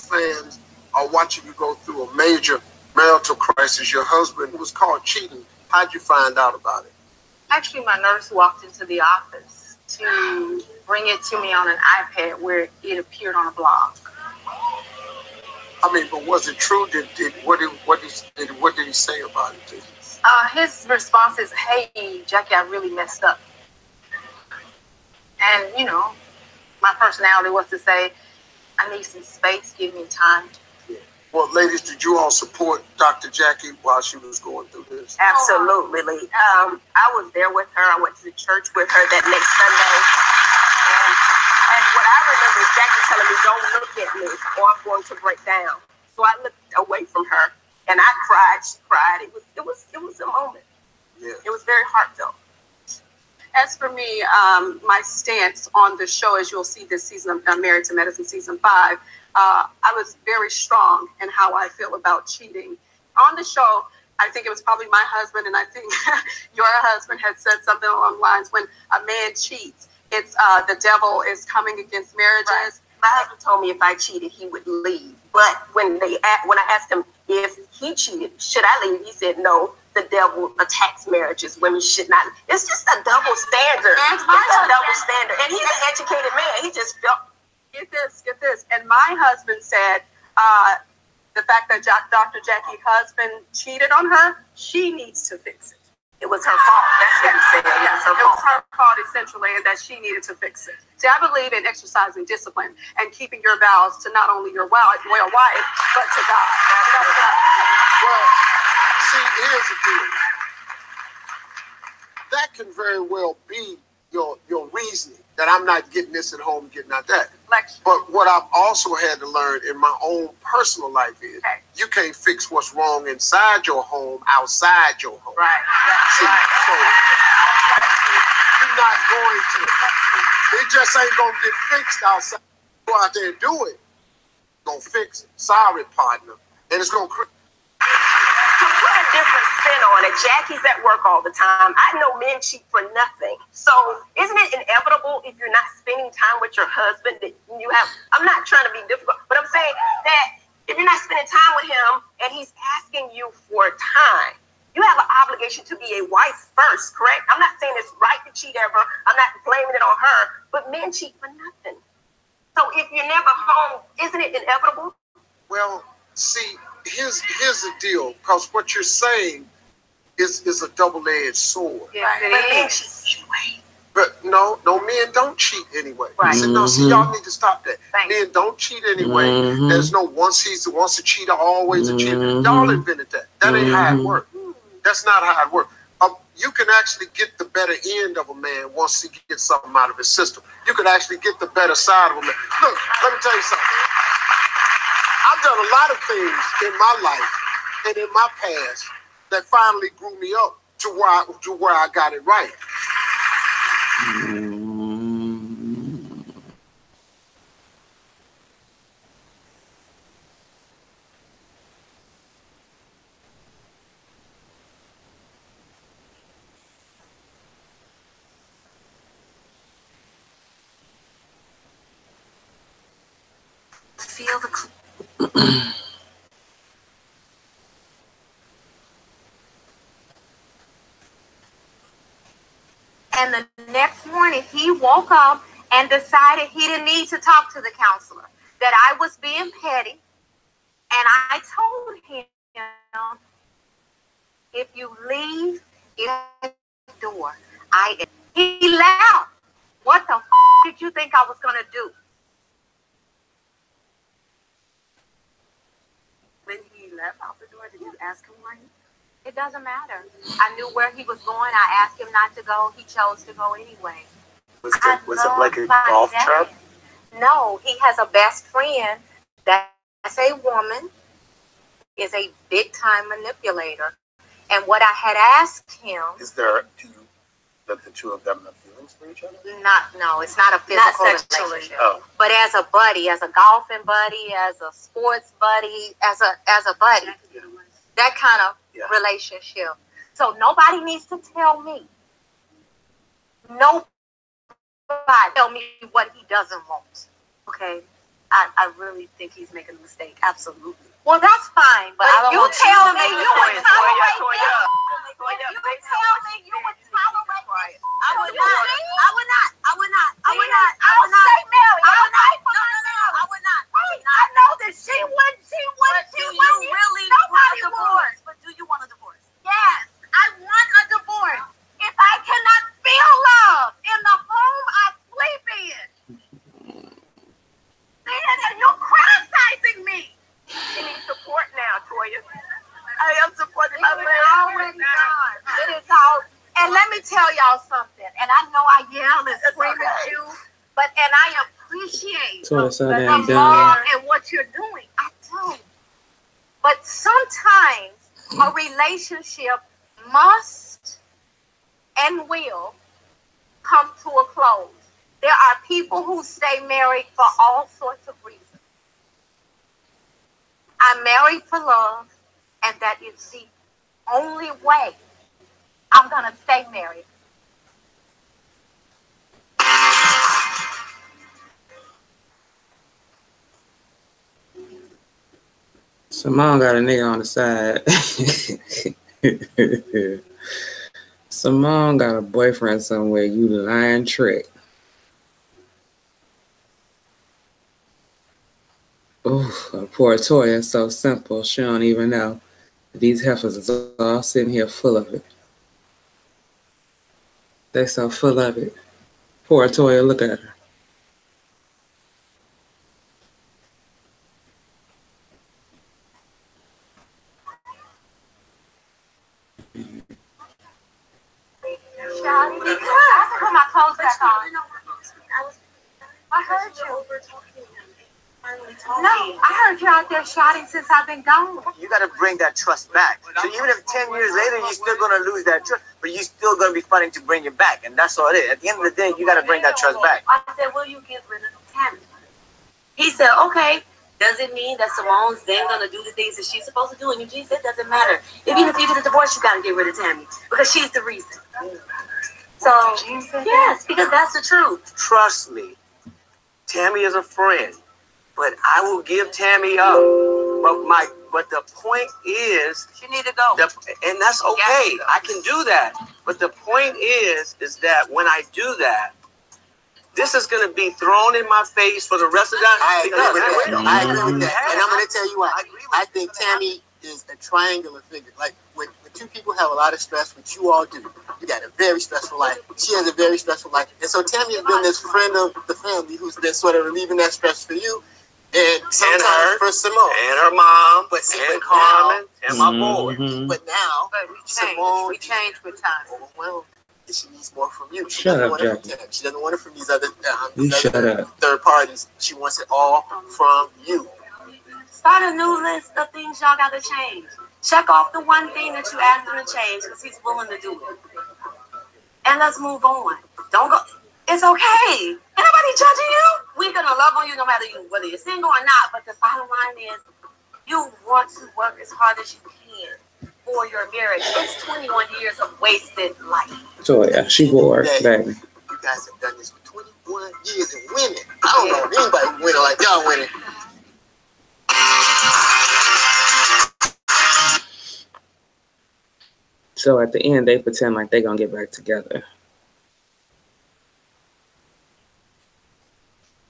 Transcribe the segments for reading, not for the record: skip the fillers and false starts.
fans are watching you go through a major marital crisis. Your husband was caught cheating. How'd you find out about it? Actually, my nurse walked into the office to bring it to me on an iPad where it appeared on a blog. I mean, but was it true? What did he say about it? His response is, "Hey, Jackie, I really messed up." And, you know, my personality was to say, "I need some space, give me time." Yeah. Well, ladies, did you all support Dr. Jackie while she was going through this? Absolutely. I was there with her. I went to the church with her that next Sunday. And what I remember is Jackie telling me, "Don't look at me or I'm going to break down." So I looked away from her and I cried. She cried. It was a moment. Yeah. It was very heartfelt. As for me, my stance on the show, as you'll see this season of Married to Medicine season 5, I was very strong in how I feel about cheating. On the show, I think it was probably my husband, and I think your husband had said something along the lines, when a man cheats, it's the devil is coming against marriages. Right. My husband told me if I cheated, he would leave. But when I asked him if he cheated, should I leave? He said no. The devil attacks marriages. Women should not. It's just a double standard. It's a double standard. And he's an educated man. He just felt. Get this. And my husband said the fact that Dr. Jackie's husband cheated on her, she needs to fix it. It was her fault. That's what he said. It was her fault, essentially, and that she needed to fix it. See, I believe in exercising discipline and keeping your vows to not only your wife, but to God. Well, see, here's the deal. That can very well be your reasoning, that I'm not getting this at home, getting out that. But what I've also had to learn in my own personal life is you can't fix what's wrong inside your home outside your home. Right. See, so you're not going to. It just ain't gonna get fixed outside. Go out there and do it. Gonna fix it. Sorry, partner. And it's gonna create. To put a different spin on it, Jackie's at work all the time. I know men cheat for nothing. So isn't it inevitable if you're not spending time with your husband that you have? I'm not trying to be difficult, but I'm saying that if you're not spending time with him and he's asking you for time, you have an obligation to be a wife first, correct? I'm not saying it's right to cheat ever. I'm not blaming it on her, but men cheat for nothing. So if you're never home, isn't it inevitable? Well, see, here's the deal, because what you're saying is a double-edged sword. Yes, it is. But no, men don't cheat anyway. Right. So, no, see, y'all need to stop that. Men don't cheat anyway. Mm-hmm. There's no once a cheater, always a cheater. Y'all invented that. That ain't how it works. That's not how it works. You can actually get the better end of a man once he gets something out of his system. You can actually get the better side of a man. Look, let me tell you something. I've done a lot of things in my life and in my past that finally grew me up to where I got it right. Feel the And the next morning, he woke up and decided he didn't need to talk to the counselor, that I was being petty. And I told him, if you leave the door, he laughed. What the did you think I was going to do? When he left out the door, did you ask him why? It doesn't matter. I knew where he was going. I asked him not to go. He chose to go anyway. Was it like a golf trip? No, he has a best friend that's a woman, is a big time manipulator. And what I had asked him, Is there that the two of them have feelings for each other? no, it's not a physical relationship. Oh. But as a buddy, as a golfing buddy, as a sports buddy, as a buddy, that kind of relationship. So nobody needs to tell me. Nobody tell me what he doesn't want. Okay. I really think he's making a mistake. Absolutely. Well, that's fine, but I don't you want tell you to me make you the would choice. tolerate Toya, this. Toya, You tell me you would tolerate this. I would not. I would not. I would not. I would Then not. I I'll would not. stay married. I would not. I'll fight for No, myself. I would not. I would I not. know that she wouldn't. She But wouldn't. do She you wouldn't. really want Nobody a divorce? would. But do you want a divorce? Yes, I want a divorce. If I cannot feel love in the home I sleep in, then you're criticizing me. She needs support now, Toya. I am supporting my It is man. already done. It is all. And let me tell y'all something. And I know I yell and scream at you, and I appreciate So it's so the damn love done. and what you're doing. I do. But sometimes a relationship must and will come to a close. There are people who stay married for all sorts of reasons. I'm married for love, and that is the only way I'm going to stay married. Simone got a nigga on the side. Simone got a boyfriend somewhere. You lying trick. Ooh, poor Toya, so simple. She don't even know. These heifers is all sitting here full of it. They so full of it. Poor Toya, look at her. Shawty, put my clothes back on. I heard you. No, I heard you out there shouting since I've been gone. You got to bring that trust back. So even if 10 years later you're still going to lose that trust, but you're still going to be fighting to bring it back. And that's all it is. At the end of the day, you got to bring that trust back. I said, will you get rid of Tammy? He said, okay. Does it mean that Simone's then going to do the things that she's supposed to do? And Eugene said, it doesn't matter. Even if you get a divorce, you got to get rid of Tammy because she's the reason. So, yes, because that's the truth. Trust me. Tammy is a friend, but I will give Tammy up. But the point is, She need to go. and that's okay. I can do that. But the point is that when I do that, this is going to be thrown in my face for the rest of the time. I agree with that. I agree with that. Yeah. And I'm going to tell you why. I agree with I think Tammy is a triangular figure. Like when two people have a lot of stress, which you all do, you got a very stressful life. She has a very stressful life. And so Tammy has been this friend of the family who's been sort of relieving that stress for you. And sometimes her. for Simone. And her mom, But see, and but Carmen, and my boy. Mhm. But now, But we Simone changed. We changed with time. overwhelmed. And she needs more from you. She Shut doesn't up, want it from Jackie. Tammy. She doesn't want it from these other, You shut up. third parties. She wants it all from you. Start a new list of things y'all got to change. Check off the one thing that you asked him to change because he's willing to do it. And let's move on. Don't go. It's okay. Ain't nobody judging you. We're going to love on you no matter whether you're single or not. But the bottom line is you want to work as hard as you can for your marriage. It's 21 years of wasted life. Toya, she bored, baby. You guys have done this for 21 years and winning. I don't know if anybody winning like y'all winning. So at the end, they pretend like they're going to get back together.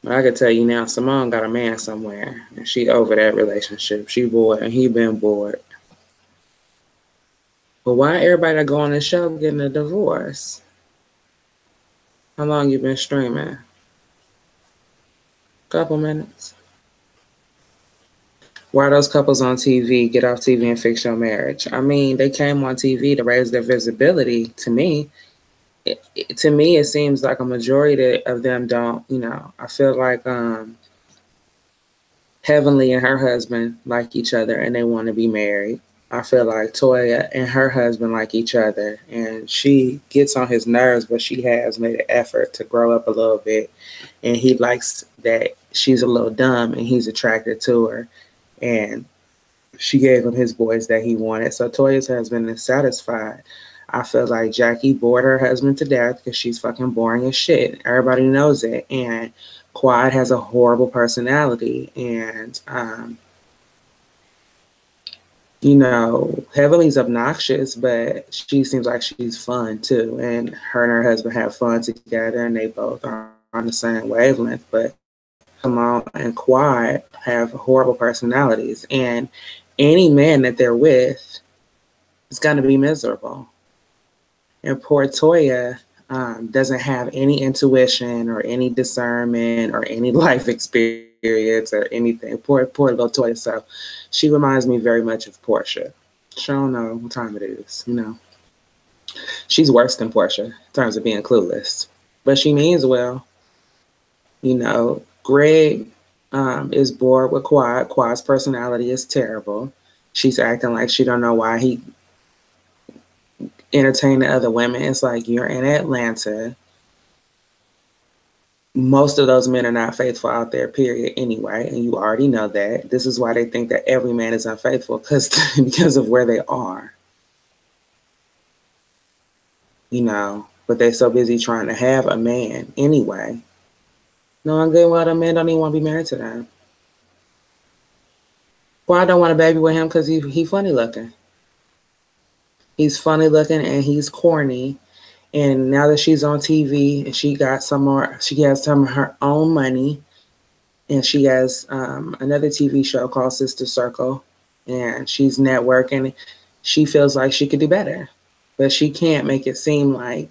But I can tell you now, Simone got a man somewhere, and she over that relationship. She bored, and he been bored. But why everybody that go on the show getting a divorce? How long you been streaming? Couple minutes. Why those couples on TV get off TV and fix your marriage? I mean, they came on TV to raise their visibility. To me, it seems like a majority of them don't. You know, I feel like Heavenly and her husband like each other and they want to be married. I feel like Toya and her husband like each other, and she gets on his nerves, but she has made an effort to grow up a little bit, and he likes that she's a little dumb and he's attracted to her. And she gave him his boys that he wanted. So Toya's husband is satisfied. I feel like Jackie bored her husband to death because she's fucking boring as shit. Everybody knows it. And Quad has a horrible personality, and you know, Heavenly's obnoxious, but she seems like she's fun too. And her husband have fun together, and they both are on the same wavelength. But Simone and Quad have horrible personalities, and any man that they're with is going to be miserable. And poor Toya doesn't have any intuition or any discernment or any life experience or anything. Poor little Toya. So she reminds me very much of Portia. She don't know what time it is, you know. She's worse than Portia in terms of being clueless, but she means well. You know, Greg is bored with Quad. Quad's personality is terrible. She's acting like she don't know why he entertain the other women. It's like, you're in Atlanta. Most of those men are not faithful out there, period, anyway, and you already know that. This is why they think that every man is unfaithful, because of where they are. You know, but they're so busy trying to have a man anyway. No, I'm good. Well, the men don't even want to be married to them. Well, I don't want a baby with him because he funny looking. He's funny looking and he's corny. And now that she's on TV and she has some of her own money, and she has another TV show called Sister Circle, and she's networking, she feels like she could do better, but she can't make it seem like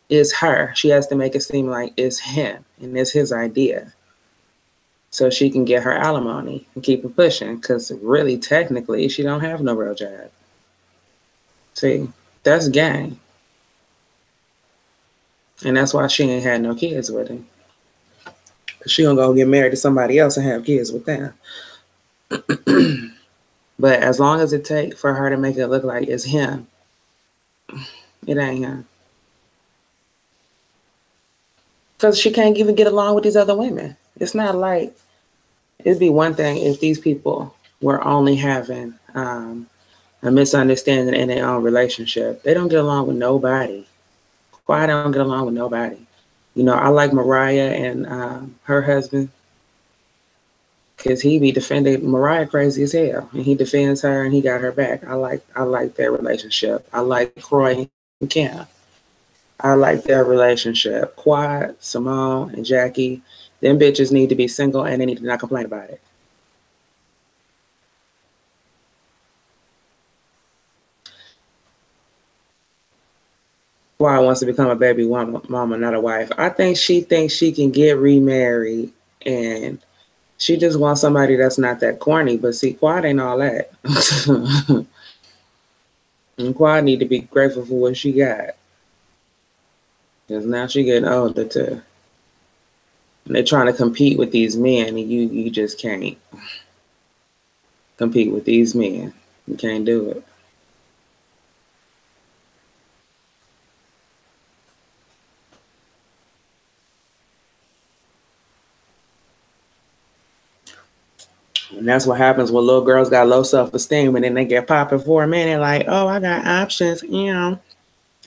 it's her. She has to make it seem like it's him and it's his idea, so she can get her alimony and keep it pushing, because really, technically, she don't have no real job. See, that's gang. And that's why she ain't had no kids with him. She gonna go get married to somebody else and have kids with them. But as long as it takes for her to make it look like it's him, it ain't him. Because she can't even get along with these other women. It's not like, it'd be one thing if these people were only having a misunderstanding in their own relationship. They don't get along with nobody. Why don't get along with nobody? You know, I like Mariah and her husband, because he be defending Mariah crazy as hell, and he defends her and he got her back. I like their relationship. I like Kroy and Kim. I like their relationship. Quad, Simone, and Jackie, them bitches need to be single and they need to not complain about it. Quad wants to become a baby mama, not a wife. I think she thinks she can get remarried, and she just wants somebody that's not that corny. But see, Quad ain't all that. And Quad need to be grateful for what she got, because now she getting older too. And they're trying to compete with these men, and you just can't compete with these men. You can't do it. And that's what happens when little girls got low self-esteem, and then they get popping for a minute, like, oh, I got options, you know.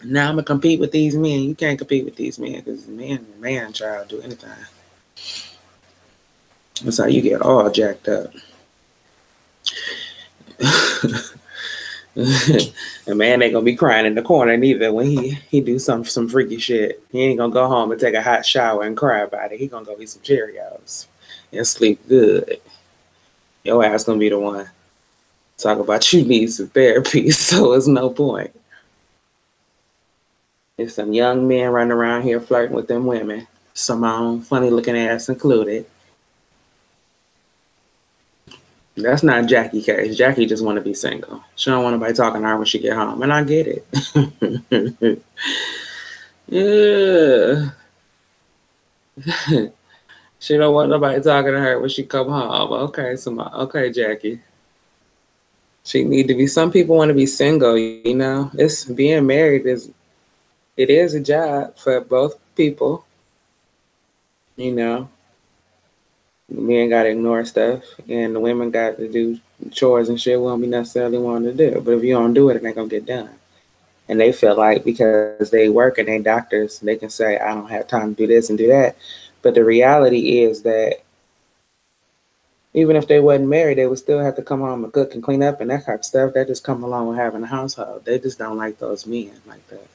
Now I'm gonna compete with these men. You can't compete with these men, because man child do anything. That's how you get all jacked up. A man ain't gonna be crying in the corner neither when he do some freaky shit. He ain't gonna go home and take a hot shower and cry about it. He gonna go eat some Cheerios and sleep good. Your ass gonna be the one talk about you need some therapy, so it's no point. There's some young men running around here flirting with them women, Simone, funny looking ass included. That's not Jackie case. Jackie just want to be single. She don't want nobody talking to her when she get home, and I get it. Yeah. She don't want nobody talking to her when she come home. Okay, okay, Jackie. She need to be. Some people want to be single. You know, it's being married is a job for both people. You know, the men got to ignore stuff, and the women got to do chores and shit we don't be necessarily wanting to do. But if you don't do it, it ain't gonna get done. And they feel like because they work and they doctors, they can say, I don't have time to do this and do that. But the reality is that even if they wasn't married, they would still have to come home and cook and clean up and that type of stuff. That just come along with having a household. They just don't like those men like that.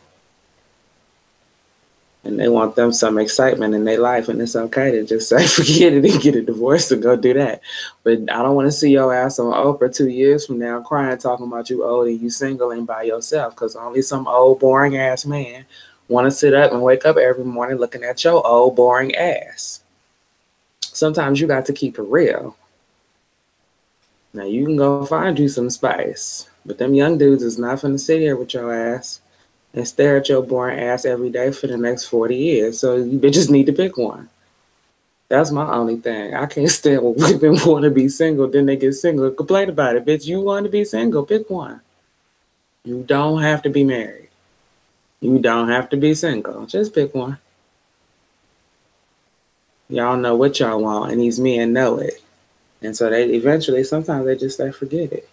And they want them some excitement in their life, and it's okay to just say, forget it and get a divorce and go do that. But I don't want to see your ass on Oprah 2 years from now crying, talking about you old and you single and by yourself, because only some old, boring ass man want to sit up and wake up every morning looking at your old, boring ass. Sometimes you got to keep it real. Now, you can go find you some spice, but them young dudes is not finna sit here with your ass and stare at your boring ass every day for the next 40 years. So you bitches need to pick one. That's my only thing. I can't stand when women want to be single, then they get single and complain about it. Bitch, you want to be single, pick one. You don't have to be married. You don't have to be single. Just pick one. Y'all know what y'all want, and these men know it. And so they eventually, sometimes they just say, forget it.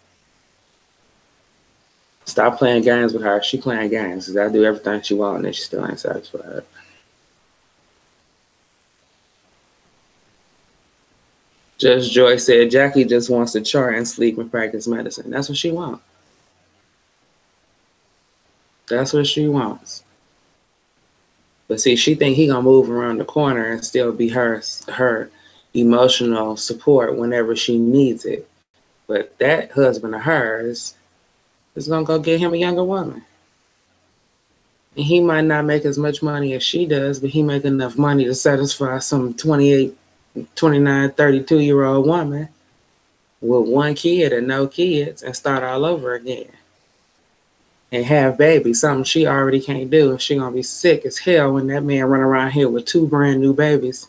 Stop playing games with her. She playing games because I do everything she wants and she still ain't satisfied. Judge Joy said Jackie just wants to chart and sleep and practice medicine. That's what she wants. That's what she wants. But see, she think he gonna move around the corner and still be her emotional support whenever she needs it. But that husband of hers is gonna go get him a younger woman. And he might not make as much money as she does, but he make enough money to satisfy some 28, 29, 32-year-old woman with one kid and no kids and start all over again. And have babies, something she already can't do. And she gonna be sick as hell when that man run around here with 2 brand new babies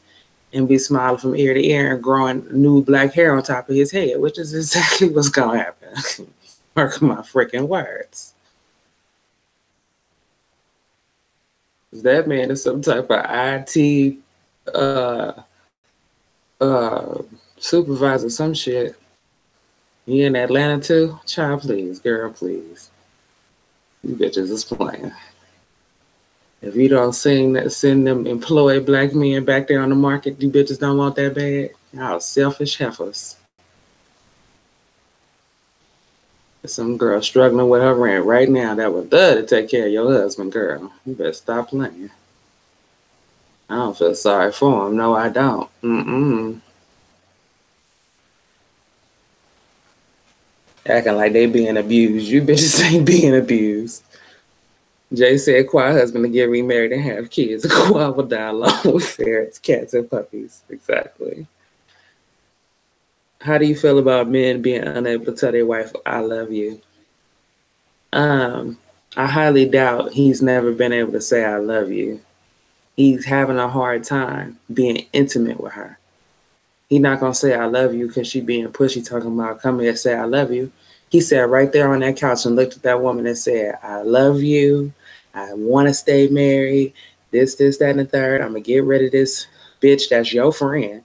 and be smiling from ear to ear and growing new black hair on top of his head, which is exactly what's gonna happen. Mark my freaking words. That man is some type of IT supervisor, some shit. He in Atlanta too? Child, please, girl, please. You bitches is playing. If you don't send them employed black men back there on the market, you bitches don't want that bad. Y'all selfish heifers. Some girl struggling with her rent right now that would love to take care of your husband, girl. You better stop playing. I don't feel sorry for him. No, I don't. Acting like they being abused. You bitches ain't being abused. Jay said, quiet husband to get remarried and have kids. Quiet will die alone with ferrets, cats, and puppies. Exactly. How do you feel about men being unable to tell their wife, I love you? I highly doubt he's never been able to say, I love you. He's having a hard time being intimate with her. He's not going to say, I love you because she being pushy, talking about, come here and say, I love you. He sat right there on that couch and looked at that woman and said, I love you. I want to stay married. This, that, and the third. I'm going to get rid of this bitch that's your friend.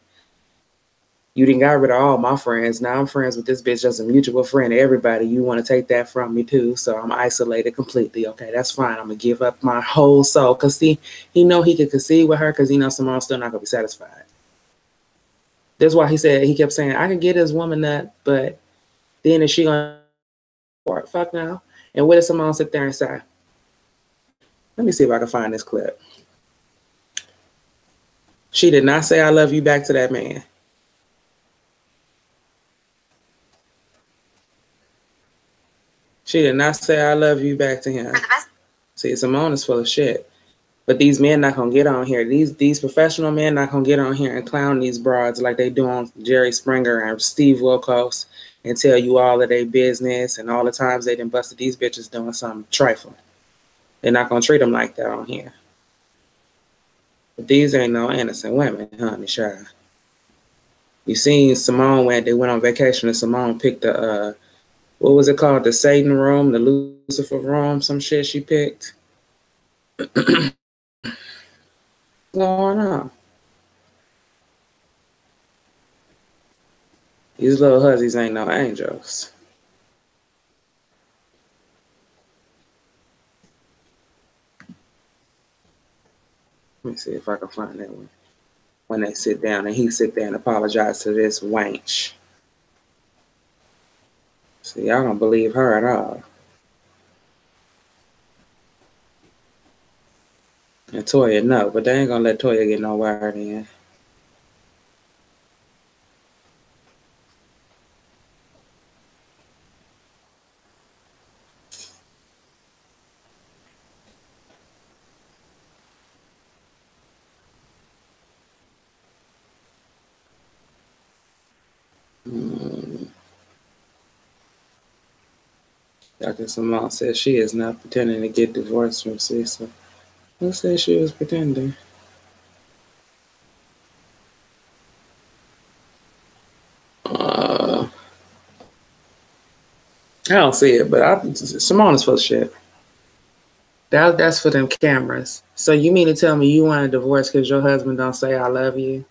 You done got rid of all my friends. Now I'm friends with this bitch that's a mutual friend to everybody. You want to take that from me too. So I'm isolated completely. Okay, that's fine. I'm going to give up my whole soul. Because see, he know he could concede with her because he knows Simone's still not going to be satisfied. That's why he kept saying, I can get this woman that, but then is she going to fuck now? And what did Simone sit there and say? Let me see if I can find this clip. She did not say I love you back to that man. She did not say I love you back to him. See, Simone is full of shit. But these men not gonna get on here. These professional men not gonna get on here and clown these broads like they do on Jerry Springer and Steve Wilkos and tell you all of their business and all the times they done busted these bitches doing something trifling. They're not gonna treat them like that on here. But these ain't no innocent women, honey, sure. You seen Simone they went on vacation and Simone picked the what was it called? The Satan room, the Lucifer room, some shit she picked. What's going on? These little hussies ain't no angels. Let me see if I can find that one. when they sit down and he sit there and apologize to this wench. See, I don't believe her at all. And Toya, no, but they ain't gonna let Toya get no word in. Dr. Simone said she is not pretending to get divorced from Cecil. Who said she was pretending? I don't see it, but Simone is full of shit. That's for them cameras. So you mean to tell me you want a divorce because your husband don't say I love you?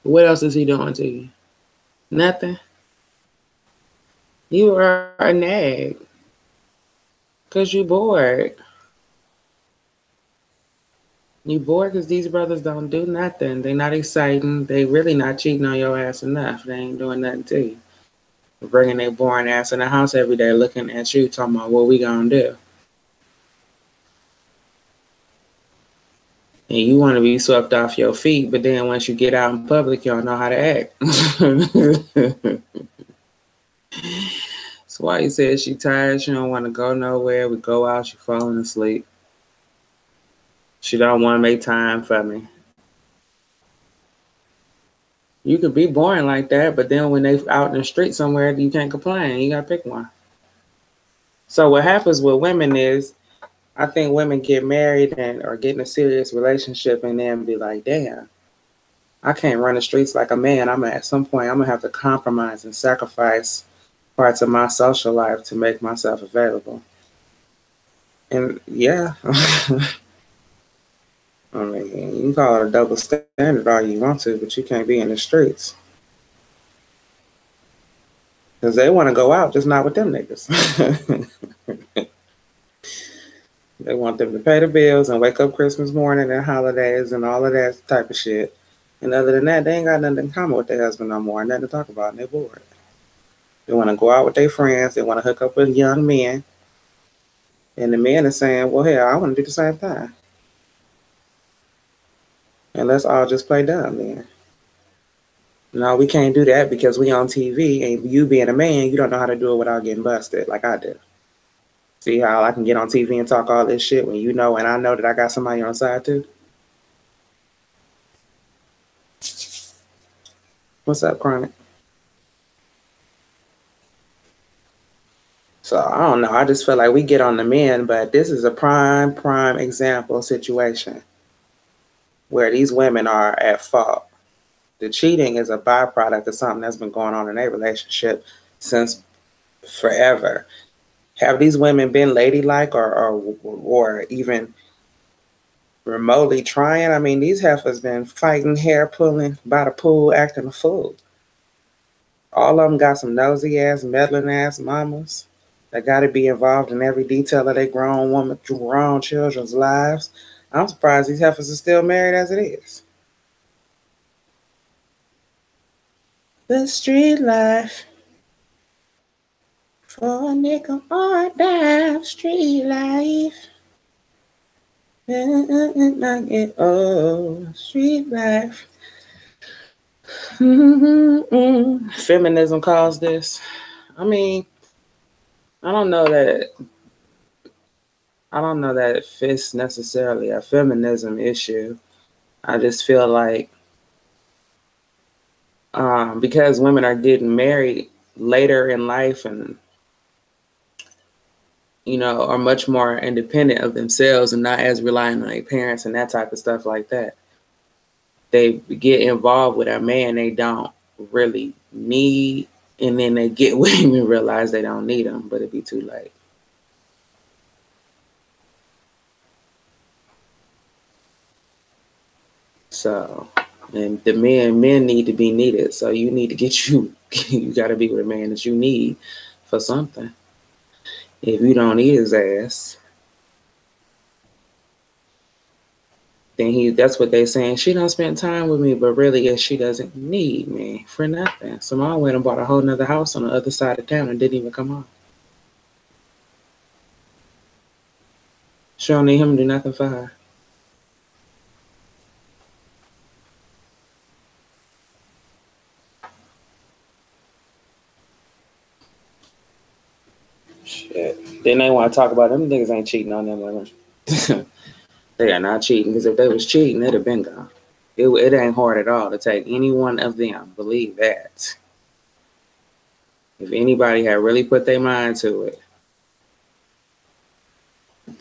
What else is he doing to you? Nothing. You are a nag. Because you bored. You bored because these brothers don't do nothing. They not exciting. They really not cheating on your ass enough. They ain't doing nothing to you. They're bringing their boring ass in the house every day looking at you talking about what we gonna do. And you want to be swept off your feet, but then once you get out in public, you don't know how to act. That's why he said she tired. She don't want to go nowhere. We go out, she falling asleep. She don't want to make time for me. You could be boring like that, but then when they out in the street somewhere, you can't complain. You got to pick one. So what happens with women is, I think women get married or get in a serious relationship and then be like, damn, I can't run the streets like a man. At some point, I'm going to have to compromise and sacrifice parts of my social life to make myself available. And yeah, I mean, you can call it a double standard all you want to, but you can't be in the streets. Because they want to go out, just not with them niggas. They want them to pay the bills and wake up Christmas morning and holidays and all of that type of shit. And other than that, they ain't got nothing in common with their husband no more, nothing to talk about, and they're bored. They want to go out with their friends. They want to hook up with young men. And the men are saying, well, hell, I want to do the same thing. And let's all just play dumb then. No, we can't do that because we on TV, and you being a man, you don't know how to do it without getting busted like I do. See how I can get on TV and talk all this shit when you know and I know that I got somebody on the side too? What's up, Chronic? So I don't know. I just feel like we get on the men, but this is a prime example situation where these women are at fault. The cheating is a byproduct of something that's been going on in their relationship since forever. Have these women been ladylike or even remotely trying? I mean, these heifers been fighting, hair pulling by the pool, acting a fool. All of them got some nosy ass, meddling ass mamas that got to be involved in every detail of their grown children's lives. I'm surprised these heifers are still married as it is. The street life. For a nickel or a dime, street life. Oh, street life. Feminism caused this. I mean, I don't know that it fits necessarily a feminism issue. I just feel like because women are getting married later in life and are much more independent of themselves and not as reliant on their parents and that type of stuff like that. They get involved with a man they don't really need, and then they get with him and realize they don't need him, but it'd be too late. So, and the men need to be needed. So you need to you got to be with a man that you need for something. If you don't need his ass, then that's what they're saying. She don't spend time with me, but really she doesn't need me for nothing. Simone went and bought a whole nother house on the other side of town and didn't even come home. She don't need him to do nothing for her. Shit. Then they want to talk about them niggas ain't cheating on them women. They are not cheating, because if they was cheating, it'd have been gone. It ain't hard at all to take any one of them. Believe that. If anybody had really put their mind to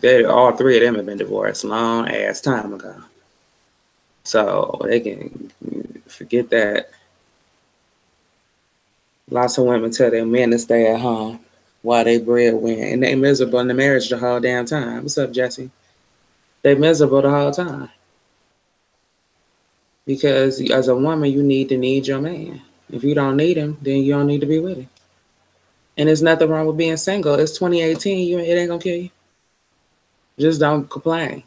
it, all three of them have been divorced long ass time ago. So they can forget that. Lots of women tell their men to stay at home while they breadwin, and they miserable in the marriage the whole damn time. What's up, Jesse? They miserable the whole time. Because as a woman, you need your man. If you don't need him, then you don't need to be with him. And there's nothing wrong with being single. It's 2018. It ain't gonna kill you. Just don't complain.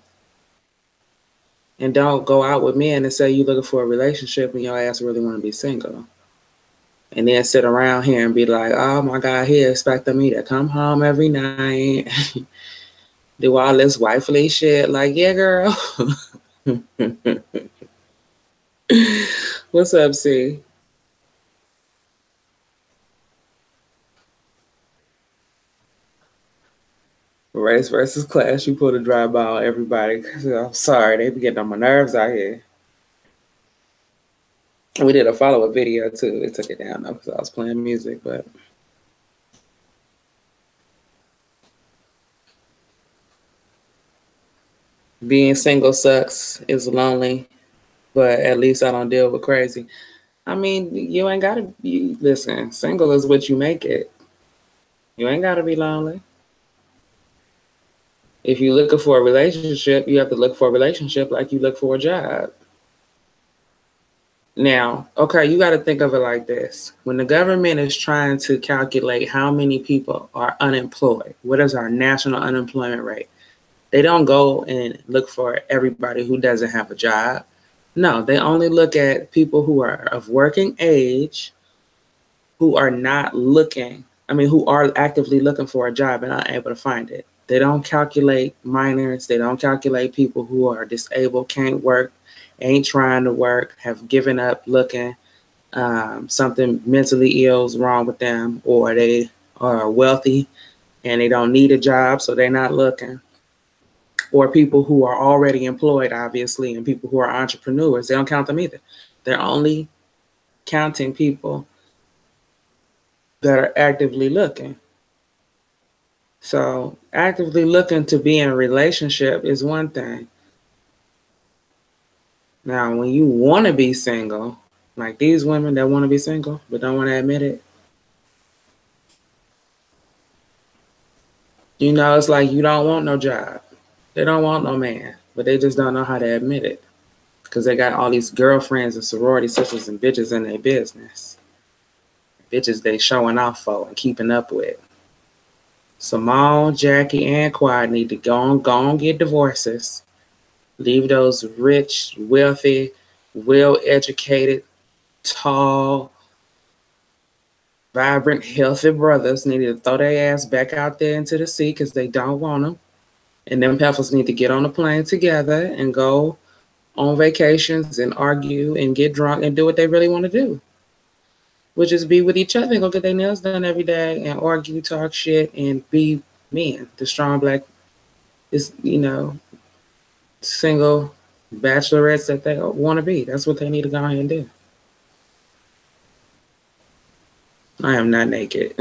And don't go out with men and say you're looking for a relationship and your ass really want to be single. And then sit around here and be like, oh my God, he expecting me to come home every night. Do all this wifely shit. Like, yeah, girl. What's up, C? Race versus class. You put a drive by on everybody. I'm sorry, they be getting on my nerves out here. We did a follow-up video too. They took it down though because I was playing music, but being single sucks. It's lonely, but at least I don't deal with crazy. I mean, you ain't gotta be, listen, single is what you make it. You ain't gotta be lonely. If you're looking for a relationship, you have to look for a relationship like you look for a job. Now, okay, you got to think of it like this. When the government is trying to calculate how many people are unemployed, what is our national unemployment rate? They don't go and look for everybody who doesn't have a job. No, they only look at people who are of working age, who are not looking, who are actively looking for a job and not able to find it. They don't calculate minors. They don't calculate people who are disabled, can't work, ain't trying to work, have given up looking, something mentally ill is wrong with them, or they are wealthy and they don't need a job, so they're not looking. Or people who are already employed, obviously, and people who are entrepreneurs. They don't count them either. They're only counting people that are actively looking. So actively looking to be in a relationship is one thing. Now, when you want to be single, like these women that want to be single but don't want to admit it, it's like you don't want no job. They don't want no man, but they just don't know how to admit it because they got all these girlfriends and sorority sisters and bitches in their business. Bitches they showing off for and keeping up with. Simone, Jackie, and Quad need to go on get divorces. Leave those rich, wealthy, well-educated, tall, vibrant, healthy brothers need to throw their ass back out there into the sea because they don't want them. And them heifers need to get on a plane together and go on vacations and argue and get drunk and do what they really want to do, which is be with each other and go get their nails done every day and argue, talk shit, and be men. The strong black is, single bachelorettes that they want to be. That's what they need to go ahead and do. I am not naked.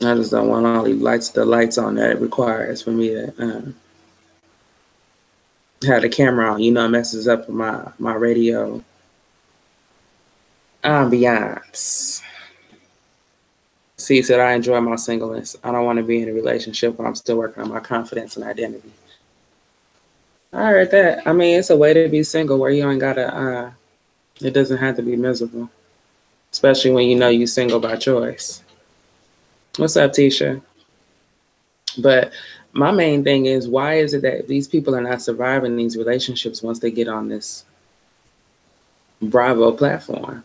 I just don't want all the lights on that it requires for me to have the camera on. It messes up my radio ambiance. C said, I enjoy my singleness. I don't want to be in a relationship, but I'm still working on my confidence and identity. I heard that. It's a way to be single where you ain't gotta, it doesn't have to be miserable. Especially when you single by choice. What's up, Tisha? But my main thing is, why is it that these people are not surviving these relationships once they get on this Bravo platform?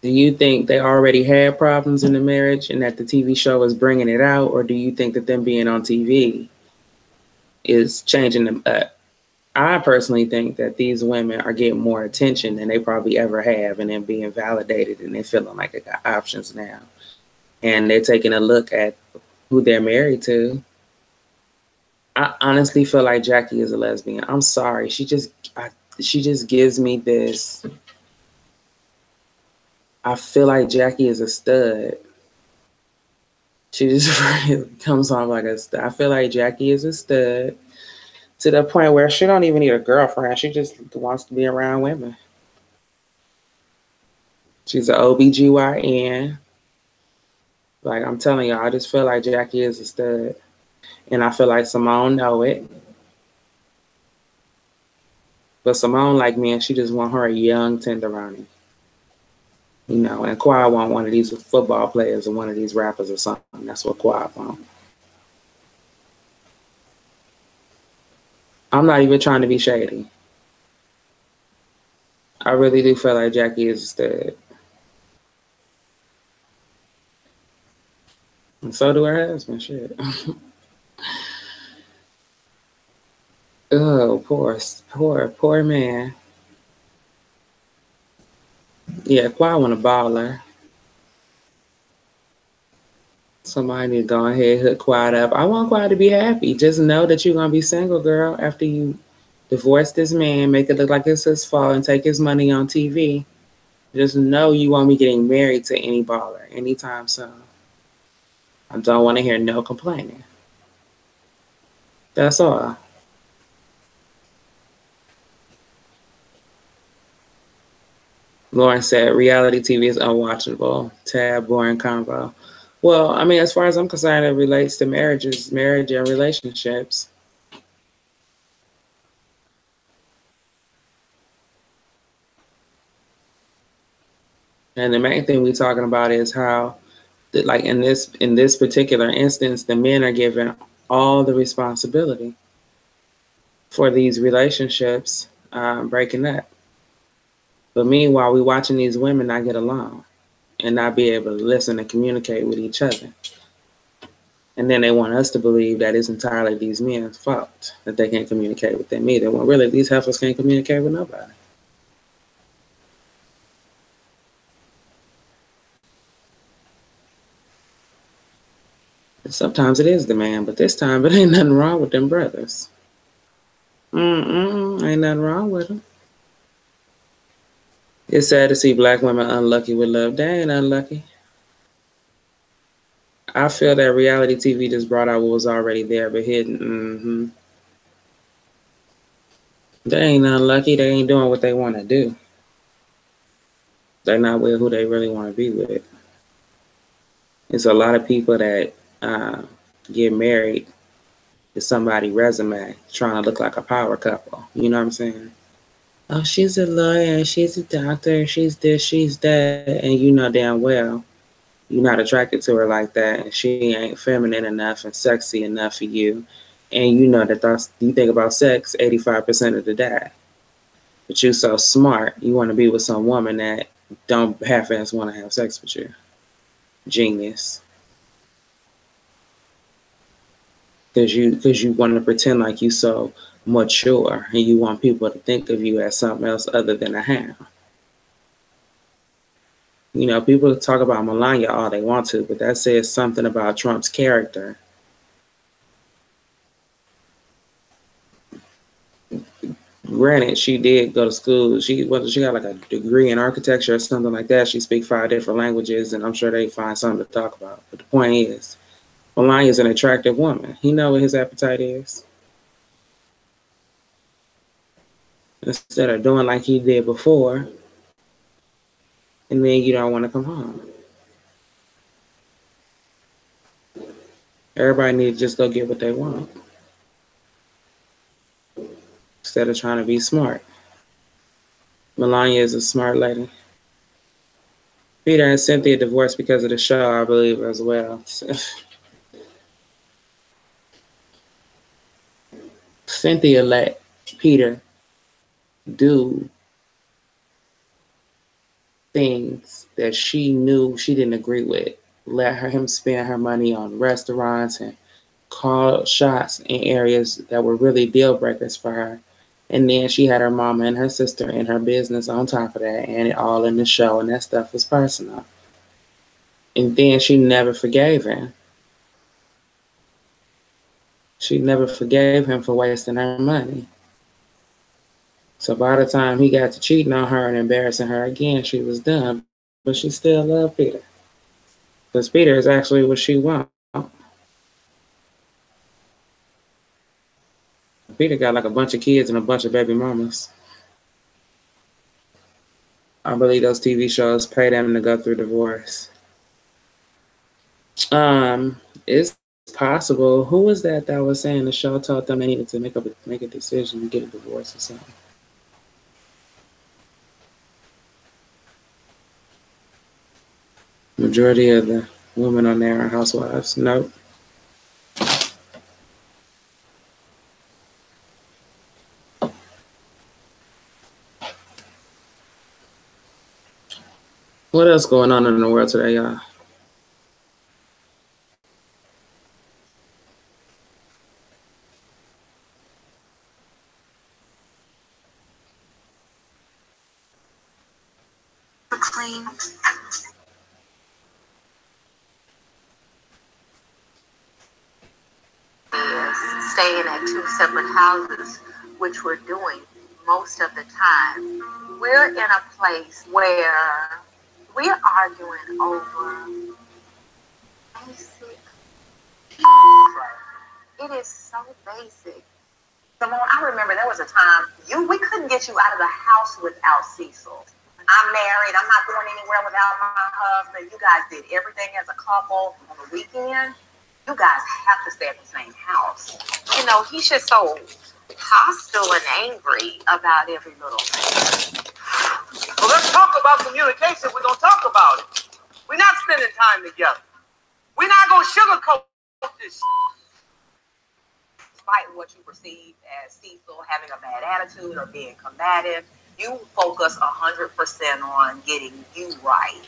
Do you think they already had problems in the marriage and that the TV show is bringing it out? Or do you think that them being on TV is changing them up? I personally think that these women are getting more attention than they probably ever have, and then being validated, and they're feeling like they got options now. And they're taking a look at who they're married to. I honestly feel like Jackie is a lesbian. I'm sorry. She just gives me this. I feel like Jackie is a stud. She just really comes off like a stud. I feel like Jackie is a stud to the point where she don't even need a girlfriend. She just wants to be around women. She's an OBGYN. Like, I'm telling y'all, I just feel like Jackie is a stud. And I feel like Simone know it. But Simone like me, and she just want her a young tenderoni. You know, and Quad want one of these football players or one of these rappers or something. That's what Quad want. I'm not even trying to be shady. I really do feel like Jackie is a stud. And so do her husband, shit. Oh, poor man. Yeah, Quad want a baller. Somebody need to go ahead and hook Quad up. I want Quad to be happy. Just know that you're going to be single, girl, after you divorce this man, make it look like it's his fault, and take his money on TV. Just know you won't be getting married to any baller anytime soon. I don't want to hear no complaining. That's all. Lauren said, reality TV is unwatchable. Tab, boring combo. Well, I mean, as far as I'm concerned, it relates to marriage and relationships. And the main thing we're talking about is how, like in this particular instance, the men are given all the responsibility for these relationships breaking up. But meanwhile, we're watching these women not get along and not be able to listen and communicate with each other. And then they want us to believe that it's entirely these men's fault that they can't communicate with them either. When really, these heifers can't communicate with nobody. And sometimes it is the man, but this time it ain't nothing wrong with them brothers. Ain't nothing wrong with them. It's sad to see black women unlucky with love. They ain't unlucky. I feel that reality TV just brought out what was already there but hidden. They ain't unlucky. They ain't doing what they want to do. They're not with who they really want to be with. It's a lot of people that get married to somebody's resume trying to look like a power couple. You know what I'm saying? Oh, she's a lawyer, she's a doctor, she's this, she's that, and you know damn well you're not attracted to her like that, and she ain't feminine enough and sexy enough for you, and you know that you think about sex 85% of the day. But you so smart, you want to be with some woman that don't half-ass want to have sex with you. Genius. Because you want to pretend like you so mature and you want people to think of you as something else other than a ham. You know, people talk about Melania all they want to, but that says something about Trump's character. Granted, she did go to school. She got like a degree in architecture or something like that. She speaks 5 different languages, and I'm sure they find something to talk about. But the point is, Melania is an attractive woman. He know what his appetite is. Instead of doing like he did before, and then you don't want to come home. Everybody needs to just go get what they want. Instead of trying to be smart. Melania is a smart lady. Peter and Cynthia divorced because of the show, I believe, as well. Cynthia let Peter do things that she knew she didn't agree with. Let him spend her money on restaurants and call shots in areas that were really deal breakers for her. And then she had her mama and her sister in her business on top of that, and it all in the show, and that stuff was personal. And then she never forgave him. She never forgave him for wasting her money. So by the time he got to cheating on her and embarrassing her again, she was done. But she still loved Peter. Because Peter is actually what she wants. Peter got like a bunch of kids and a bunch of baby mamas. I believe those TV shows pay them to go through divorce. It's possible. Who was that was saying the show told them they needed to make a decision to get a divorce or something? Majority of the women on there are housewives. Nope. What else going on in the world today, y'all? Clean. Staying at two separate houses, which we're doing most of the time. We're in a place where we're arguing over basic. It is so basic. Simone, I remember there was a time we couldn't get you out of the house without Cecil. I'm married. I'm not going anywhere without my husband. You guys did everything as a couple on the weekend. You guys have to stay at the same house. You know, he's just so hostile and angry about every little thing. Well, let's talk about communication. We're going to talk about it. We're not spending time together. We're not going to sugarcoat this. Despite what you perceive as Cecil having a bad attitude or being combative, you focus 100% on getting you right.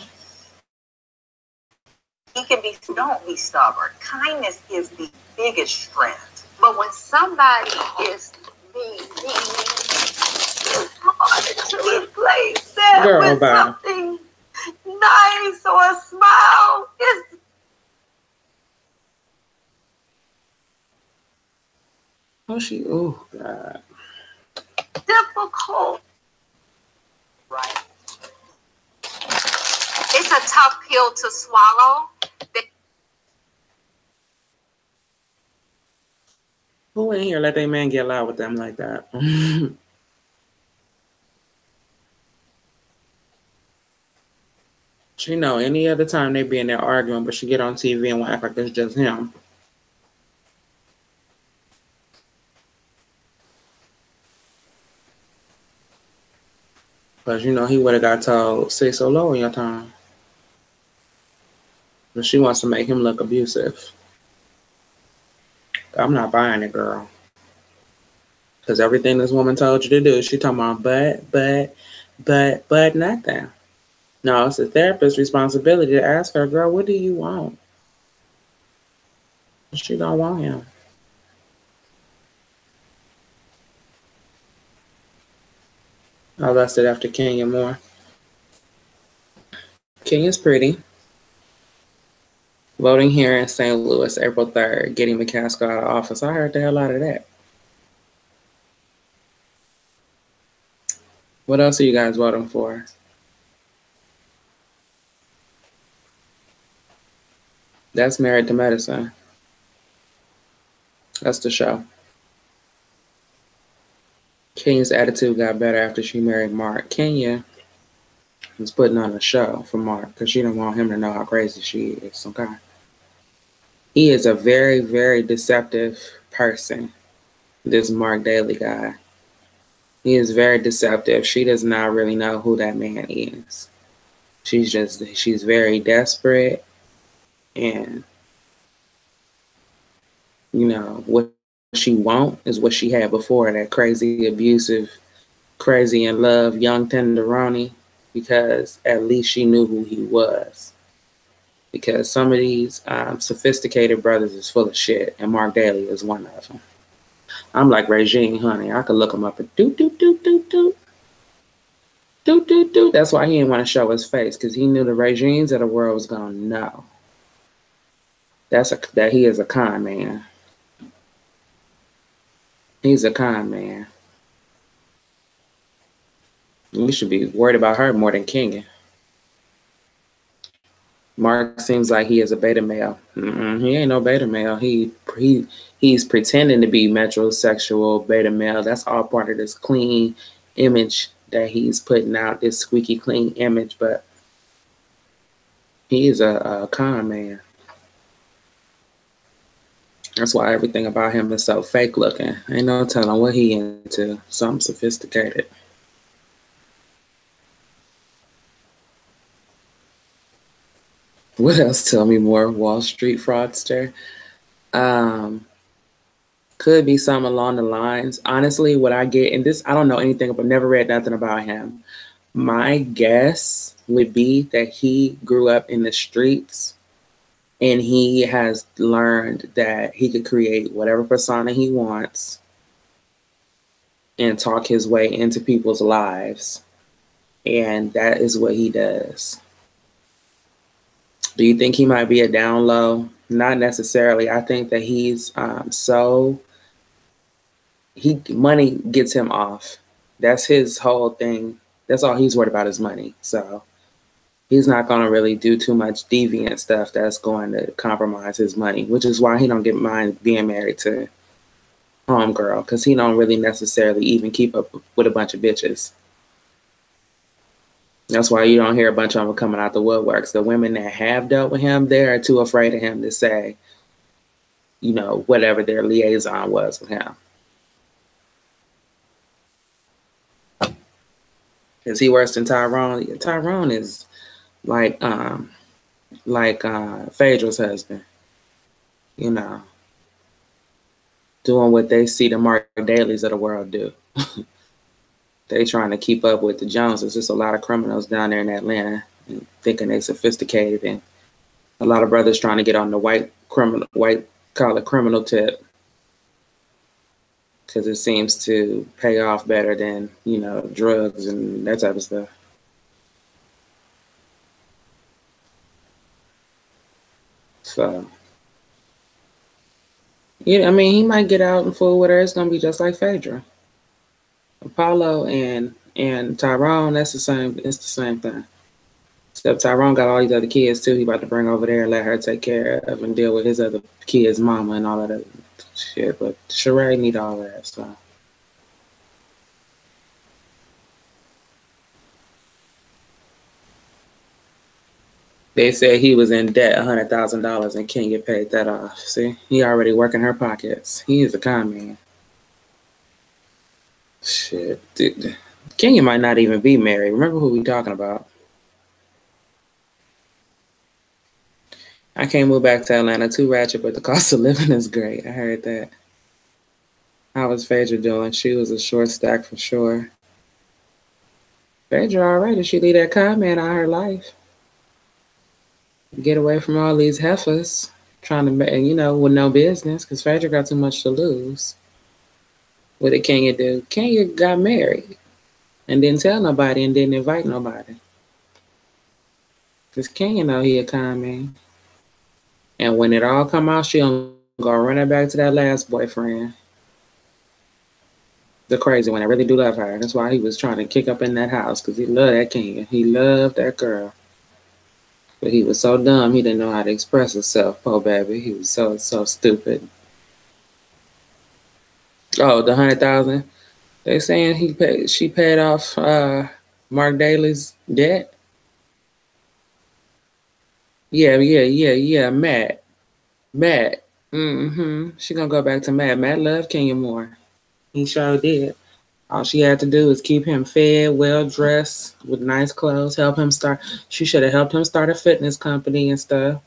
Don't be stubborn. Kindness is the biggest strength. But when somebody is mean, it's hard to replace that with something nice or a smile. It's Oh, God. difficult. Right. It's a tough pill to swallow. Who in here let their man get loud with them like that? She know any other time they be in there arguing, but she get on TV and act like it's just him. Because, you know, he would have got told, say so low in your time. But she wants to make him look abusive. I'm not buying it, girl. Because everything this woman told you to do, she talking about but nothing. No, it's the therapist's responsibility to ask her, girl, what do you want? She don't want him. I lusted after Kenya more. Kenya's pretty. Voting here in St. Louis, April 3rd, getting McCaskill out of office. I heard the hell out of that. What else are you guys voting for? That's Married to Medicine. That's the show. Kenya's attitude got better after she married Mark. Kenya was putting on a show for Mark because she didn't want him to know how crazy she is. Okay. He is a very, very deceptive person, this Mark Daly guy. He is very deceptive. She does not really know who that man is. she's very desperate, and you know what she want is what she had before, that crazy abusive, crazy in love young tenderoni, because at least she knew who he was. Because some of these sophisticated brothers is full of shit, and Mark Daly is one of them. I'm like Regine, honey. I could look him up and do. That's why he didn't want to show his face, because he knew the Regines of the world was gonna know that he is a con man. He's a con man. We should be worried about her more than Kenya. Mark seems like he is a beta male. He ain't no beta male. He's pretending to be metrosexual beta male. That's all part of this clean image that he's putting out, this squeaky clean image. But he is a con man. That's why everything about him is so fake looking. Ain't no telling what he into. Something sophisticated. What else? Tell me more. Wall Street fraudster. Could be something along the lines. Honestly, what I get, and this, I don't know anything about, never read nothing about him. My guess would be that he grew up in the streets and he has learned that he could create whatever persona he wants and talk his way into people's lives. And that is what he does. Do you think he might be a down low? Not necessarily. I think that he's money gets him off. That's his whole thing. That's all he's worried about is money. So he's not going to really do too much deviant stuff that's going to compromise his money, which is why he don't get mind being married to homegirl, because he don't really necessarily even keep up with a bunch of bitches. That's why you don't hear a bunch of them coming out the woodworks. The women that have dealt with him, they are too afraid of him to say, you know, whatever their liaison was with him. Is he worse than Tyrone? Tyrone is like Phaedra's husband, you know, doing what they see the Mark Dalys of the world do. They trying to keep up with the Joneses. There's a lot of criminals down there in Atlanta and thinking they sophisticated, and a lot of brothers trying to get on the white collar criminal tip because it seems to pay off better than, you know, drugs and that type of stuff. So, yeah, I mean, he might get out and fool with her. It's gonna be just like Phaedra. Apollo and Tyrone, that's the same. It's the same thing. Except Tyrone got all these other kids too. He about to bring over there and let her take care of and deal with his other kids' mama and all of that shit. But Sheree need all that. So they said he was in debt $100,000 and Kenya paid that off. See, he already working her pockets. He is a con man. Shit, dude. Kenya might not even be married. Remember who we talking about? I can't move back to Atlanta. Too ratchet, but the cost of living is great. I heard that. How was Phaedra doing? She was a short stack for sure. Phaedra alright if she leave that comment out of her life. Get away from all these heifers trying to, you know, with no business, because Phaedra got too much to lose. What did Kenya do? Kenya got married and didn't tell nobody and didn't invite nobody. Because Kenya know he a con man. And when it all come out, she gonna go run it back to that last boyfriend. The crazy one. I really do love her. That's why he was trying to kick up in that house, because he loved that Kenya. He loved that girl. But he was so dumb, he didn't know how to express himself. Poor baby. He was so stupid. Oh, the 100,000. They saying she paid off Mark Daly's debt. Yeah. Matt. She gonna go back to Matt. Matt loved Kenya more. He sure did. All she had to do is keep him fed, well dressed, with nice clothes, help him start. She should have helped him start a fitness company and stuff.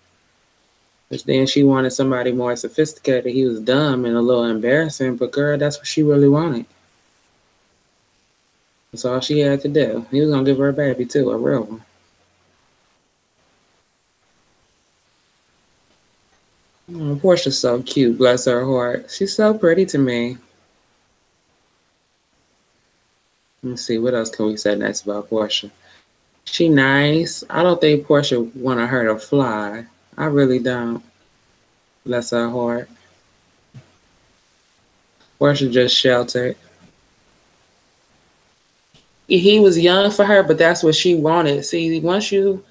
But then she wanted somebody more sophisticated. He was dumb and a little embarrassing, but girl, that's what she really wanted. That's all she had to do. He was gonna give her a baby too, a real one. Oh, Portia's so cute, bless her heart. She's so pretty to me. Let's see, what else can we say next about Portia? She nice. I don't think Portia wanted her to fly. I really don't. Bless her heart. Portia just sheltered. He was young for her, but that's what she wanted. See, once you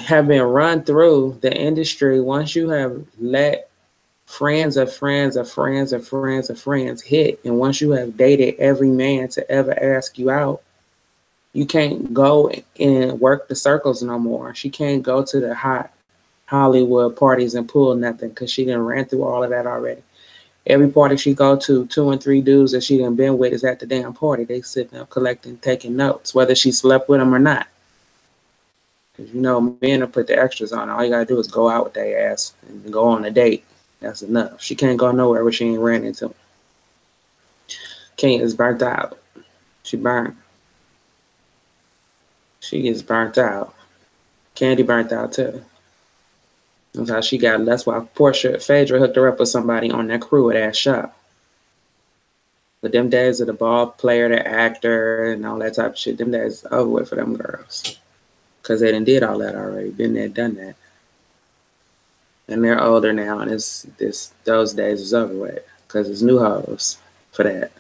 have been run through the industry, once you have let friends of friends of friends of friends of friends hit, and once you have dated every man to ever ask you out, you can't go and work the circles no more. She can't go to the hot Hollywood parties and pull nothing because she done ran through all of that already. Every party she go to, 2 and 3 dudes that she done been with is at the damn party. They sitting up collecting, taking notes, whether she slept with them or not. Because you know, men will put the extras on. All you gotta do is go out with their ass and go on a date. That's enough. She can't go nowhere where she ain't ran into them. Kenya is burnt out. She burnt. She is burnt out. Candy burnt out too. That's how she got. That's why Portia Phaedra hooked her up with somebody on that crew at that show. But them days of the ball player, the actor, and all that type of shit, them days over with for them girls. Because they done did all that already. Been there, done that. And they're older now, and those days is over with. Because it's new hoes for that.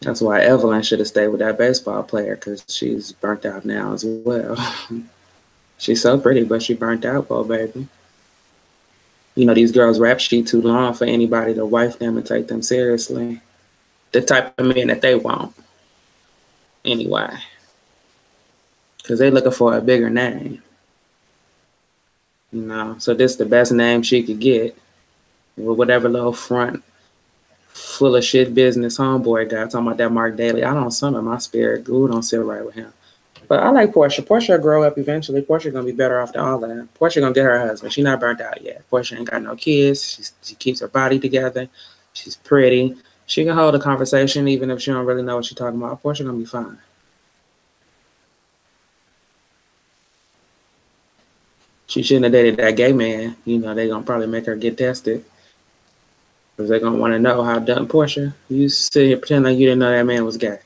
That's why Evelyn should have stayed with that baseball player, because she's burnt out now as well. She's so pretty, but she burnt out, poor baby. You know, these girls rap sheet too long for anybody to wife them and take them seriously. The type of men that they want. Anyway. Because they're looking for a bigger name. You know, so this is the best name she could get. With whatever little front full of shit business homeboy got talking about that Mark Daly. I don't summon my spirit. Ooh, don't sit right with him. But I like Portia. Portia will grow up eventually. Portia gonna be better off than all that. Portia gonna get her husband. She's not burnt out yet. Portia ain't got no kids. She keeps her body together. She's pretty. She can hold a conversation even if she don't really know what she's talking about. Portia gonna be fine. She shouldn't have dated that gay man. You know, they gonna probably make her get tested. Because they're gonna want to know how done Portia. You sit here pretend like you didn't know that man was gay.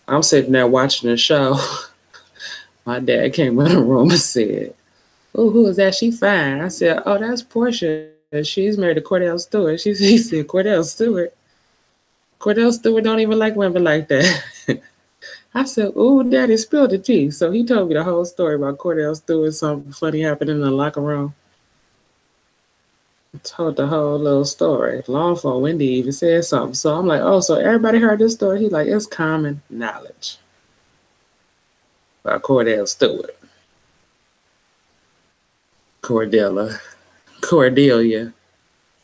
I'm sitting there watching the show. My dad came in the room and said, "Oh, who is that? She fine." I said, "Oh, that's Portia. She's married to Cordell Stewart." He said, "Cordell Stewart? Cordell Stewart don't even like women like that." I said, "Ooh, Daddy spilled the tea." So he told me the whole story about Cordell Stewart. Something funny happened in the locker room. I told the whole little story. Long before Wendy even said something. So I'm like, oh, so everybody heard this story? He's like, it's common knowledge about Cordell Stewart. Cordelia.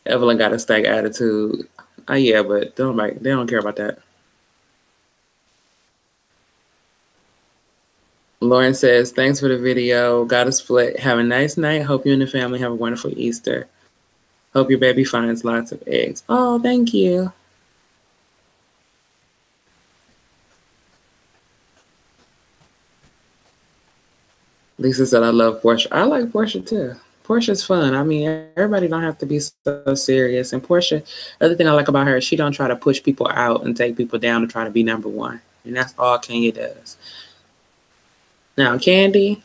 Evelyn got a stank attitude. Oh yeah, but they don't care about that. Lauren says, thanks for the video. Got a split. Have a nice night. Hope you and the family have a wonderful Easter. Hope your baby finds lots of eggs. Oh, thank you. Lisa said, I love Portia. I like Portia too. Portia's fun. I mean, everybody don't have to be so serious. And Portia, the other thing I like about her is she don't try to push people out and take people down to try to be number one. And that's all Kenya does. Now, Candy,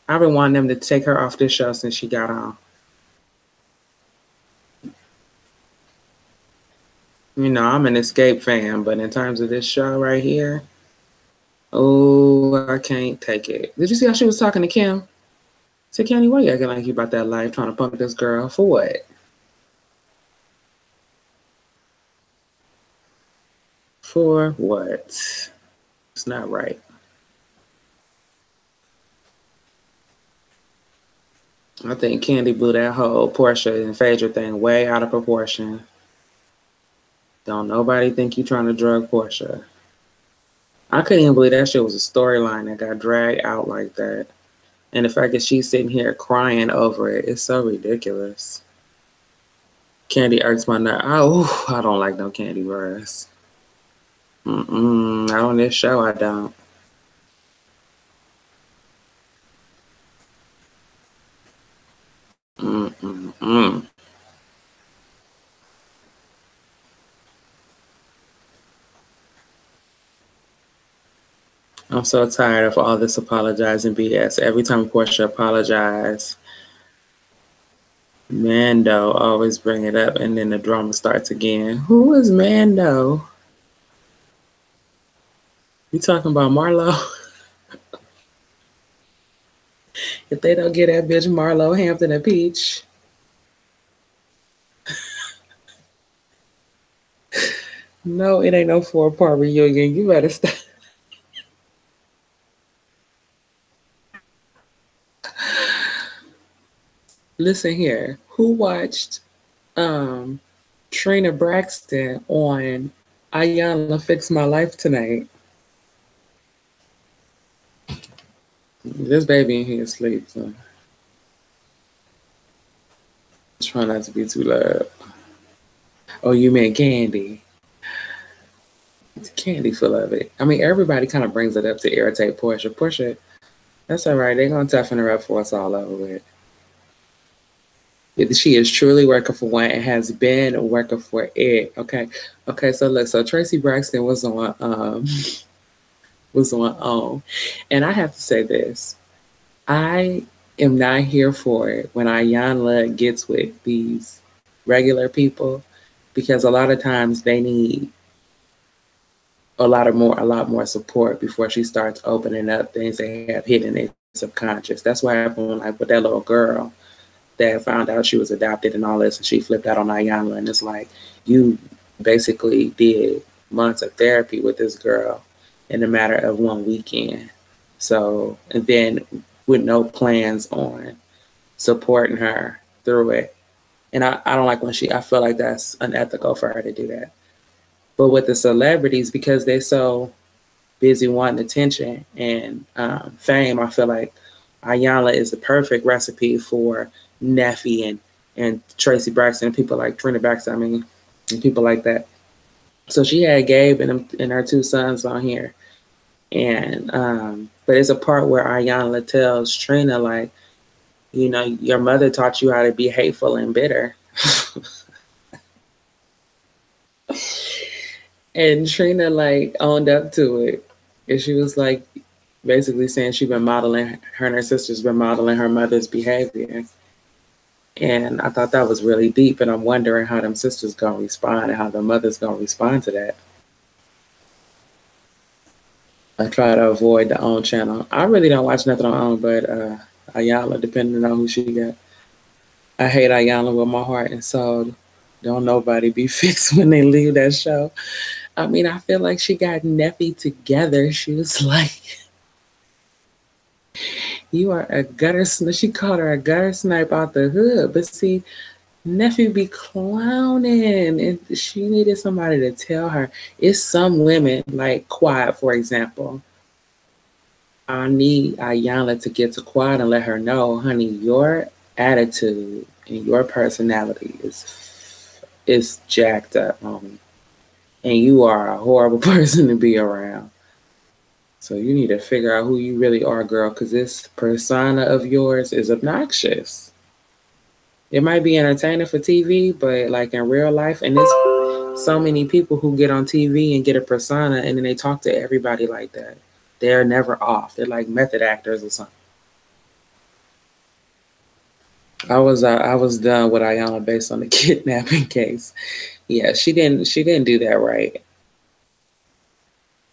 I've been wanting them to take her off this show since she got on. You know, I'm an Escape fan, but in terms of this show right here, oh, I can't take it. Did you see how she was talking to Kim? I said, Kenny, why you acting like you about that life, trying to punk this girl? For what? For what? It's not right. I think Candy blew that whole Portia and Phaedra thing way out of proportion. Don't nobody think you trying to drug Portia. I couldn't even believe that shit was a storyline that got dragged out like that. And the fact that she's sitting here crying over it is so ridiculous. Candy irks my nerve. Oh, I don't like no Candy breasts. Not on this show, I don't. I'm so tired of all this apologizing BS. Every time Portia apologizes, Mando always bring it up, and then the drama starts again. Who is Mando? You talking about Marlo? If they don't get that bitch Marlo Hampton a peach. No, it ain't no 4-part reunion. You better stop. Listen here. Who watched Trina Braxton on Ayanna Fix My Life tonight? This baby in here asleep, so try not to be too loud. Oh, you meant Candy. It's Candy full of it. I mean, everybody kind of brings it up to irritate Portia. Portia, that's all right. They're going to toughen her up for us all over with. She is truly working for one and has been working for it. Okay. So look, so Tracy Braxton was on and I have to say this. I am not here for it when Ayanna gets with these regular people, because a lot of times they need a lot more support before she starts opening up things they have hidden in their subconscious. That's what happened like with that little girl that found out she was adopted and all this, and she flipped out on Ayanna, and it's like, you basically did months of therapy with this girl in a matter of one weekend. So, and then with no plans on supporting her through it. And I don't like when I feel like that's unethical for her to do that. But with the celebrities, because they're so busy wanting attention and fame, I feel like Ayanna is the perfect recipe for Neffy and Tracy Braxton and people like Trina Braxton, and people like that. So she had Gabe and her 2 sons on here. And but it's a part where Ayanna tells Trina, like, you know, your mother taught you how to be hateful and bitter. And Trina like owned up to it. And she was like basically saying her and her sister's been modeling her mother's behavior. And I thought that was really deep, and I'm wondering how them sisters gonna respond and how the mother's gonna respond to that. I try to avoid the OWN channel. I really don't watch nothing on OWN but Ayanna, depending on who she got. I hate Ayanna with my heart and soul. Don't nobody be fixed when they leave that show. I mean, I feel like she got Neffy together. She was like, you are a gutter snipe. She called her a gutter snipe out the hood. But see, Neffy be clowning, and she needed somebody to tell her. It's some women, like Quiet, for example. I need Ayanna to get to Quiet and let her know, honey, your attitude and your personality is jacked up, homie. And you are a horrible person to be around. So you need to figure out who you really are, girl, because this persona of yours is obnoxious. It might be entertaining for TV, but like in real life, and there's so many people who get on TV and get a persona and then they talk to everybody like that. They're never off. They're like method actors or something. I was done with Ayanna based on the kidnapping case. Yeah, she didn't do that right.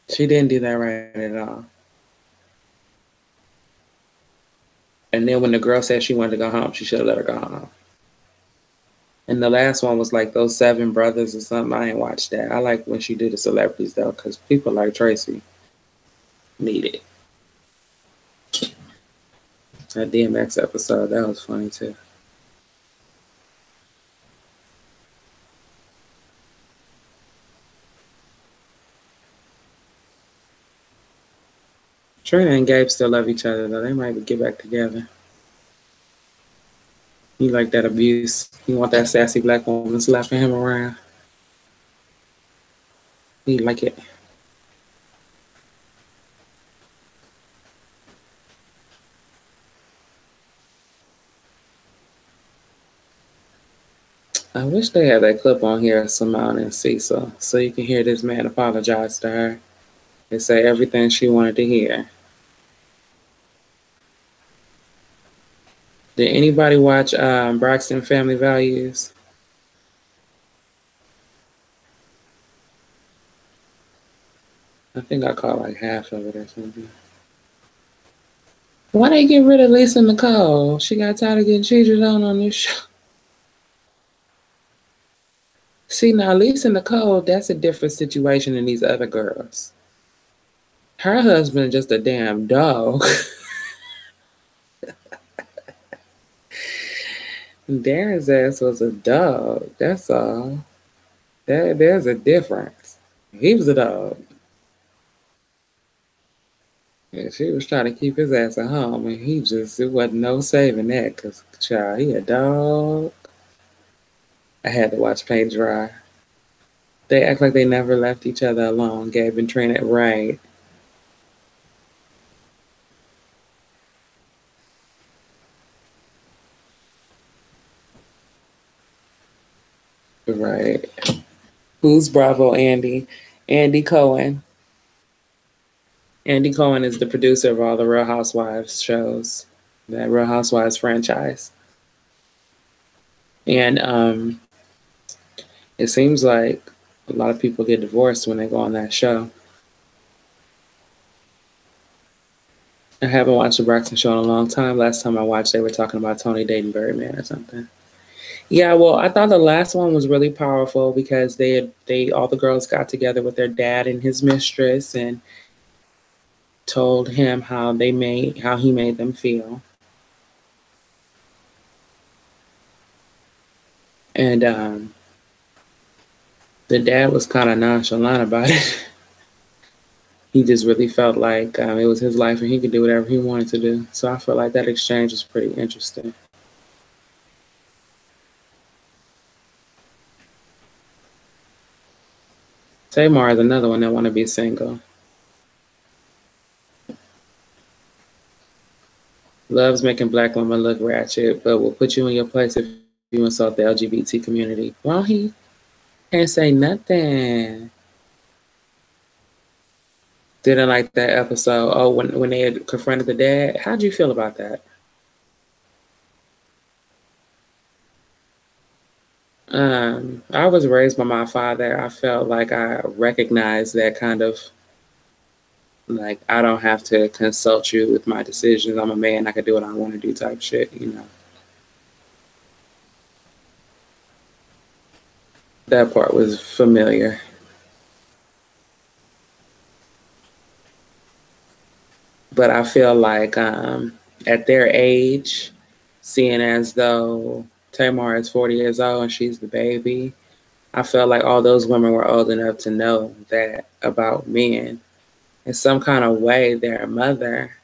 She didn't do that right at all. And then when the girl said she wanted to go home, she should have let her go home. And the last one was like those 7 brothers or something. I ain't watched that. I like when she did the celebrities though, because people like Tracy need it. That DMX episode, that was funny too. Trina and Gabe still love each other, though. They might get back together. He like that abuse. He want that sassy black woman slapping him around. He like it. I wish they had that clip on here of Simone and Cecil, so you can hear this man apologize to her and say everything she wanted to hear. Did anybody watch Braxton Family Values? I think I caught like half of it or something. Why they get rid of Lisa Nicole? She got tired of getting cheated on this show. See, now Lisa Nicole, that's a different situation than these other girls. Her husband is just a damn dog. Darren's ass was a dog. That's all. There's a difference. He was a dog. And she was trying to keep his ass at home, and it wasn't no saving that, because, child, he a dog. I had to watch paint dry. They act like they never left each other alone. Gabe and Trina, right. Right. Who's Bravo Andy? Andy Cohen. Andy Cohen is the producer of all the Real Housewives shows, that Real Housewives franchise. And it seems like a lot of people get divorced when they go on that show. I haven't watched the Braxton show in a long time. Last time I watched, they were talking about Tony dating Birdman or something. Yeah, well, I thought the last one was really powerful because all the girls got together with their dad and his mistress and told him how he made them feel. And the dad was kind of nonchalant about it. He just really felt like it was his life and he could do whatever he wanted to do. So I feel like that exchange was pretty interesting. Tamar is another one that want to be single. Loves making black women look ratchet, but will put you in your place if you insult the LGBT community. Well, he can't say nothing. Didn't like that episode. Oh, when they had confronted the dad. How'd you feel about that? I was raised by my father. I felt like I recognized that kind of, like, I don't have to consult you with my decisions. I'm a man. I can do what I want to do type shit, you know. That part was familiar. But I feel like at their age, seeing as though Tamar is 40 years old and she's the baby, I felt like all those women were old enough to know that about men. In some kind of way, their mother,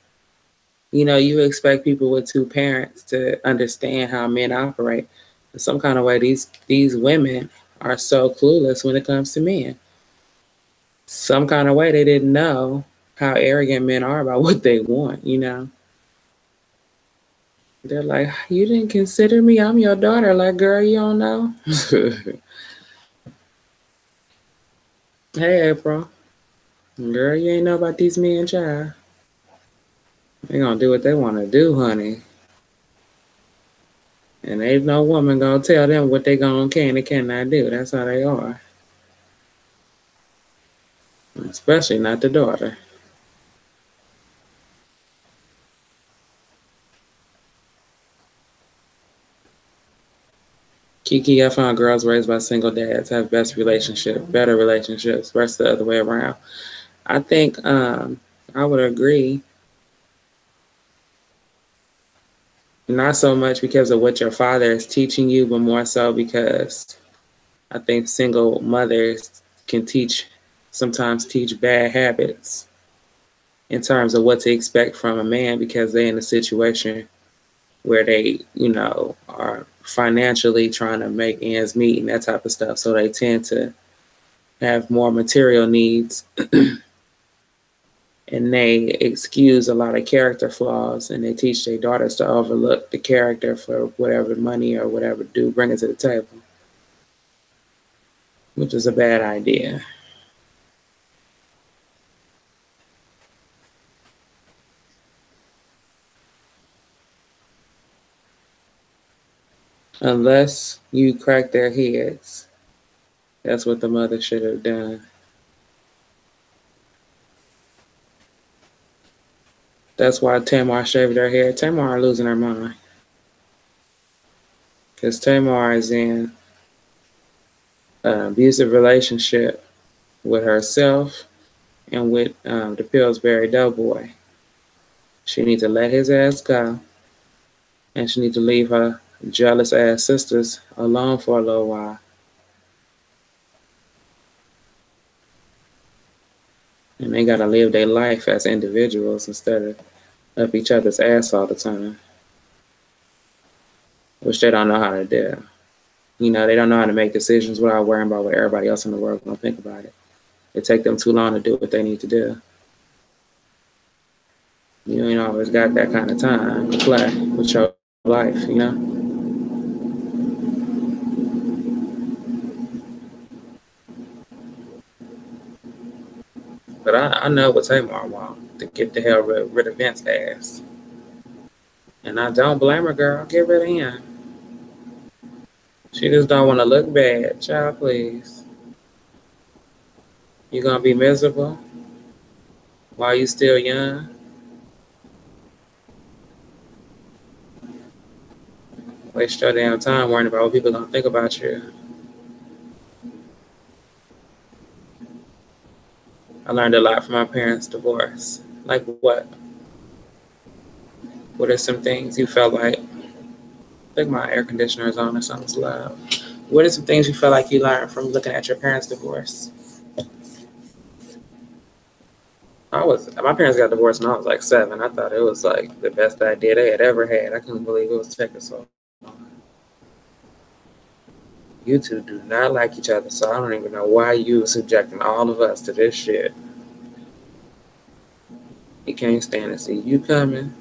you know, you expect people with two parents to understand how men operate. In some kind of way, these women are so clueless when it comes to men. Some kind of way, they didn't know how arrogant men are about what they want, you know. They're like, you didn't consider me? I'm your daughter. Like, girl, you don't know? Hey, April. Girl, you ain't know about these men, child. They gonna do what they want to do, honey. And ain't no woman gonna tell them what they can and cannot do. That's how they are. Especially not the daughter. Kiki, I found girls raised by single dads have better relationships versus the other way around. I think I would agree. Not so much because of what your father is teaching you, but more so because I think single mothers can sometimes teach bad habits. in terms of what to expect from a man because they're in a situation where they, you know, are financially trying to make ends meet and that type of stuff. So they tend to have more material needs and they excuse a lot of character flaws and they teach their daughters to overlook the character for whatever money or whatever do bring it to the table, which is a bad idea. Unless you crack their heads. That's what the mother should have done. That's why Tamar shaved her hair. Tamar losing her mind. Because Tamar is in an abusive relationship with herself and with the Pillsbury Doughboy. She needs to let his ass go. And she needs to leave her jealous ass sisters alone for a little while. And they gotta live their life as individuals instead of up each other's ass all the time. Which they don't know how to do. You know, they don't know how to make decisions without worrying about what everybody else in the world is gonna think about it. It takes them too long to do what they need to do. You ain't always got that kind of time to play with your life, you know? But I know what Tamar wants, to get the hell rid of Vince's ass. And I don't blame her, girl. Get rid of him. She just don't want to look bad. Child, please. You gonna be miserable while you still young? Waste your damn time worrying about what people gonna think about you. I learned a lot from my parents' divorce. Like what? What are some things you felt like? I think my air conditioner is on or something's loud. What are some things you felt like you learned from looking at your parents' divorce? My parents got divorced when I was like 7. I thought it was like the best idea they had ever had. I couldn't believe it was taking so long. You two do not like each other, so I don't even know why you subjecting all of us to this shit. He can't stand to see you coming.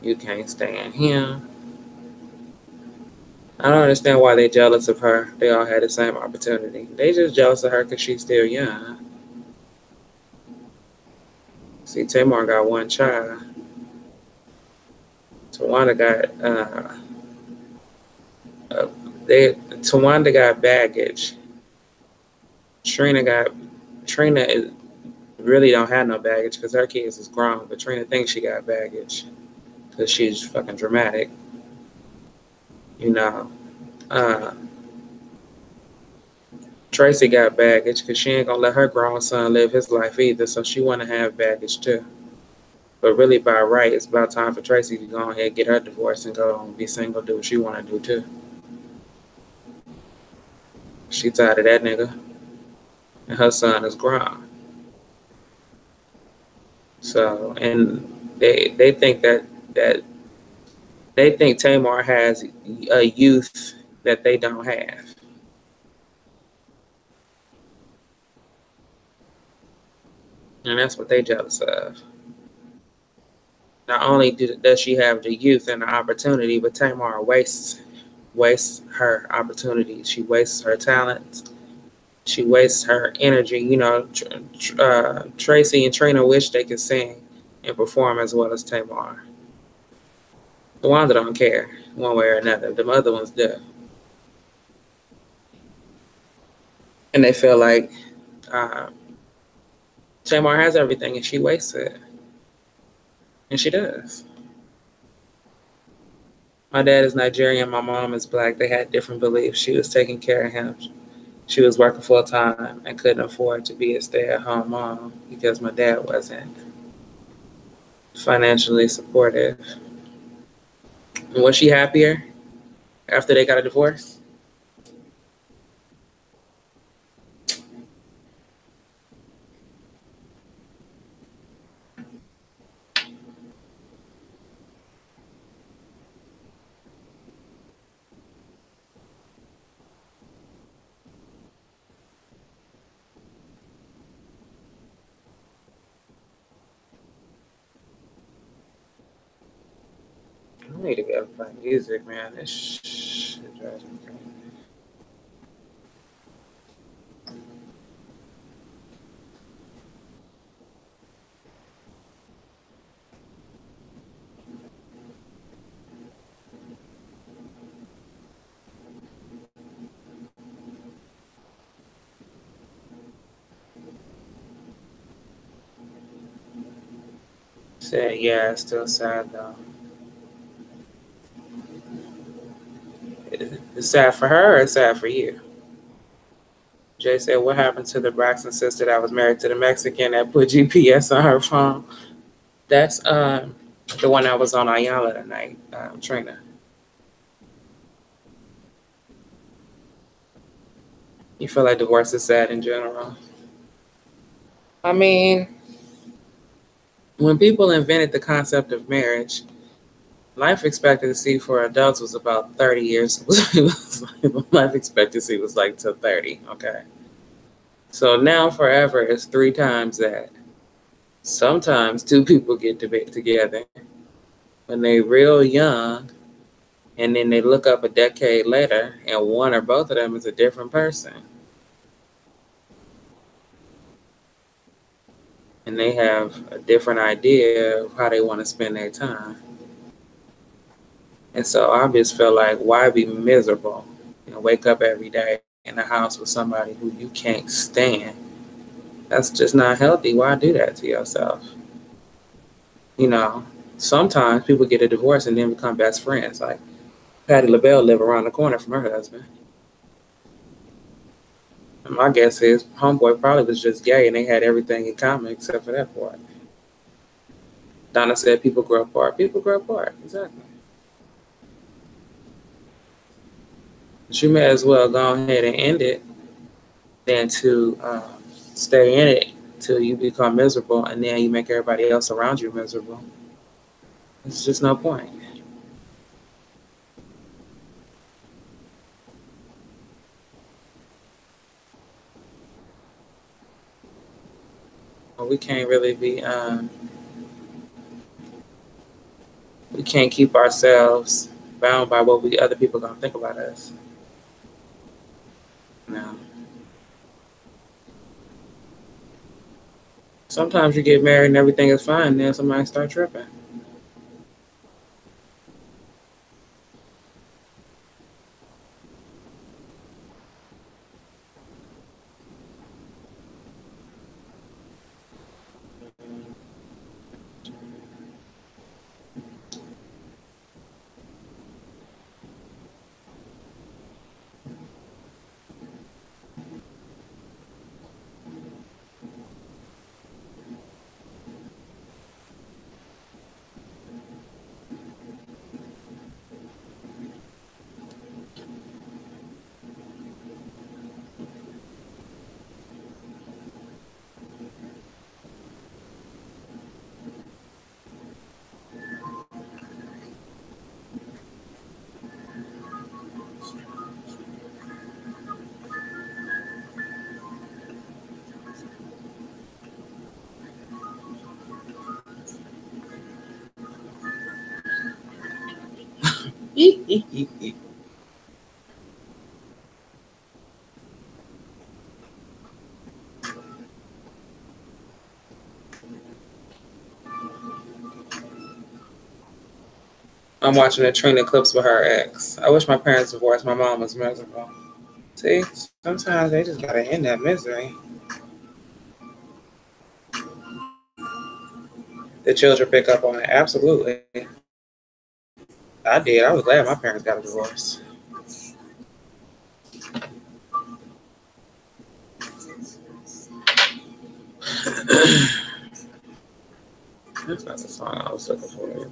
You can't stand him. I don't understand why they jealous of her. They all had the same opportunity. They just jealous of her because she's still young. See, Tamar got one child. Tawanda got baggage. Trina really don't have no baggage because her kids is grown, but Trina thinks she got baggage because she's fucking dramatic. You know, Tracy got baggage because she ain't gonna let her grown son live his life either, so she wanna have baggage too. But really, by right, it's about time for Tracy to go ahead and get her divorce and go and be single, do what she wanna do too. She tired of that nigga, and her son is grown. So, and they think that they think Tamar has a youth that they don't have. And that's what they jealous of. Not only does she have the youth and the opportunity, but Tamar wastes her opportunities. She wastes her talents. She wastes her energy. You know, Tracy and Trina wish they could sing and perform as well as Tamar. The ones that don't care one way or another. The other ones do. And they feel like Tamar has everything and she wastes it. And she does. My dad is Nigerian, my mom is black. They had different beliefs. She was taking care of him. She was working full time and couldn't afford to be a stay-at-home mom because my dad wasn't financially supportive. And was she happier after they got a divorce? need to go play music, man. This shit drives me crazy. Said, yeah, it's still sad though. It's sad for her or it's sad for you? Jay said, what happened to the Braxton sister that was married to the Mexican that put GPS on her phone? That's the one that was on Ayala tonight, Trina. You feel like divorce is sad in general? I mean, when people invented the concept of marriage, life expectancy for adults was about 30 years. Life expectancy was like till 30, okay? So now forever is 3 times that. Sometimes 2 people get together when they're real young, and then they look up a decade later, and one or both of them is a different person. And they have a different idea of how they want to spend their time. And so I just feel like, why be miserable and wake up every day in a house with somebody who you can't stand? That's just not healthy. Why do that to yourself? You know, sometimes people get a divorce and then become best friends. Like Patti LaBelle live around the corner from her husband. And my guess is homeboy probably was just gay and they had everything in common except for that part. Donna said people grow apart. People grow apart, exactly. But you may as well go ahead and end it than to stay in it till you become miserable and then you make everybody else around you miserable. There's just no point. Well, we can't really be, we can't keep ourselves bound by what other people gonna think about us. No. Sometimes you get married and everything is fine, then somebody start tripping. I'm watching the Trina clips with her ex. I wish my parents divorced. My mom was miserable. See, sometimes they just gotta end that misery. The children pick up on it. Absolutely. I did. I was glad my parents got a divorce. That's not the song I was looking for either.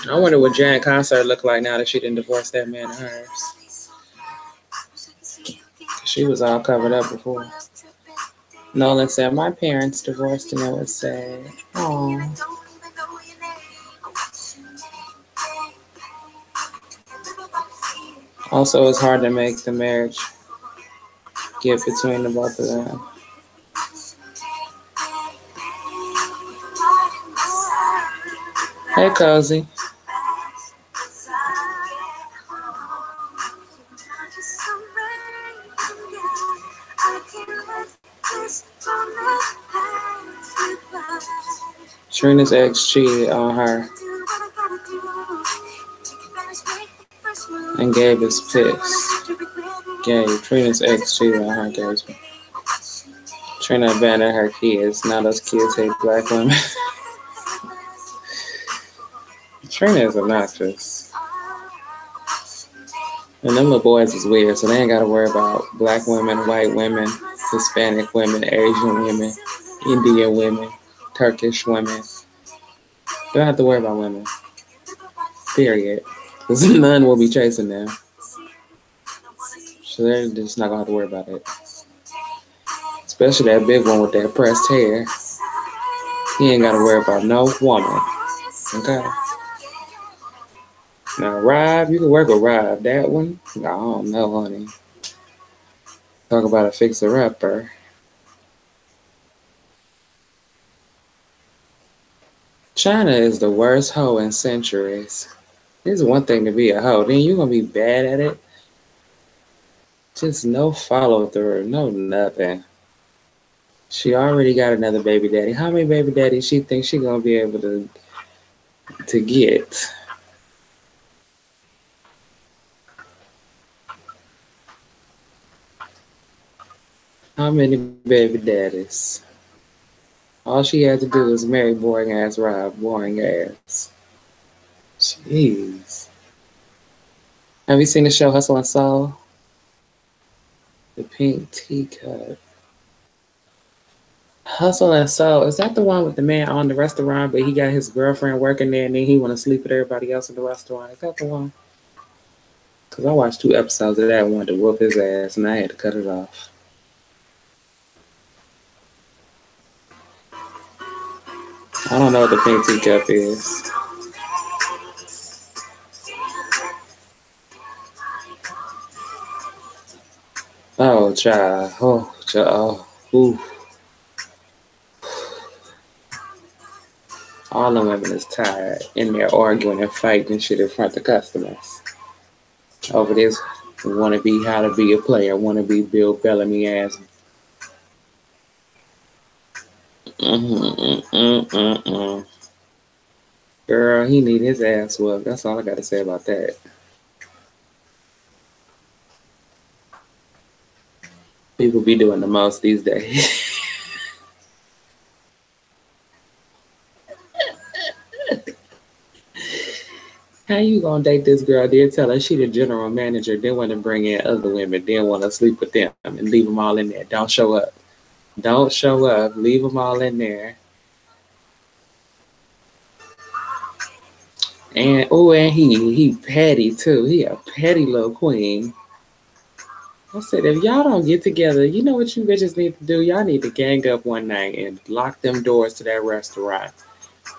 I wonder what Jan Concert looked like now that she didn't divorce that man of hers. She was all covered up before. Nolan said, my parents divorced and it was sad. Oh. Also, it's hard to make the marriage get between the both of them. Hey, Cozy. Trina's ex cheated on her, and Gabe is pissed. Gabe, Trina's ex cheated on her, Gabe's pissed. Trina abandoned her kids. Now those kids hate black women. Trina is obnoxious. And them little boys is weird, so they ain't got to worry about black women, white women, Hispanic women, Asian women, Indian women, Turkish women. They don't have to worry about women. Period. Because none will be chasing them. So they're just not going to have to worry about it. Especially that big one with that pressed hair. He ain't got to worry about no woman. Okay? Now, Rob, you can work with Rob. That one, I don't know, honey. Talk about a fixer-upper. China is the worst hoe in centuries. It's one thing to be a hoe. Then you're going to be bad at it. Just no follow-through. No nothing. She already got another baby daddy. How many baby daddies she thinks she going to be able to get? How many baby daddies? All she had to do was marry boring ass Rob. Boring ass. Jeez. Have you seen the show Hustle and Soul? The Pink Teacup. Hustle and Soul. Is that the one with the man on the restaurant, but he got his girlfriend working there and then he want to sleep with everybody else in the restaurant? Is that the one? Because I watched 2 episodes of that and wanted to whoop his ass and I had to cut it off. I don't know what the Pink Teacup is. Oh, child. Oh, child. Ooh. All the women is tired in there arguing and fighting and shit in front of customers. Over this, want to be how to be a player, want to be Bill Bellamy ass. Girl, he need his ass whooped. That's all I got to say about that. People be doing the most these days. How you gonna date this girl? Then tell her she the general manager, then want to bring in other women, then want to sleep with them and leave them all in there. Don't show up. Don't show up. Leave them all in there. And and he petty too. He a petty little queen. I said, if y'all don't get together, you know what you bitches need to do? Y'all need to gang up one night and lock them doors to that restaurant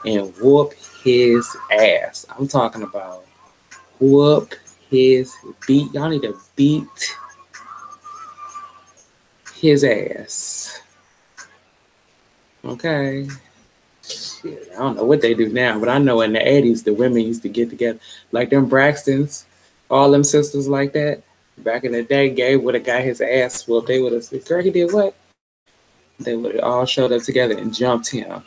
and whoop his ass. I'm talking about whoop his beat. Y'all need to beat his ass. Okay. Shit, I don't know what they do now, but I know in the 80s, the women used to get together. Like them Braxtons, all them sisters like that. Back in the day, Gabe would have got his ass whooped. They would have said, girl, he did what? They would have all showed up together and jumped him.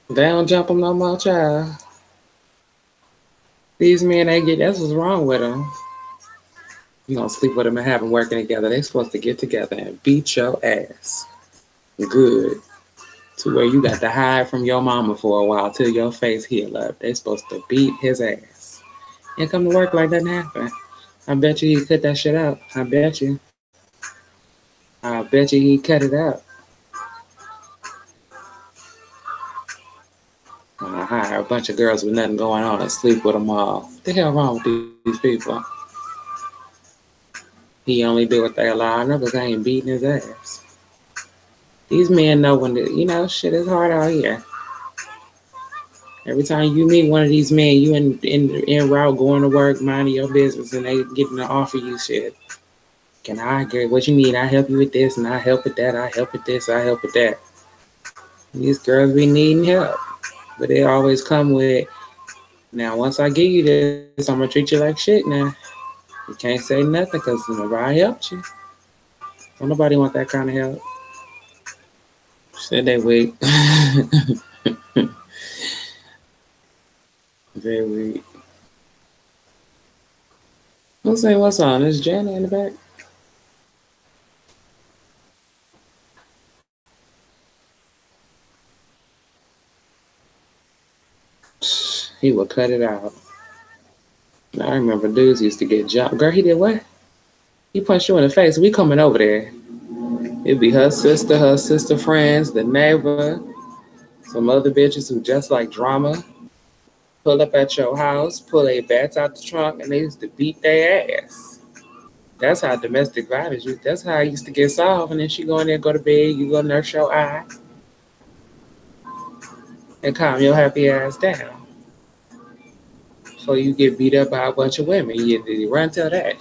They don't jump him no more, child. These men, that's what's wrong with them. You gonna sleep with them and have them working together. They supposed to get together and beat your ass. good to where you got to hide from your mama for a while till your face heal up. They supposed to beat his ass and come to work like nothing happened. I bet you he cut that shit out. I bet you. I bet you he cut it out. I hire a bunch of girls with nothing going on and sleep with them all. What the hell wrong with these people? He only do what they allow. I know because I ain't beating his ass. These men know when shit is hard out here. Every time you meet one of these men, you in route going to work, minding your business, and they getting to offer you shit. Can I get what you need? I help you with this, and I help with that. I help with this. I help with that. These girls be needing help, but they always come with, now once I give you this, I'm gonna treat you like shit. Now you can't say nothing because nobody helped you. Don't nobody want that kind of help. Said they weak. Very weak. Let's say what's on. Is Jenny in the back? He would cut it out. I remember dudes used to get jumped. Girl, he did what? He punched you in the face. We coming over there. It'd be her sister friends, the neighbor, some other bitches who just like drama. Pull up at your house, pull their bats out the trunk, and they used to beat their ass. That's how domestic violence used. That's how it used to get solved. And then she go in there, go to bed, you go nurse your eye, and calm your happy ass down. So you get beat up by a bunch of women. You run till that.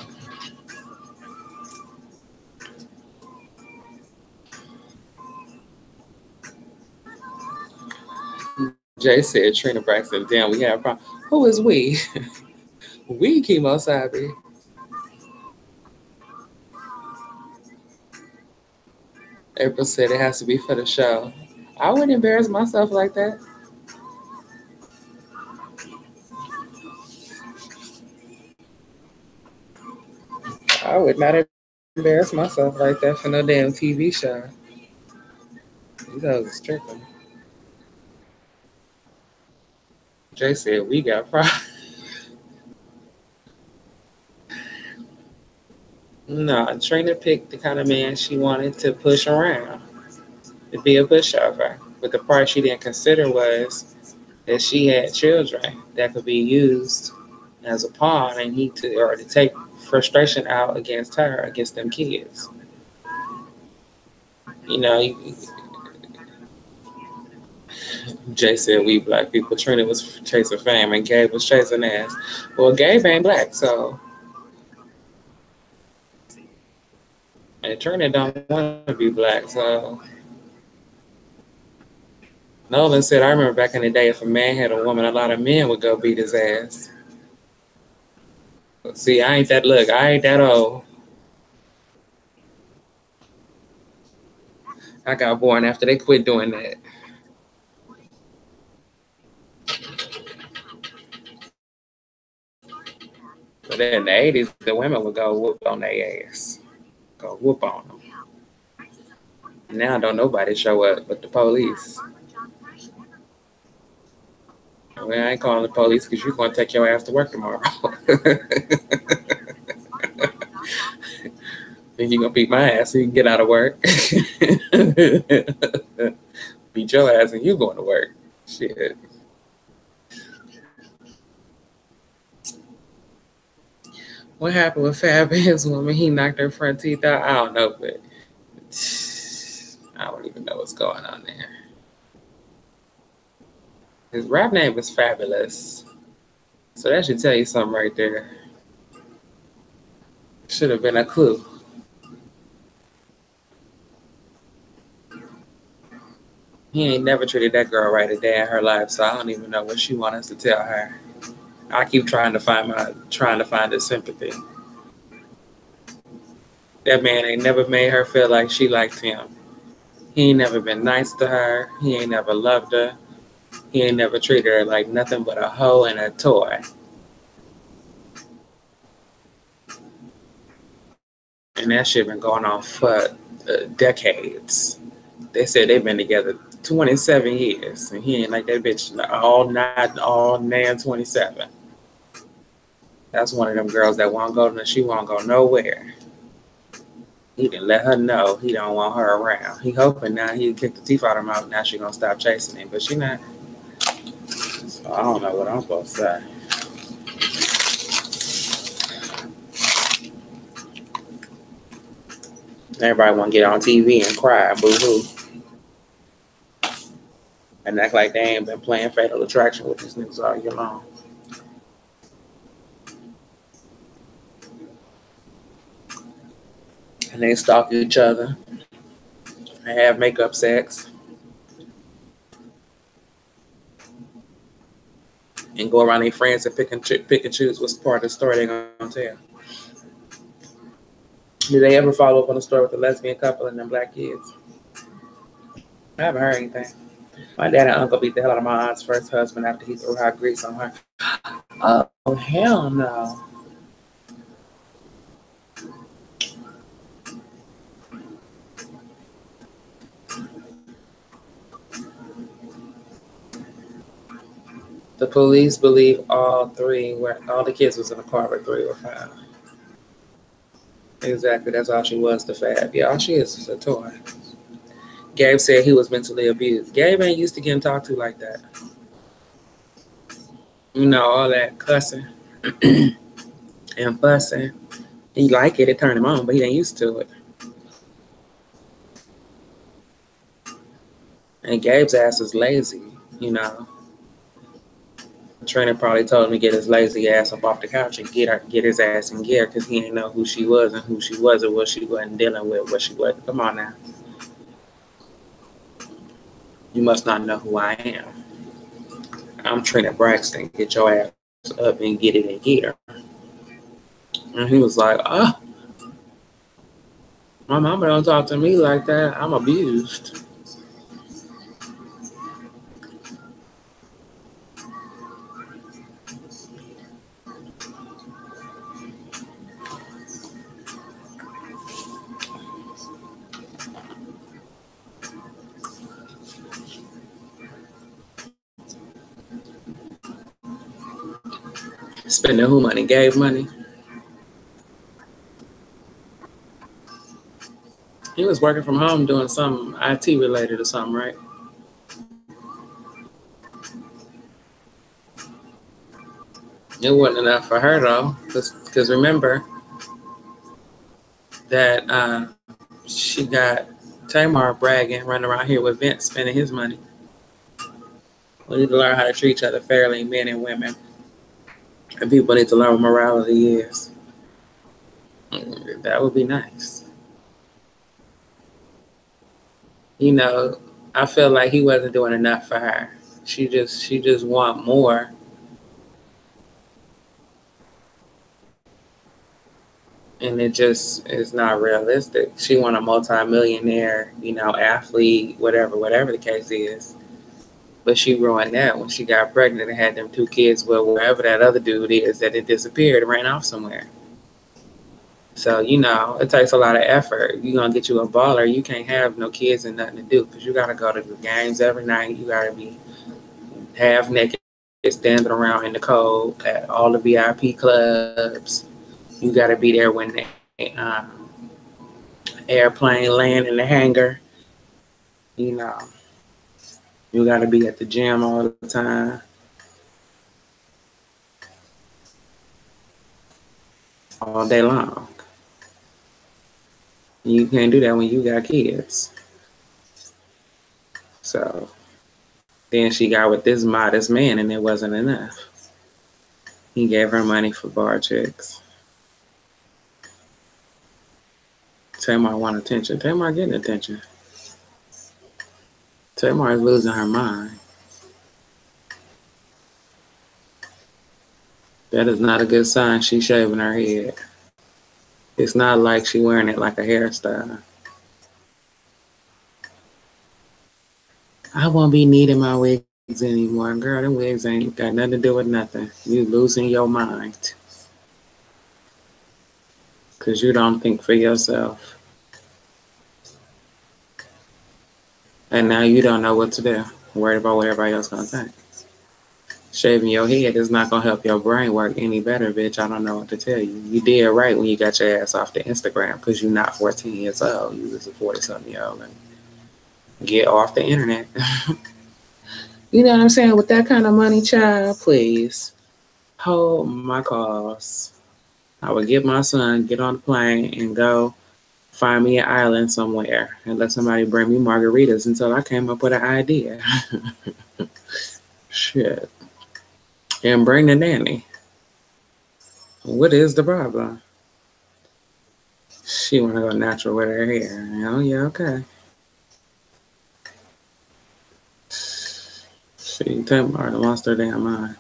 Jay said, Trina Braxton, damn, we have a problem. Who is we? We, Chemo Sabi. April said it has to be for the show. I wouldn't embarrass myself like that. I would not embarrass myself like that for no damn TV show. These hoes are tripping. Jay said, we got problems. No, Trina picked the kind of man she wanted to push around, to be a pushover. But the part she didn't consider was that she had children that could be used as a pawn and to take frustration out against her, against them kids. Jay said we black people. Trina was chasing fame and Gabe was chasing ass. Well, Gabe ain't black, so. And Trina don't want to be black, so. Nolan said, I remember back in the day, if a man had a woman, a lot of men would go beat his ass. But see, I ain't that old. I got born after they quit doing that. But in the 80s, the women would go whoop on their ass. Go whoop on them. Now don't nobody show up but the police. Well, I ain't calling the police because you're going to take your ass to work tomorrow. Then you're going to beat my ass so you can get out of work. Beat your ass and you going to work. Shit. What happened with Fab and his woman? He knocked her front teeth out. I don't know, but I don't even know what's going on there. His rap name is Fabulous. So that should tell you something right there. Should have been a clue. He ain't never treated that girl right a day in her life, so I don't even know what she wants us to tell her. I keep trying to find the sympathy. That man ain't never made her feel like she liked him. He ain't never been nice to her. He ain't never loved her. He ain't never treated her like nothing but a hoe and a toy. And that shit been going on for decades. They said they've been together 27 years, and he ain't like that bitch all 27. That's one of them girls that won't go. She won't go nowhere. He didn't let her know he don't want her around. He hoping now he'll kick the teeth out of her mouth. Now she gonna stop chasing him, but she not. So I don't know what I'm supposed to say. Everybody want to get on TV and cry, boo-hoo. And act like they ain't been playing Fatal Attraction with these niggas all year long. And they stalk each other. They have makeup sex. And go around their friends and pick and choose what's part of the story they're going to tell. Did they ever follow up on the story with the lesbian couple and them black kids? I haven't heard anything. My dad and uncle beat the hell out of my aunt's first husband after he threw hot grease on her. Oh, hell no. The police believe all the kids was in the car, but 3 were found. Exactly, that's all she was to Fab. Yeah, all she is a toy. Gabe said he was mentally abused. Gabe ain't used to getting talked to like that. You know, all that cussing and fussing. He like it turned him on, but he ain't used to it. And Gabe's ass is lazy, you know. Trina probably told him to get his lazy ass up off the couch and get his ass in gear because he didn't know who she was and who she was and what she wasn't dealing with, what she wasn't. Come on now. You must not know who I am. I'm Trina Braxton. Get your ass up and get it in gear. And he was like, oh, my mama don't talk to me like that. I'm abused. Spending who money? Gave money. He was working from home doing something IT related or something, right? It wasn't enough for her though, because remember that she got Tamar bragging, running around here with Vince spending his money. We need to learn how to treat each other fairly, men and women. And people need to learn what morality is. That would be nice. You know, I feel like he wasn't doing enough for her. She just want more. And it just is not realistic. She want a multi-millionaire, you know, athlete, whatever the case is. But she ruined that when she got pregnant and had them 2 kids. Well, wherever that other dude is, that it disappeared, ran off somewhere. So, you know, it takes a lot of effort. You're going to get you a baller. You can't have no kids and nothing to do because you got to go to the games every night. You got to be half naked, standing around in the cold at all the VIP clubs. You got to be there when the airplane land in the hangar. You know. You got to be at the gym all the time. All day long. You can't do that when you got kids. So then she got with this modest man and it wasn't enough. He gave her money for bar chicks. Tamar want attention. Tamar getting attention. Tamar is losing her mind. That is not a good sign. She's shaving her head. It's not like she wearing it like a hairstyle. I won't be needing my wigs anymore. Girl, them wigs ain't got nothing to do with nothing. You losing your mind. Because you don't think for yourself. And now you don't know what to do. Worried about what everybody else gonna think. Shaving your head is not gonna help your brain work any better, bitch. I don't know what to tell you. You did right when you got your ass off the Instagram because you're not 14 years old. You was a 40-something-year-old. And get off the internet. You know what I'm saying? With that kind of money, child, please hold my cause. I would get my son, get on the plane, and go find me an island somewhere and let somebody bring me margaritas until I came up with an idea. Shit. And bring the nanny. What is the problem? She want to go natural with her hair. Oh, yeah, okay. She Tamar lost her damn mind.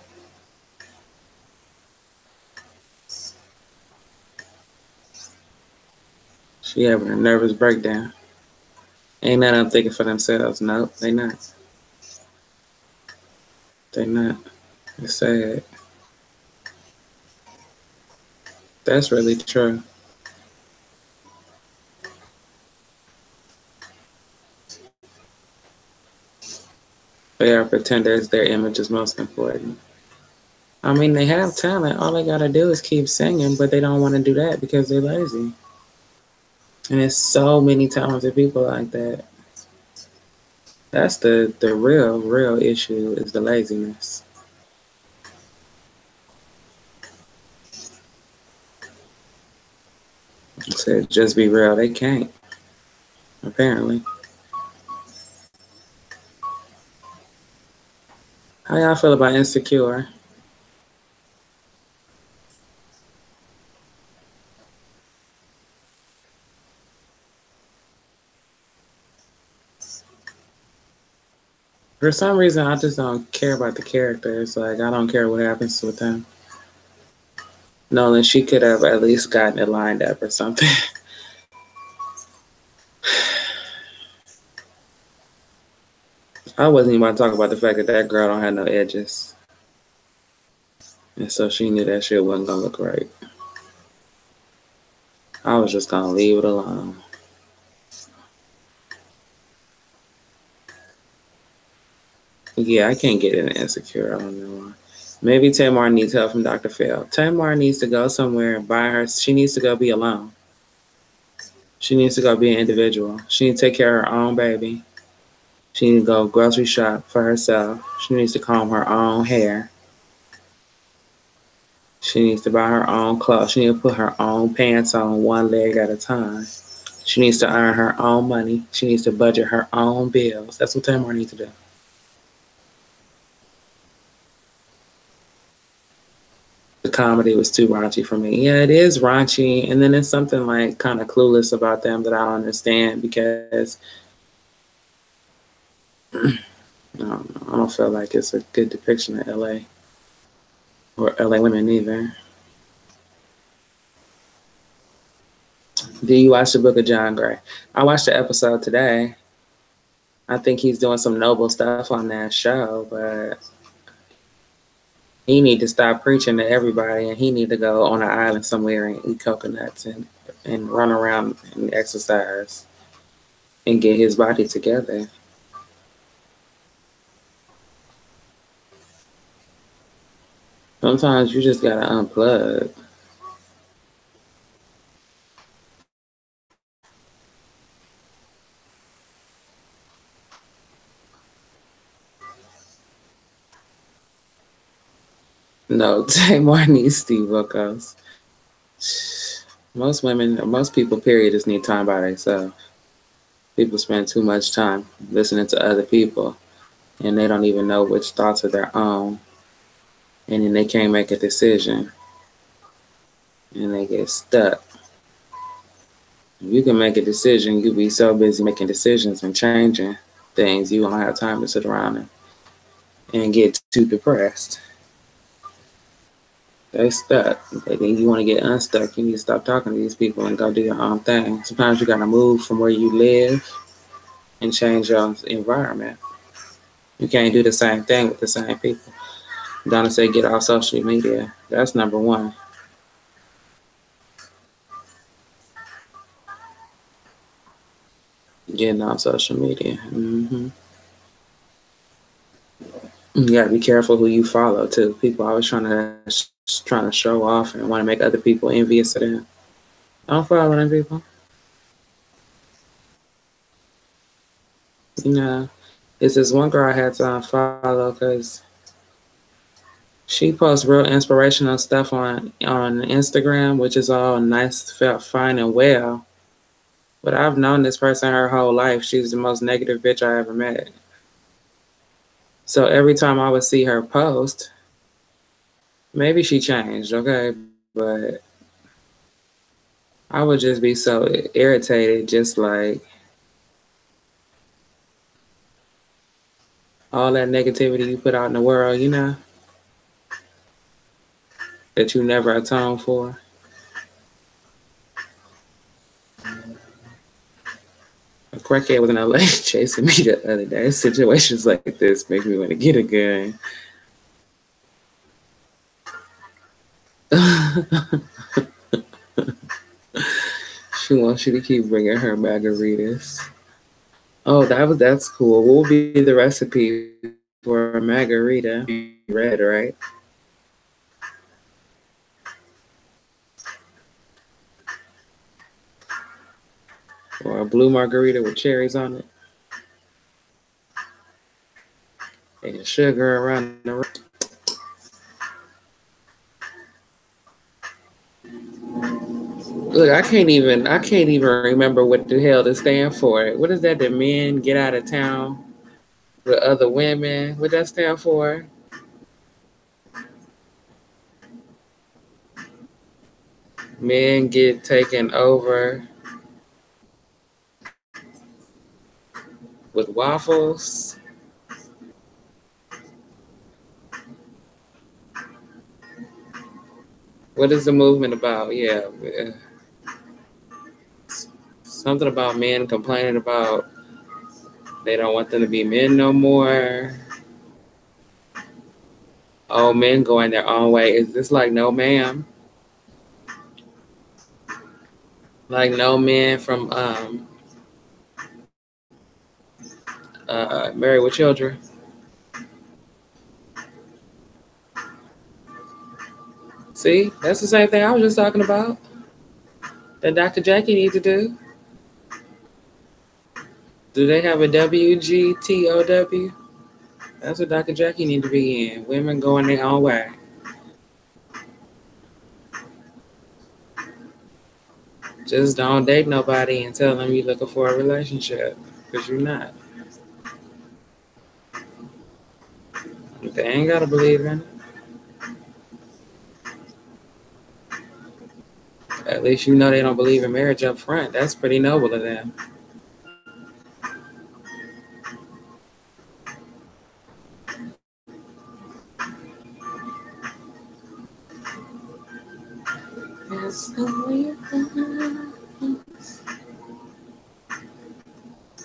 She having a nervous breakdown. Ain't none of them thinking for themselves. Nope, they not. They not. It's sad. That's really true. They are pretenders. Their image is most important. I mean, they have talent. All they gotta do is keep singing, but they don't want to do that because they're lazy. And there's so many talented people like that. That's the real issue is the laziness. I said, just be real. They can't, apparently. How y'all feel about Insecure? For some reason, I just don't care about the characters. Like, I don't care what happens with them. Nolan, she could have at least gotten it lined up or something. I wasn't even about to talk about the fact that that girl don't have no edges. And so she knew that shit wasn't gonna look right. I was just gonna leave it alone. Yeah, I can't get it Insecure. I don't know why. Maybe Tamar needs help from Dr. Phil. Tamar needs to go somewhere and buy her. She needs to go be alone. She needs to go be an individual. She needs to take care of her own baby. She needs to go grocery shop for herself. She needs to comb her own hair. She needs to buy her own clothes. She needs to put her own pants on one leg at a time. She needs to earn her own money. She needs to budget her own bills. That's what Tamar needs to do. The comedy was too raunchy for me. Yeah, it is raunchy. And then it's something like kind of clueless about them that I don't understand because I don't feel like it's a good depiction of LA or LA women either. Do you watch the Book of John Gray? I watched the episode today. I think he's doing some noble stuff on that show, but he need to stop preaching to everybody and he need to go on an island somewhere and eat coconuts and run around and exercise and get his body together. Sometimes you just gotta unplug. No, Tamar needs Steve Wilkos. Most women, or most people, period, just need time by themselves. People spend too much time listening to other people, and they don't even know which thoughts are their own. And then they can't make a decision, and they get stuck. If you can make a decision, you'll be so busy making decisions and changing things, you won't have time to sit around and get too depressed. They stuck. And then you want to get unstuck. You need to stop talking to these people and go do your own thing. Sometimes you got to move from where you live and change your environment. You can't do the same thing with the same people. Donna said get off social media. That's number one. getting on social media. You gotta be careful who you follow too. People always trying to show off and want to make other people envious of them. Don't follow them people. You know, it's this one girl I had to unfollow because she posts real inspirational stuff on Instagram, which is all nice, fine, and well. But I've known this person her whole life. She's the most negative bitch I ever met. So every time I would see her post, maybe she changed, okay? But I would just be so irritated, just like all that negativity you put out in the world, you know, that you never atone for. A crackhead was in LA chasing me the other day. Situations like this make me want to get a gun. She wants you to keep bringing her margaritas. Oh, that's cool. What will be the recipe for a margarita? Red, right? Or a blue margarita with cherries on it. And sugar around the rim. Look, I can't even remember what the hell to stand for. What is that? The men get out of town with other women. What that stand for? Men get taken over with waffles. What is the movement about? Yeah. Something about men complaining about they don't want them to be men no more. Oh, men going their own way. Is this like No Ma'am? Like No Man from Married with Children? See, that's the same thing I was just talking about. That Dr. Jackie needs to do. Do they have a WGTOW? That's what Dr. Jackie need to be in. Women going their own way. Just don't date nobody and tell them you're looking for a relationship, because you're not. They ain't got to believe in it. At least you know they don't believe in marriage up front. That's pretty noble of them.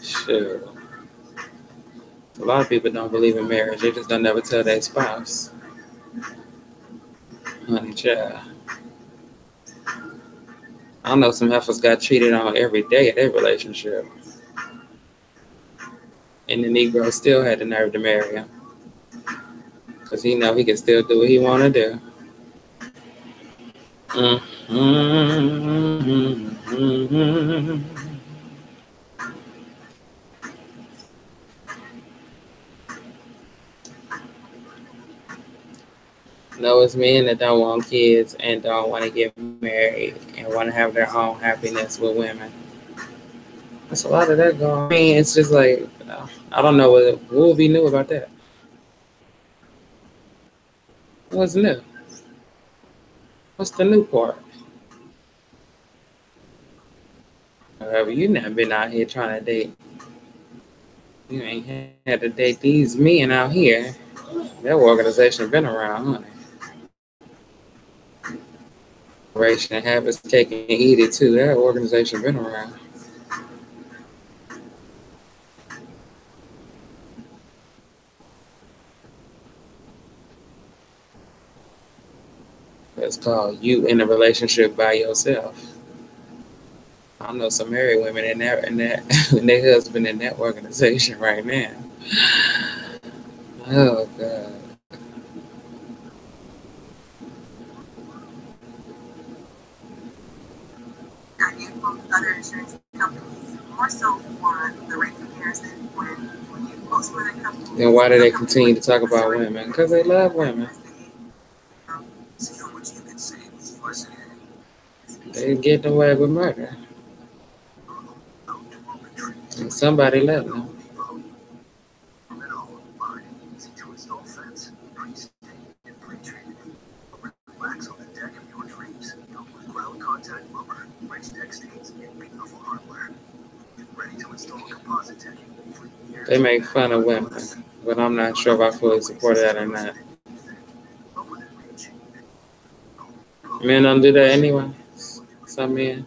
Sure. A lot of people don't believe in marriage. They just don't never tell their spouse. Honey child. I know some heifers got cheated on every day in their relationship. And the Negro still had the nerve to marry him. Because he know he can still do what he want to do. No, it's men that don't want kids and don't want to get married and want to have their own happiness with women. There's a lot of that going on. I mean, it's just like, I don't know what will be new about that. What's new? What's the new part? However, you never been out here trying to date. You ain't had to date these men out here. That organization been around, honey. Operation Habits, Cake, and Eat It too. That organization been around. It's called You in a Relationship by Yourself. I know some married women in that and their husband in that organization right now. Oh God. Other insurance companies more so for the rate comparison when you post for that company. And why do they continue to talk about women? Because they love women. They getting away with murder. And somebody let them. They make fun of women, but I'm not sure if I fully support that or not. Men don't do that anyway. Some men.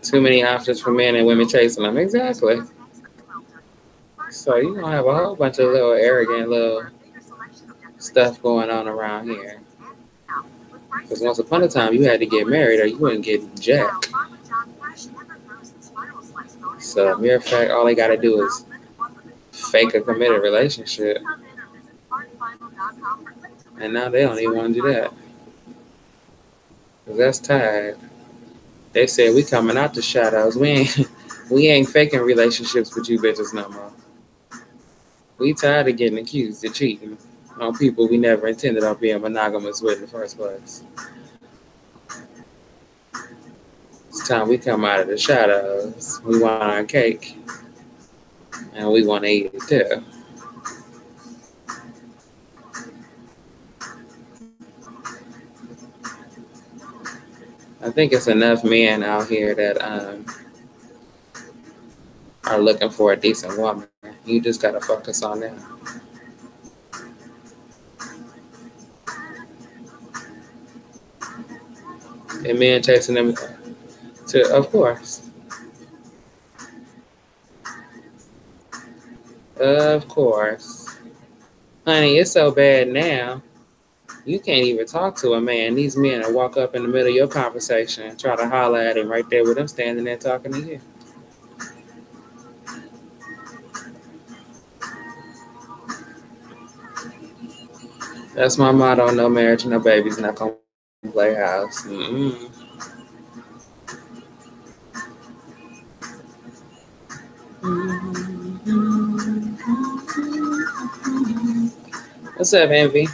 Too many options for men and women chasing them. Exactly. So you're going to have a whole bunch of little arrogant little stuff going on around here. Because once upon a time, you had to get married or you wouldn't get jack. So, mere fact, all they got to do is fake a committed relationship. And now they don't even want to do that. Because that's tired. They said we coming out the shadows. We ain't faking relationships with you bitches no more. We tired of getting accused of cheating on people we never intended on being monogamous with in the first place. It's time we come out of the shadows. We want our cake. And we want to eat it too. I think it's enough men out here that are looking for a decent woman. You just gotta focus on that. And men chasing them to, of course. Of course. Honey, it's so bad now. You can't even talk to a man. These men will walk up in the middle of your conversation and try to holler at him right there with him standing there talking to you. That's my motto: no marriage, no babies, not gonna play house. What's up, Envy?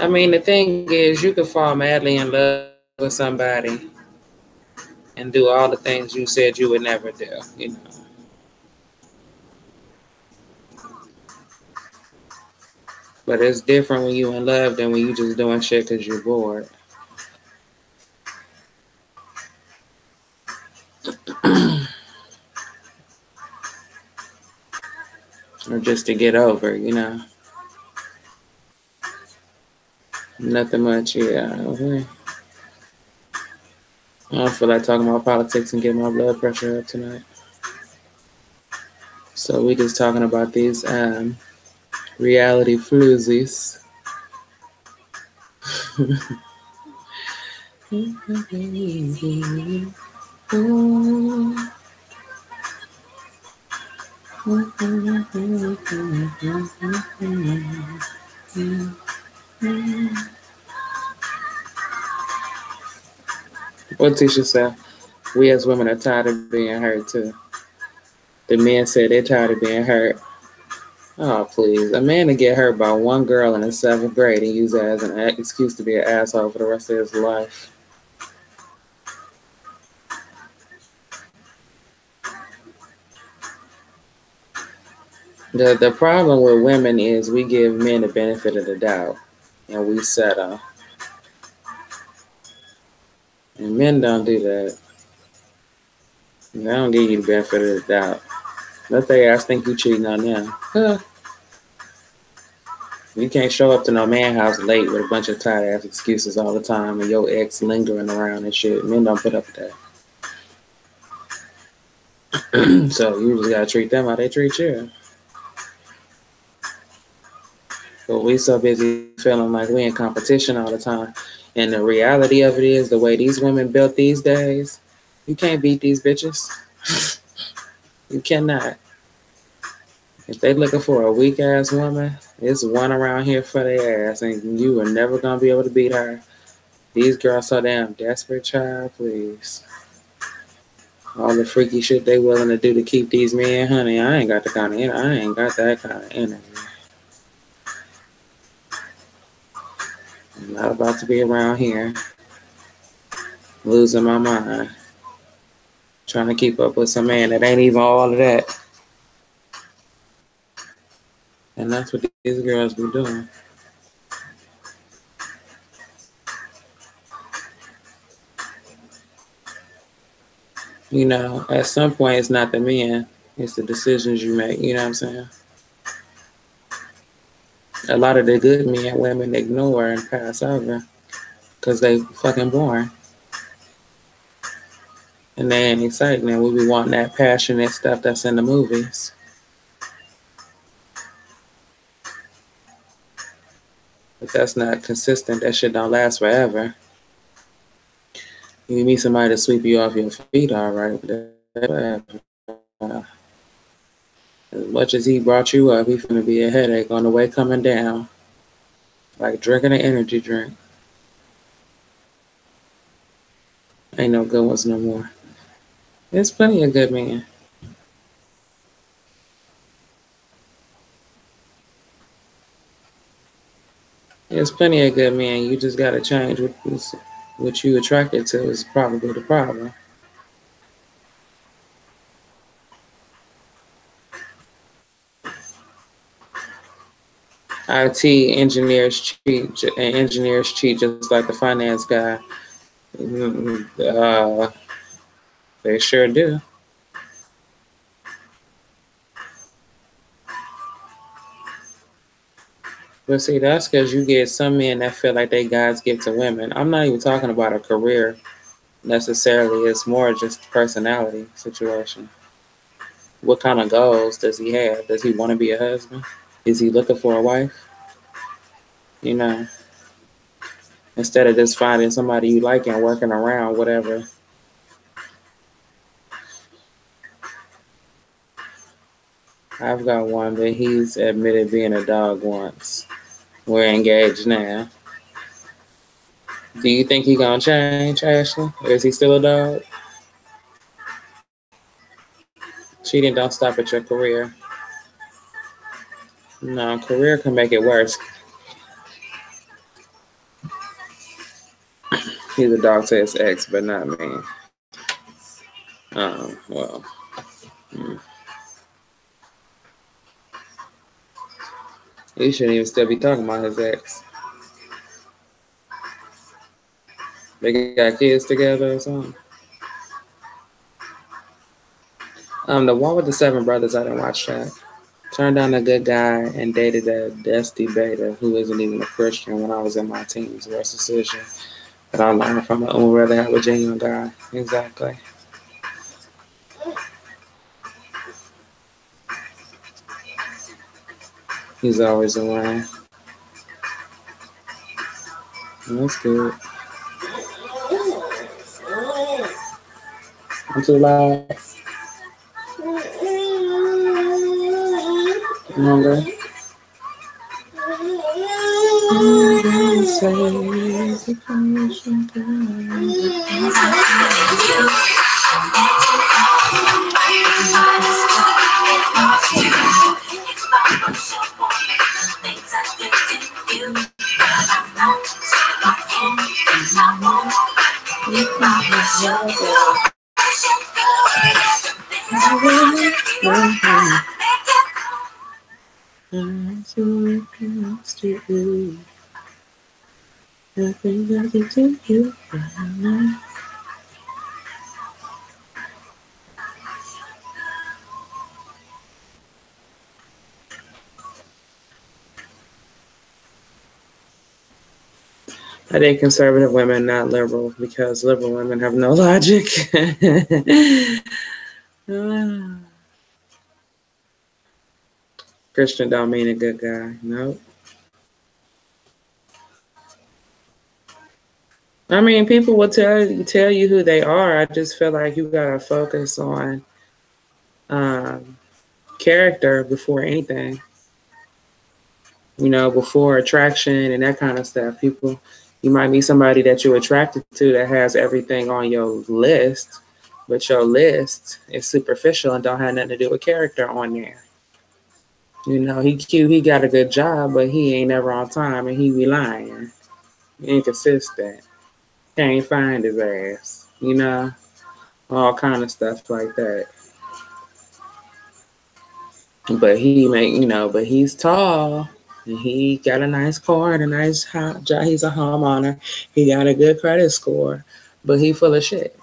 I mean, the thing is, you could fall madly in love with somebody and do all the things you said you would never do, you know. But it's different when you're in love than when you just doing shit because you're bored. Or just to get over, you know. Nothing much, yeah. Okay. I don't feel like talking about politics and getting my blood pressure up tonight. So we just talking about these reality floozies. What Tisha said, we as women are tired of being hurt too. The men said they're tired of being hurt. Oh, please. A man to get hurt by one girl in the 7th grade and use that as an excuse to be an asshole for the rest of his life. The problem with women is we give men the benefit of the doubt and we settle. And men don't do that. They don't give you the benefit of the doubt. Let their ass think you cheating on them. Huh. You can't show up to no man house late with a bunch of tired ass excuses all the time and your ex lingering around and shit. Men don't put up with that. So you just gotta treat them how they treat you. But we so busy feeling like we in competition all the time. And the reality of it is, the way these women built these days, you can't beat these bitches. You cannot. If they looking for a weak ass woman, it's one around here for their ass, and you are never gonna be able to beat her. These girls so damn desperate, child, please. All the freaky shit they willing to do to keep these men, honey, I ain't got that kind of energy. I'm not about to be around here losing my mind, trying to keep up with some man that ain't even all of that. And that's what these girls be doing. You know, at some point, it's not the men, it's the decisions you make. You know what I'm saying? A lot of the good men and women ignore and pass over because they fucking boring. And they ain't exciting. And we be wanting that passionate stuff that's in the movies. But that's not consistent. That shit don't last forever. You need somebody to sweep you off your feet, all right. As much as he brought you up, he's gonna be a headache on the way coming down. Like drinking an energy drink. Ain't no good ones no more. There's plenty of good men. There's plenty of good men. You just gotta change what you attracted to is probably the problem. IT engineers cheat, and engineers cheat just like the finance guy. They sure do. But see, that's because you get some men that feel like they God's gift to women. I'm not even talking about a career necessarily. It's more just a personality situation. What kind of goals does he have? Does he want to be a husband? Is he looking for a wife? You know, instead of just finding somebody you like and working around, whatever. I've got one, but he's admitted being a dog once. We're engaged now. Do you think he gonna change, Ashley? Or is he still a dog? Cheating don't stop at your career. No, career can make it worse. He's a dog to his ex, but not me. Oh, well. He shouldn't even still be talking about his ex. They got kids together or something. The one with the 7 brothers, I didn't watch that. Turned down a good guy and dated a dusty beta who isn't even a Christian when I was in my teens. Worst decision that I learned from it. I would rather have a genuine guy. Exactly. He's always around. That's good. I'm too loud. You hungry? I date conservative women, not liberal, because liberal women have no logic. Christian don't mean a good guy. Nope. I mean, people will tell you who they are. I just feel like you gotta focus on character before anything. You know, before attraction and that kind of stuff. People, you might meet somebody that you're attracted to that has everything on your list, but your list is superficial and don't have nothing to do with character on there. You know, he cute, he got a good job, but he ain't never on time and he be lying. Inconsistent. Can't find his ass. You know, all kind of stuff like that. But but he's tall. And he got a nice car and a nice job. He's a homeowner. He got a good credit score, but he full of shit.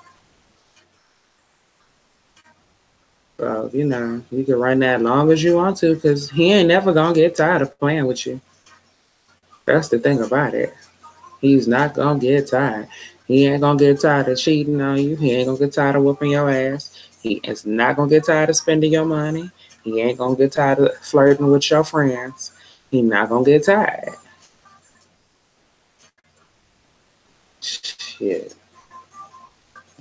So, you know, you can run that as long as you want to because he ain't never going to get tired of playing with you. That's the thing about it. He's not going to get tired. He ain't going to get tired of cheating on you. He ain't going to get tired of whooping your ass. He is not going to get tired of spending your money. He ain't going to get tired of flirting with your friends. He's not going to get tired. Shit.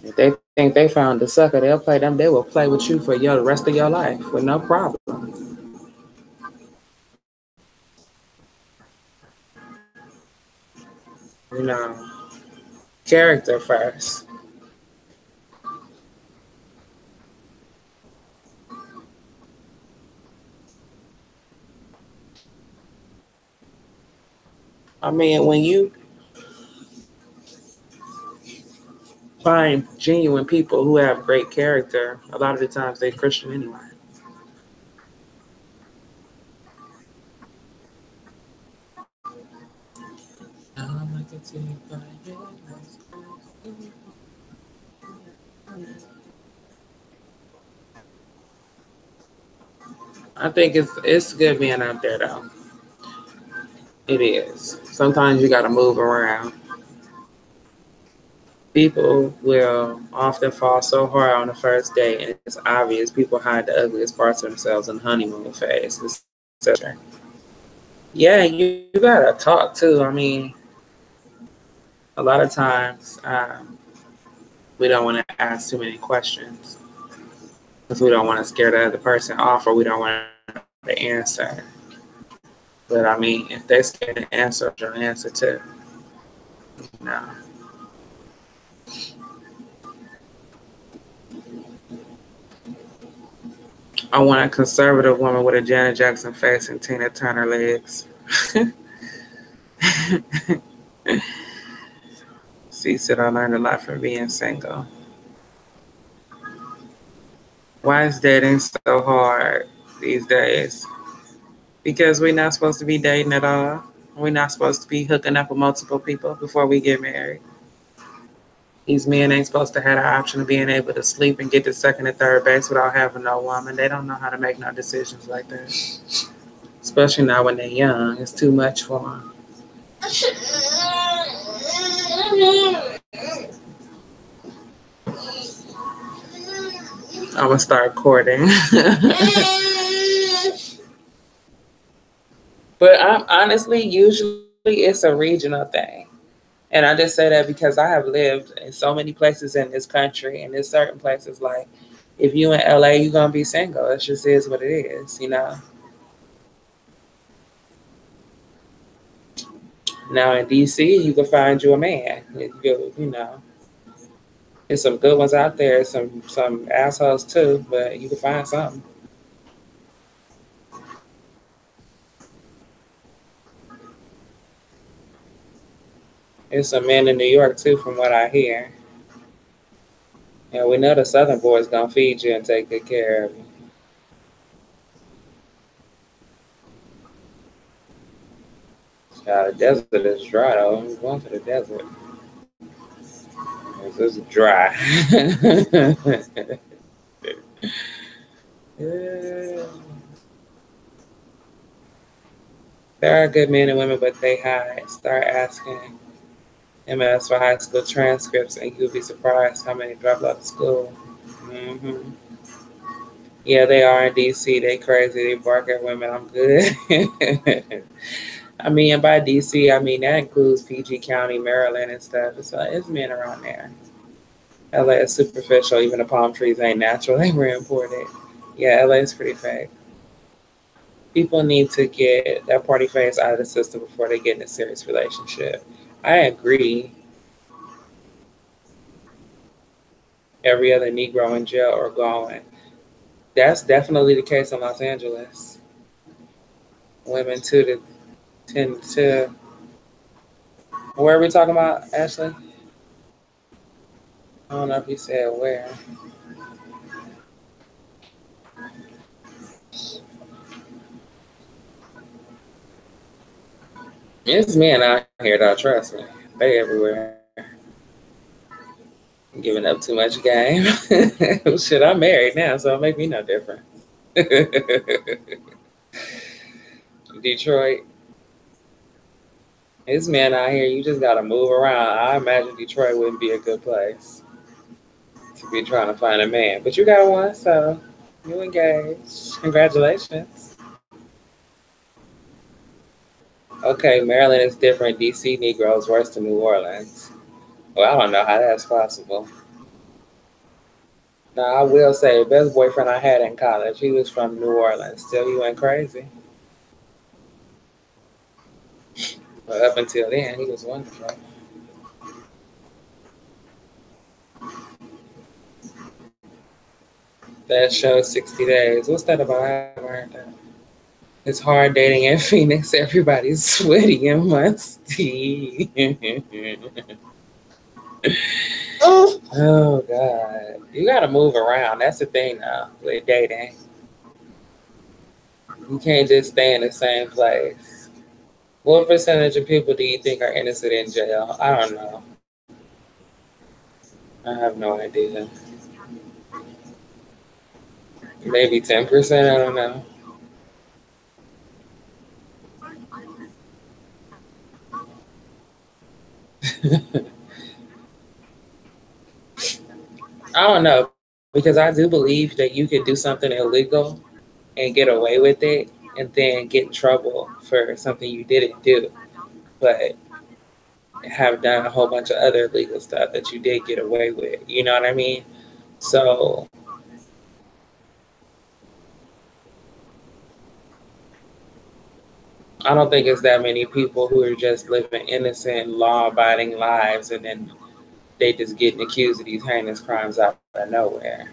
If they think they found the sucker, they'll play them. They will play with you for the rest of your life with no problem. You know, character first. I mean, when you find genuine people who have great character, a lot of the times they're Christian anyway. I think it's good being out there though. It is. Sometimes you got to move around. People will often fall so hard on the first date, and it's obvious people hide the ugliest parts of themselves in the honeymoon phase. Yeah, you gotta talk too. I mean, a lot of times we don't want to ask too many questions because we don't want to scare the other person off, or we don't want to answer. But I mean, if they're scared to answer, your answer too. No. I want a conservative woman with a Janet Jackson face and Tina Turner legs. See, said I learned a lot from being single. Why is dating so hard these days? Because we're not supposed to be dating at all. We're not supposed to be hooking up with multiple people before we get married. These men ain't supposed to have the option of being able to sleep and get to second and third base without having no woman. They don't know how to make no decisions like that. Especially not when they're young. It's too much for them. I'm going to start courting. But honestly, usually it's a regional thing. And I just say that because I have lived in so many places in this country, and there's certain places like, if you in LA, you're going to be single. It just is what it is, you know. Now in DC, you can find you a man. You know, there's some good ones out there, some assholes too, but you can find something. There's some men in New York too, from what I hear. And we know the Southern boys gonna feed you and take good care of you. The desert is dry though. I'm going to the desert. This is dry. Yeah. There are good men and women, but they hide. Start asking MS for high school transcripts, and you'll be surprised how many drop out of school. Mm-hmm. Yeah, they are in DC. They crazy. They bark at women. I'm good. I mean, and by DC, I mean that includes PG County, Maryland, and stuff. It's men around there. LA is superficial. Even the palm trees ain't natural. They were imported. Yeah, LA is pretty fake. People need to get that party phase out of the system before they get in a serious relationship. I agree. Every other Negro in jail or going. That's definitely the case in Los Angeles. Women tend to. Where are we talking about, Ashley? I don't know if you said where. It's men out here, though, trust me. They everywhere. Giving up too much game. Shit, I'm married now, so it make me no difference. Detroit. It's men out here, you just gotta move around. I imagine Detroit wouldn't be a good place to be trying to find a man. But you got one, so you engaged. Congratulations. Okay, Maryland is different. DC Negroes worse than New Orleans. Well, I don't know how that's possible. Now, I will say, the best boyfriend I had in college, he was from New Orleans. Still, he went crazy. But up until then, he was wonderful. That show, 60 Days. What's that about? I haven't heard that. It's hard dating in Phoenix. Everybody's sweaty and musty. Oh, God. You got to move around. That's the thing now with dating. You can't just stay in the same place. What percentage of people do you think are innocent in jail? I don't know. I have no idea. Maybe 10%, I don't know. I don't know, because I do believe that you could do something illegal and get away with it and then get in trouble for something you didn't do, but have done a whole bunch of other illegal stuff that you did get away with. You know what I mean? So I don't think it's that many people who are just living innocent, law-abiding lives and then they just getting accused of these heinous crimes out of nowhere.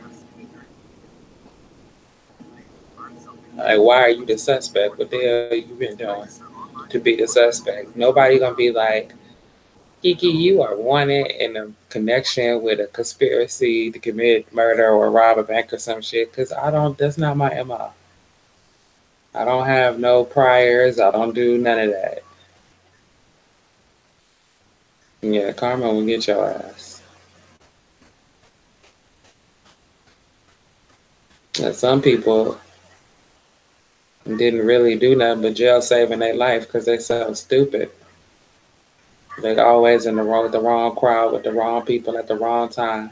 Like, why are you the suspect? What the hell you been doing to be the suspect? Nobody gonna be like, Kiki, you are wanted in a connection with a conspiracy to commit murder or rob a bank or some shit, because that's not my MO. I don't have no priors. I don't do none of that. Yeah, karma will get your ass. And some people didn't really do nothing but jail saving their life because they so stupid. They're always in the wrong crowd with the wrong people at the wrong time.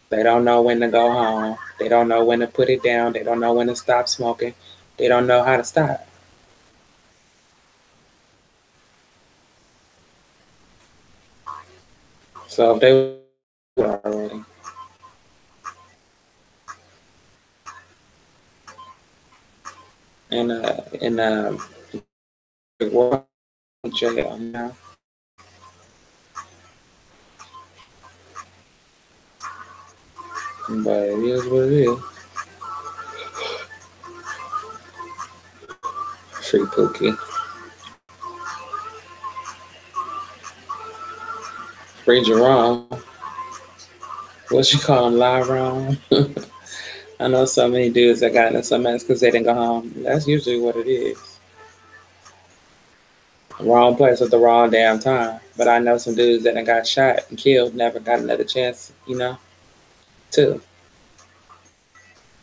They don't know when to go home. They don't know when to put it down. They don't know when to stop smoking. They don't know how to stop. So if they were already. In jail now. But it is what it is. Free Pookie. Free Jerome. What you call him, Lyron? I know so many dudes that got into some mess because they didn't go home. That's usually what it is. Wrong place at the wrong damn time. But I know some dudes that got shot and killed, never got another chance, too.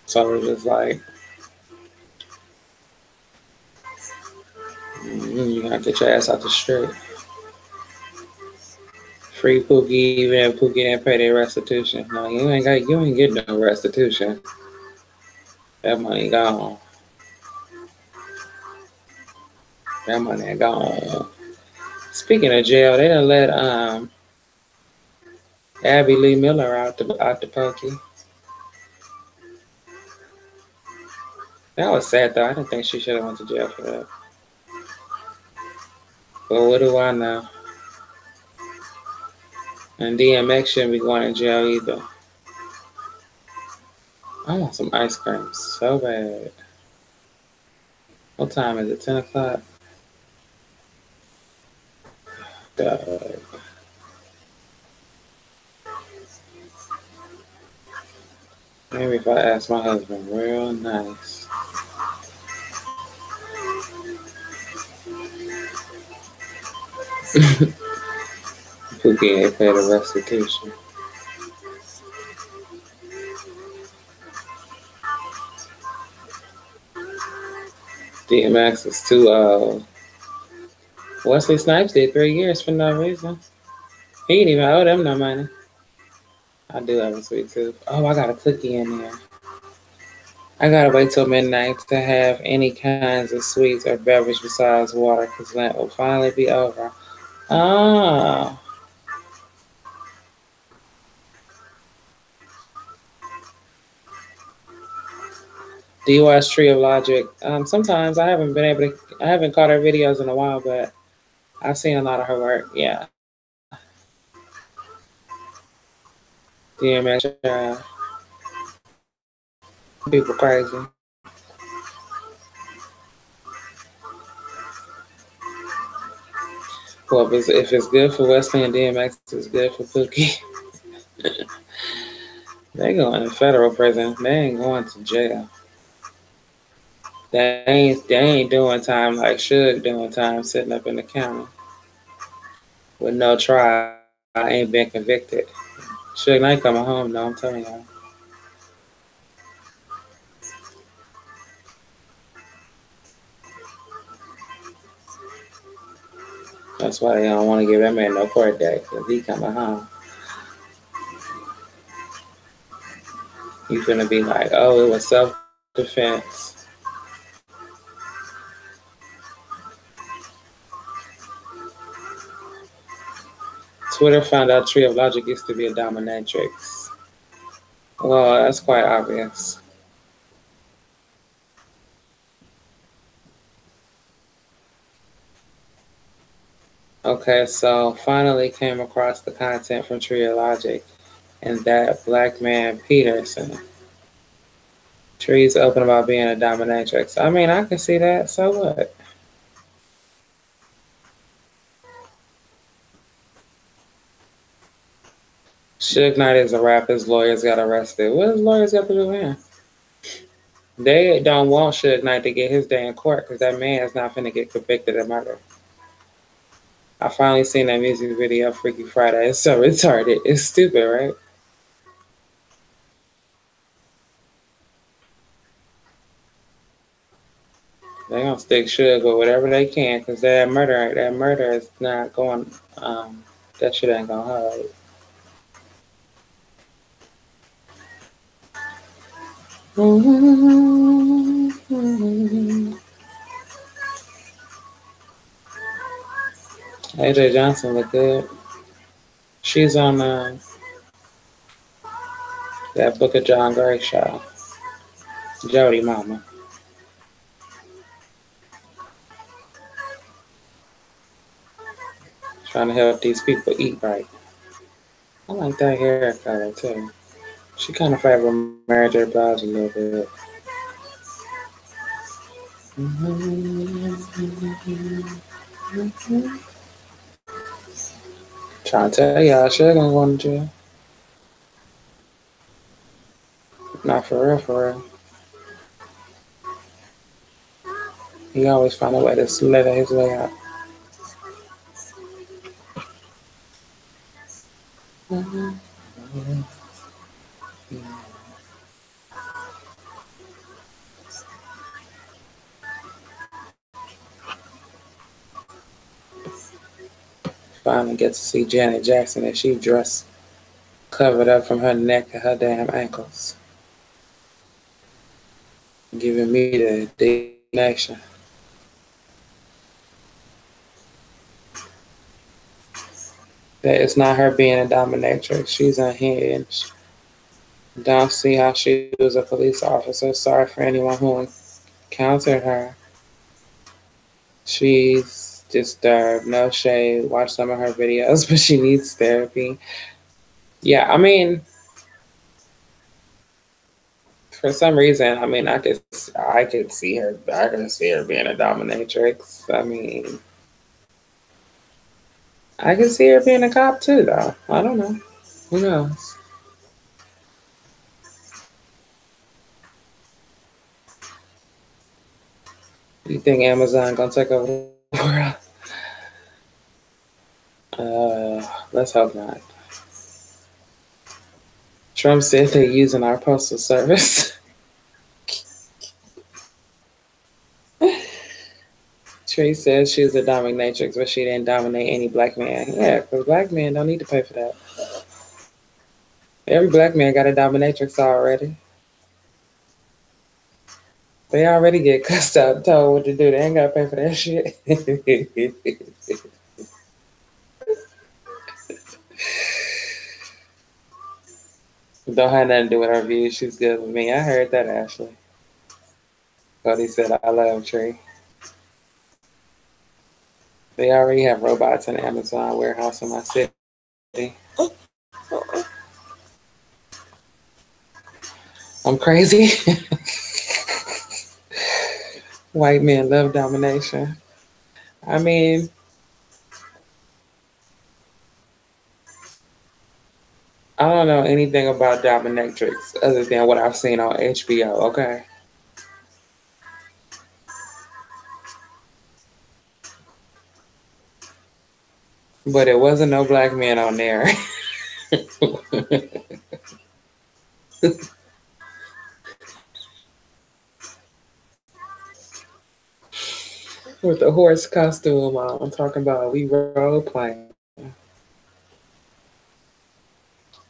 So it's just like, you gotta get your ass out the street. Free Pookie, even if Pookie didn't pay their restitution. No, you ain't get no restitution. That money gone. That money gone. Speaking of jail, they done let Abby Lee Miller out the pokey. That was sad though. I didn't think she should have went to jail for that. But what do I know? And DMX shouldn't be going to jail either. I want some ice cream so bad. What time is it? 10 o'clock? God. Maybe if I ask my husband real nice. Pookie ain't paid a restitution. DMX is too old. Wesley Snipes did 3 years for no reason. He didn't even owe them no money. I do have a sweet tooth. Oh, I got a cookie in there. I gotta wait till midnight to have any kinds of sweets or beverage besides water, because Lent will finally be over. Oh. Do you watch Tree of Logic? Sometimes I haven't caught her videos in a while, but I've seen a lot of her work. Yeah. DMX, people crazy. Well, if it's good for Wesley and DMX, it's good for Pookie. They going to federal prison. They ain't going to jail. They ain't doing time like Suge doing time sitting up in the county with no trial. I ain't been convicted. Suge ain't coming home though, I'm telling y'all. That's why they don't want to give that man no court date, because he coming home. You finna be like, oh, it was self-defense. Twitter found out Tree of Logic used to be a dominatrix. Well, that's quite obvious. Okay, so finally came across the content from Tree of Logic, and that Black Man Peterson. Tree's open about being a dominatrix. I mean, I can see that, so what? Suge Knight is a rap, his lawyers got arrested. What does lawyers got to do with him? They don't want Suge Knight to get his day in court because that man is not finna get convicted of murder. I finally seen that music video, Freaky Friday. It's so retarded. It's stupid, right? They gonna stick Suge with whatever they can because that murder is not going, that shit ain't gonna hold. AJ Johnson look good. She's on that Book of John Gray show. Jody Mama. Trying to help these people eat right. I like that hair color too. She kind of favor Mary J. Blige a little bit. Trying to tell y'all, she ain't gonna go to jail. Not for real, for real. He always find a way to slither his way out. Finally get to see Janet Jackson and she dressed covered up from her neck to her damn ankles. Giving me the indignation. That it's not her being a dominatrix. She's unhinged. Don't see how she was a police officer. Sorry for anyone who encountered her. She's disturbed. No shade. Watch some of her videos, but she needs therapy. Yeah, I mean, for some reason, I mean, I could see her. I can see her being a dominatrix. I mean, I can see her being a cop too, though. I don't know. Who knows? You think Amazon gonna take over the world? Let's hope not. Trump said they're using our postal service. Tree says she was a dominatrix, but she didn't dominate any black man. Yeah, because black men don't need to pay for that. Every black man got a dominatrix already. They already get cussed out and told what to do. They ain't got to pay for that shit. Don't have nothing to do with her views. She's good with me. I heard that, Ashley. Cody said, I love Tree. They already have robots in Amazon warehouse in my city. I'm crazy. White men love domination. I mean, I don't know anything about dominatrix other than what I've seen on HBO, okay? But it wasn't no black men on there. With the horse costume on, I'm talking about we role playing.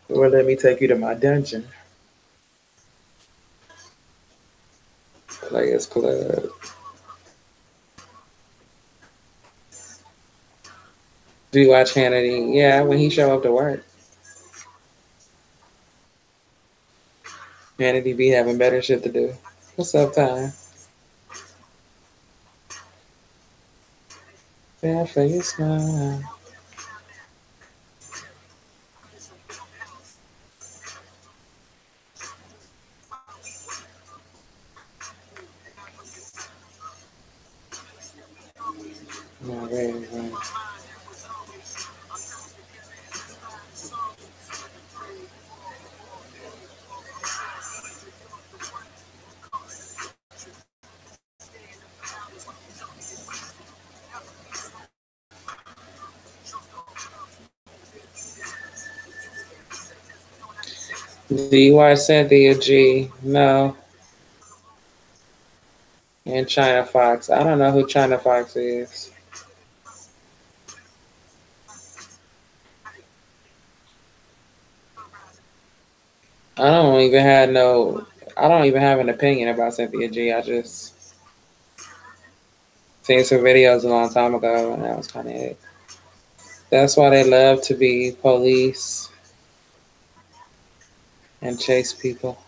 Well, let me take you to my dungeon. Players Club. Do you watch Hannity? Yeah, when he show up to work. Hannity be having better shit to do. What's up, Ty? Yeah, for your smile. Right. Do you watch Cynthia G? No. And China Fox. I don't know who China Fox is. I don't even have an opinion about Cynthia G. I just seen some videos a long time ago, and that was kind of it. That's why they love to be police and chase people.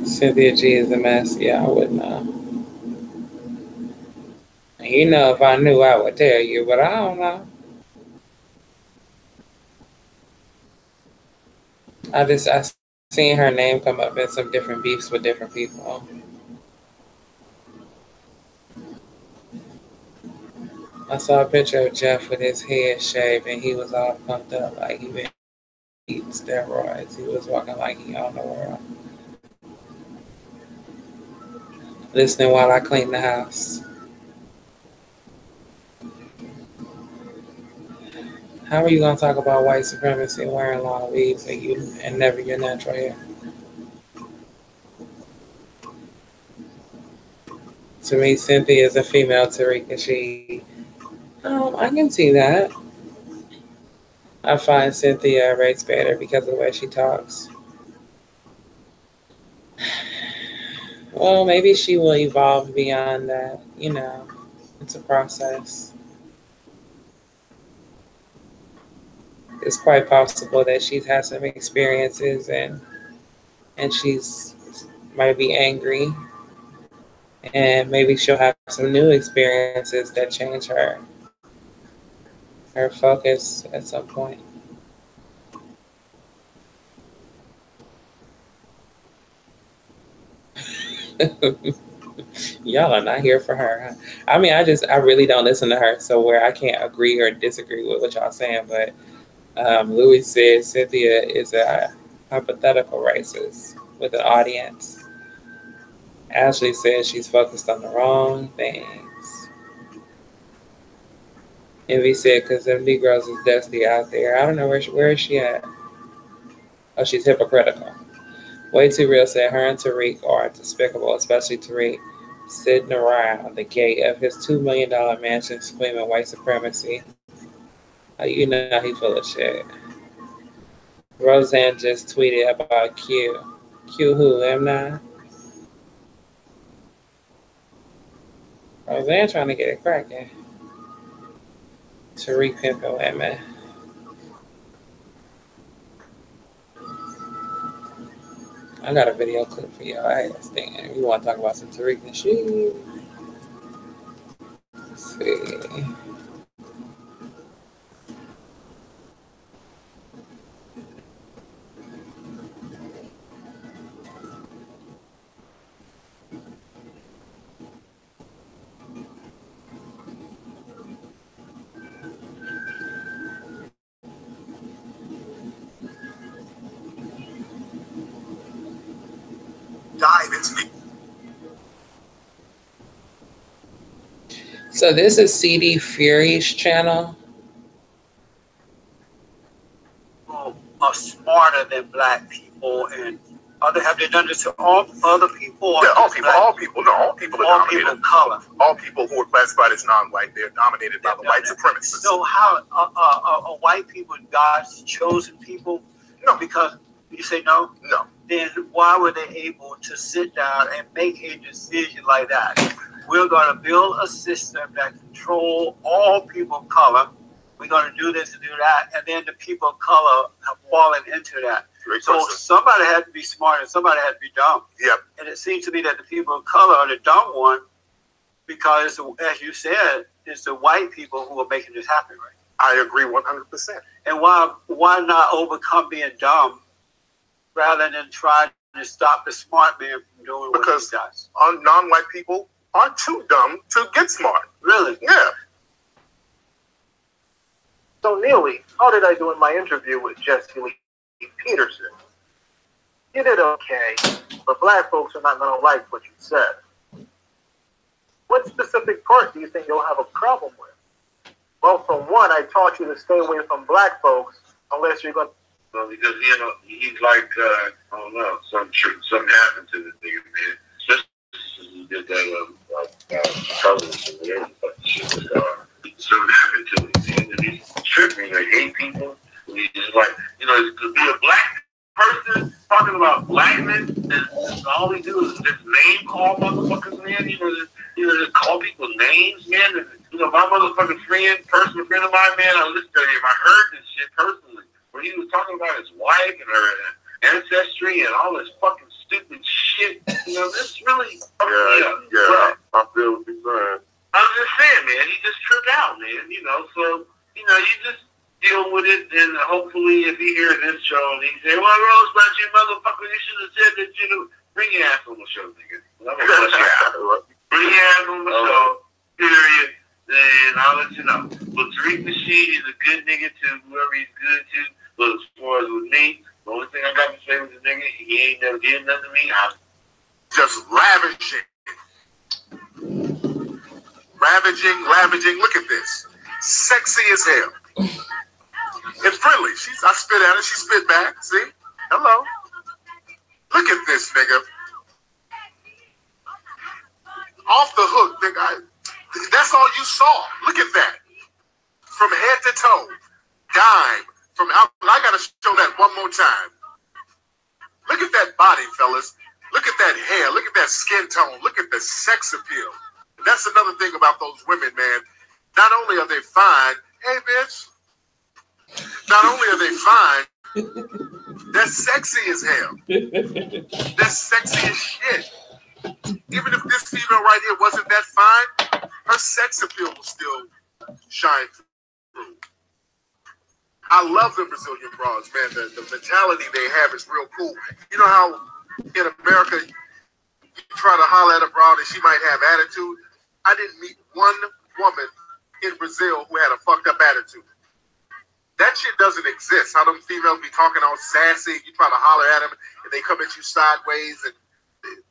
Cynthia G is a mess. Yeah, I wouldn't know. You know, if I knew, I would tell you, but I don't know. I seen her name come up in some different beefs with different people. I saw a picture of Jeff with his head shaved, and he was all pumped up like he been eating steroids. He was walking like he owned the world. Listening while I clean the house. How are you gonna talk about white supremacy and wearing long weaves and never your natural hair? To me, Cynthia is a female Tariq She. I can see that. I find Cynthia rates better because of the way she talks. Well, maybe she will evolve beyond that, you know. It's a process. It's quite possible that she's had some experiences and she's might be angry, and maybe she'll have some new experiences that change her focus at some point. Y'all are not here for her. I mean, I really don't listen to her, so where I can't agree or disagree with what y'all saying, but Louis said Cynthia is a hypothetical racist with an audience. Ashley says she's focused on the wrong things. Envy said, because them Negroes is dusty out there. I don't know where is she at? Oh, she's hypocritical. Way Too Real said her and Tariq are despicable, especially Tariq sitting around the gate of his $2 million mansion screaming white supremacy. You know he full of shit. Roseanne just tweeted about Q. Q who? M9? Roseanne trying to get it cracking. Tariq pimping women. I got a video clip for y'all. I understand. You want to talk about some Tariq and shit? Let's see. Dive into me. So this is CD Fury's channel. Are smarter than black people, and have they done this to all other people? Yeah, all people are dominated. People of color. All people who are classified as non-white, they're dominated by the white supremacists. So how are white people God's chosen people? No. Because you say no? No. Then why were they able to sit down and make a decision like that? We're going to build a system that control all people of color. We're going to do this and do that. And then the people of color have fallen into that. So somebody had to be smart and somebody had to be dumb. Yep. And it seems to me that the people of color are the dumb one because, as you said, it's the white people who are making this happen, right? I agree 100%. And why not overcome being dumb rather than trying to stop the smart man from doing what he does? Because non-white people are too dumb to get smart. Really? Yeah. So, Neely, how did I do in my interview with Jesse Lee Peterson? You did okay, but black folks are not going to like what you said. What specific part do you think you'll have a problem with? Well, for one, I taught you to stay away from black folks unless you're going to... Well, because, he's like, I don't know, something happened to the nigga, man. Especially since he did that, colors and whatever the shit was going. Something happened to him, man, and he's tripping, like, hate people. And he's just like, it could be a black person talking about blackness, and all he do is just name call motherfuckers, man. Just call people names, man. And, my motherfucking personal friend of mine, man, I listened to him. I heard this shit personally, where he was talking about his wife and her ancestry and all this fucking stupid shit. This really Yeah, I feel what you're saying. I'm just saying, man, he just tripped out, man. So you just deal with it, and hopefully, if he hears this show and he say, "Well, Rosebud, you motherfucker, you should have said that bring your ass on the show, nigga. I'm gonna let you out. Bring your ass on the show, period." Then I'll let you know. But Tariq Nasheed is a good nigga to whoever he's good to. But as far as with me, the only thing I got to say with the nigga, he ain't never did nothing to me. I'm just ravaging. Ravaging. Look at this. Sexy as hell. And friendly. I spit at her, she spit back. See? Hello. Look at this nigga. Off the hook, nigga. That's all you saw. Look at that. From head to toe. Dime. I gotta show that one more time. Look at that body, fellas. Look at that hair. Look at that skin tone. Look at the sex appeal. That's another thing about those women, man. Not only are they fine, hey, bitch. Not only are they fine, they're sexy as hell. They're sexy as shit. Even if this female right here wasn't that fine, her sex appeal will still shine through. I love the Brazilian bras, man. The mentality they have is real cool. You know how in America you try to holler at a broad and she might have attitude? I didn't meet one woman in Brazil who had a fucked up attitude. That shit doesn't exist. How them females be talking all sassy, you try to holler at them and they come at you sideways, and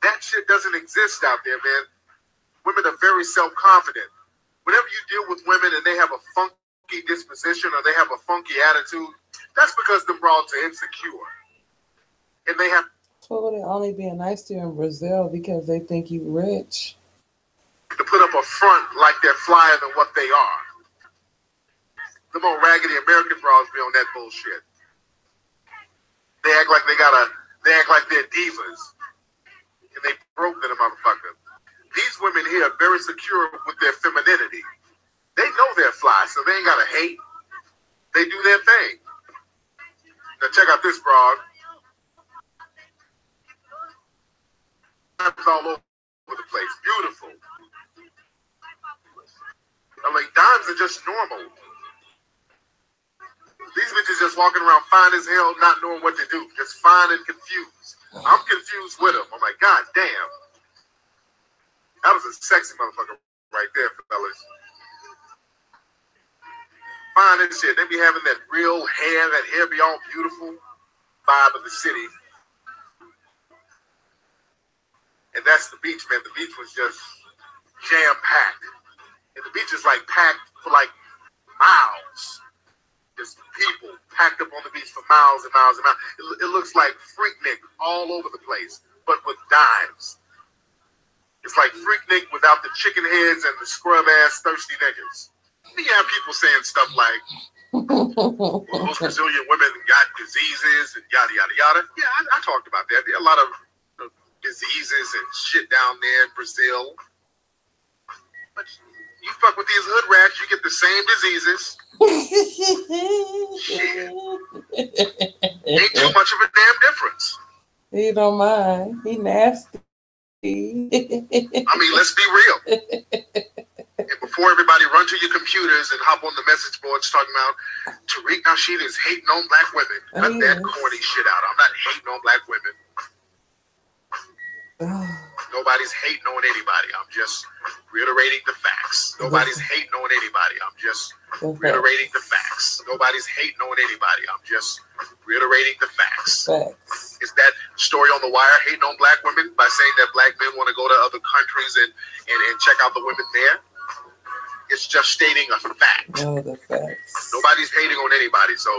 that shit doesn't exist out there, man. Women are very self-confident. Whenever you deal with women and they have a funky disposition or they have a funky attitude, that's because the broads are insecure. And they have So they're only being nice to you in Brazil because they think you rich. to put up a front like they're flyer than what they are. The more raggedy American bras be on that bullshit. They act like they act like they're divas. And they broke to the motherfucker. These women here are very secure with their femininity. They know they're fly, so they ain't gotta hate. They do their thing. Now check out this broad. Dimes all over the place. Beautiful. I'm like, dimes are just normal. These bitches just walking around fine as hell, not knowing what to do. Just fine and confused. I'm confused with them. I'm like, God damn. That was a sexy motherfucker right there, fellas. Fine as shit. They be having that real hair, that hair be all beautiful. Vibe of the city. And that's the beach, man. The beach was just jam-packed. And the beach is like packed for like miles. Just people packed up on the beach for miles and miles and miles. It looks like Freaknik all over the place, but with dimes. It's like Freaknik without the chicken heads and the scrub-ass thirsty niggas. You have people saying stuff like, well, most Brazilian women got diseases and yada, yada, yada. Yeah, I talked about that. There are a lot of diseases and shit down there in Brazil. But you fuck with these hood rats, you get the same diseases. Shit. Ain't too much of a damn difference. He don't mind. He nasty. I mean, let's be real. And before everybody run to your computers and hop on the message boards talking about Tariq Nasheed is hating on black women. Cut that corny shit out. I'm not hating on black women. Nobody's hating on anybody. I'm just reiterating the facts. Nobody's hating on anybody. I'm just reiterating the facts. Nobody's hating on anybody. I'm just reiterating the facts. Is that story on The Wire hating on black women by saying that black men want to go to other countries and check out the women there? It's just stating a fact. Oh, the facts. Nobody's hating on anybody, so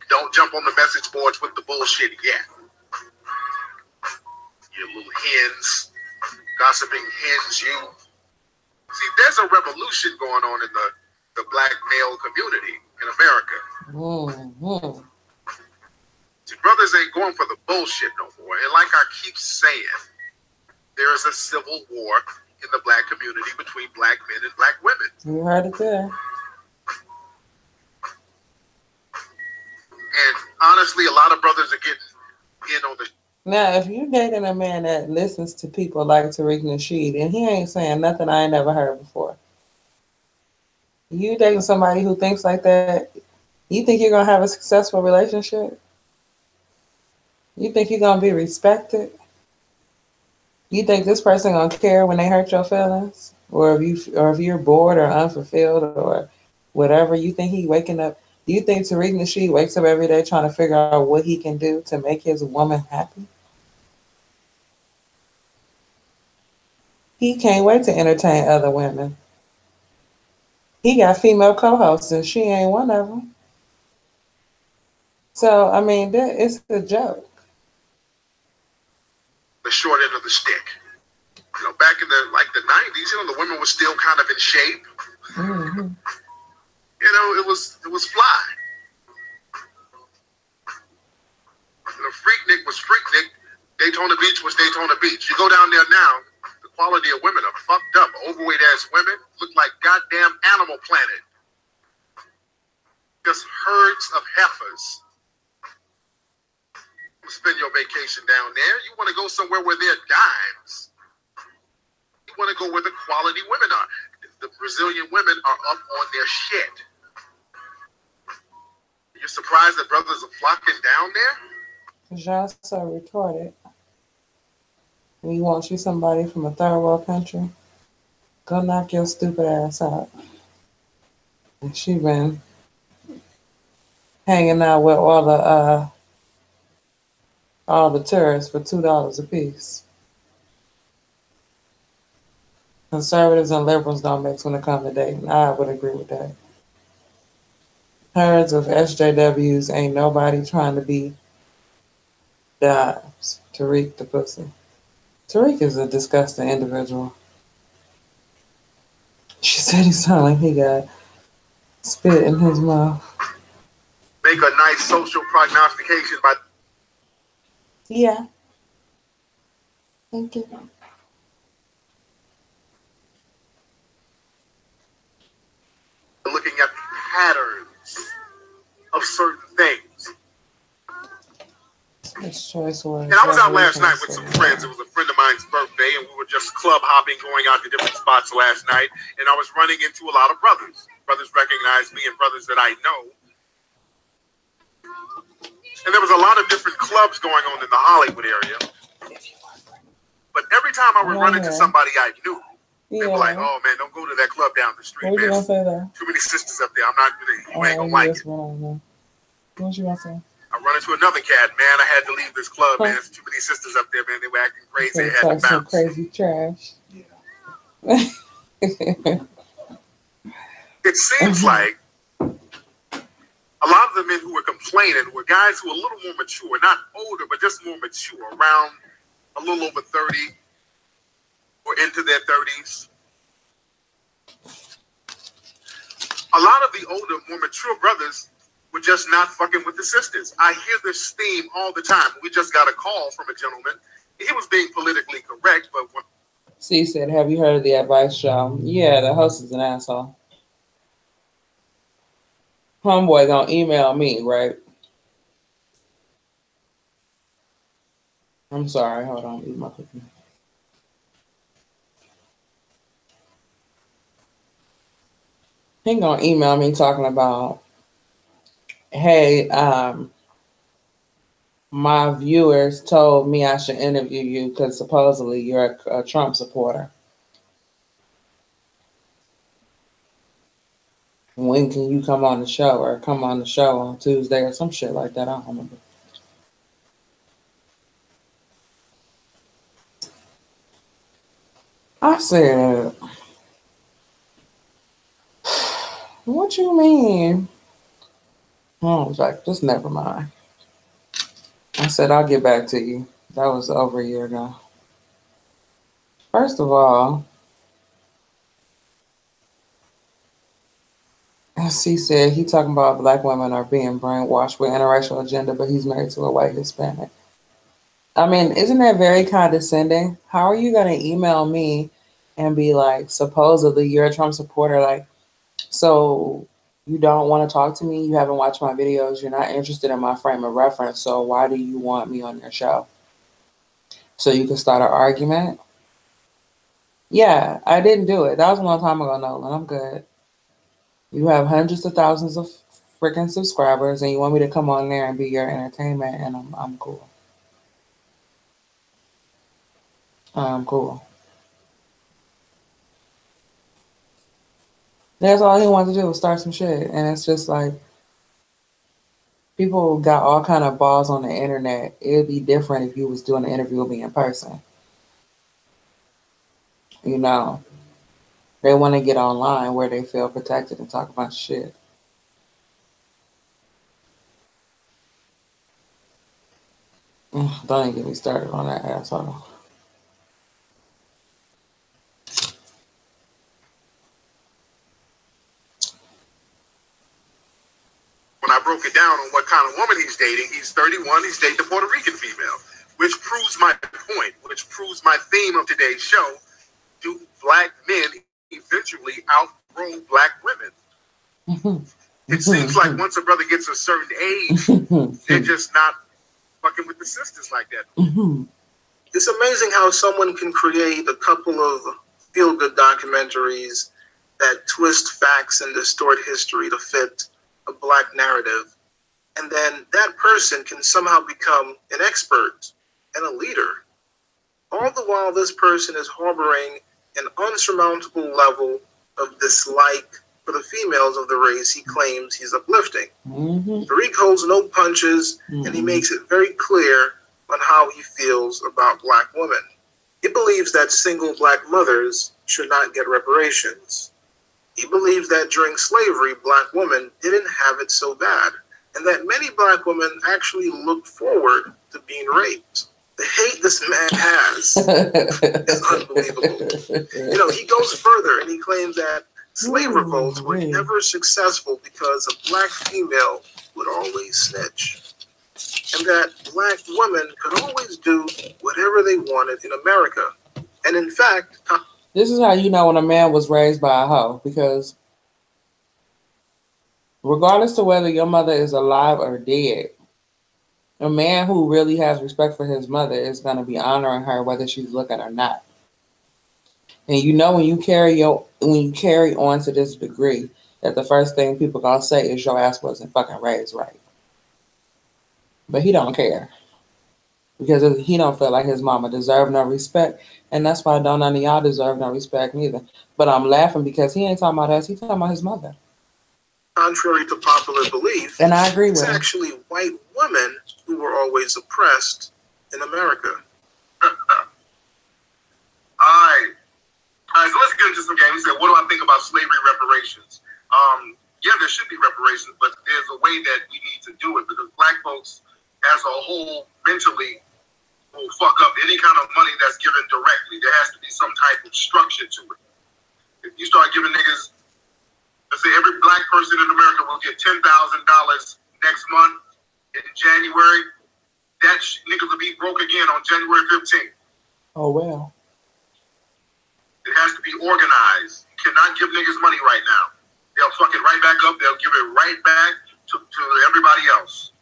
don't jump on the message boards with the bullshit yet. You little hens, gossiping hens, you. See, there's a revolution going on in the black male community in America. Mm-hmm. See, brothers ain't going for the bullshit no more. And like I keep saying, there is a civil war in the black community between black men and black women. You heard it there. And honestly, a lot of brothers are getting in on the. Now, if you dating a man that listens to people like Tariq Nasheed and he ain't saying nothing I ain't never heard before, you dating somebody who thinks like that, you think you're going to have a successful relationship? You think you're going to be respected? You think this person going to care when they hurt your feelings? Or if you're bored or unfulfilled or whatever, you think he waking up? Do you think Tariq Nasheed wakes up every day trying to figure out what he can do to make his woman happy? He can't wait to entertain other women. He got female co-hosts and she ain't one of them. So, I mean, it's a joke. The short end of the stick. You know, back in the 90s, you know, the women were still kind of in shape. Mm-hmm. You know, it was fly. You know, Freaknik was Freaknik. Daytona Beach was Daytona Beach. You go down there now, the quality of women are fucked up. Overweight ass women look like goddamn Animal Planet. Just herds of heifers. Spend your vacation down there. You want to go somewhere where there are dimes. You want to go where the quality women are. The Brazilian women are up on their shit. You're surprised that brothers are flocking down there? Because y'all so retarded. When you want you somebody from a third world country, go knock your stupid ass out. And she been hanging out with all the tourists for $2 a piece. Conservatives and liberals don't mix when it comes to dating. I would agree with that. Herds of SJWs ain't nobody trying to be dimes. Tariq the pussy. Tariq is a disgusting individual. She said he sounded like he got spit in his mouth. Make a nice social prognostication by... Yeah. Thank you. Looking at patterns of certain things. It's choice words. And I was out last night with some friends. It was a friend of mine's birthday, and we were just club hopping, going out to different spots last night. And I was running into a lot of brothers. Brothers recognized me and brothers that I know. And there was a lot of different clubs going on in the Hollywood area. But every time I would run into somebody I knew, they were like, "Oh man, don't go to that club down the street, what man. You gonna say there? Too many sisters up there. I'm not gonna. You ain't gonna like it." What you gonna say? I run into another cat, man. I had to leave this club, man. There's too many sisters up there, man. They were acting crazy. They had to bounce. Some crazy trash. Yeah. It seems like a lot of the men who were complaining were guys who were a little more mature, not older, but just more mature, around a little over 30 or into their 30s. A lot of the older, more mature brothers were just not fucking with the sisters. I hear this theme all the time. We just got a call from a gentleman. He was being politically correct, but when... C said, "Have you heard of the advice show?" Yeah, the host is an asshole. Homeboy gonna email me, right? I'm sorry, hold on, eat my cookie. He gonna email me talking about, "Hey, my viewers told me I should interview you because supposedly you're a Trump supporter. When can you come on the show, or come on the show on Tuesday," or some shit like that. I don't remember. I said, "What you mean?" I was like, "Just never mind." I said, "I'll get back to you." That was over a year ago. First of all, as he said, he talking about black women are being brainwashed with interracial agenda, but he's married to a white Hispanic. I mean, isn't that very condescending? How are you going to email me and be like, supposedly you're a Trump supporter? Like, so you don't want to talk to me? You haven't watched my videos. You're not interested in my frame of reference. So why do you want me on your show? So you can start an argument? Yeah, I didn't do it. That was a long time ago, Nolan. I'm good. You have hundreds of thousands of freaking subscribers, and you want me to come on there and be your entertainment, and I'm cool. I'm cool. That's all he wanted to do was start some shit, and it's just like, people got all kind of balls on the internet. It'd be different if you was doing an interview with me in person. You know, they want to get online where they feel protected and talk about shit. Don't even get me started on that asshole. When I broke it down on what kind of woman he's dating, he's 31, he's dating a Puerto Rican female, which proves my point, which proves my theme of today's show. do black men eventually outgrow black women? It seems like once a brother gets a certain age, they're just not fucking with the sisters like that. It's amazing how someone can create a couple of feel-good documentaries that twist facts and distort history to fit a black narrative. And then that person can somehow become an expert and a leader. All the while this person is harboring an unsurmountable level of dislike for the females of the race he claims he's uplifting. Tariq holds no punches, and he makes it very clear on how he feels about black women. He believes that single black mothers should not get reparations. He believes that during slavery, black women didn't have it so bad, and that many black women actually looked forward to being raped. The hate this man has is unbelievable. You know, he goes further and he claims that slave revolts were never successful because a black female would always snitch, and that black women could always do whatever they wanted in America. And in fact, this is how you know when a man was raised by a hoe, because regardless of whether your mother is alive or dead, a man who really has respect for his mother is going to be honoring her whether she's looking or not. And you know when you carry on to this degree, that the first thing people gonna say is your ass wasn't fucking raised right. But he don't care, because he don't feel like his mama deserved no respect, and that's why none of y'all deserve no respect neither. But I'm laughing because he ain't talking about us; he talking about his mother. contrary to popular belief, and I agree with it's him, actually white women who were always oppressed in America. All right, so let's get into some games. He said, what do I think about slavery reparations? Yeah, there should be reparations, but there's a way that we need to do it, because black folks as a whole mentally will fuck up any kind of money that's given directly. There has to be some type of structure to it. If you start giving niggas, let's say every black person in America will get $10,000 next month in January, that niggas will be broke again on January 15th. Oh, well. It has to be organized. You cannot give niggas money right now. They'll fuck it right back up. They'll give it right back to everybody else.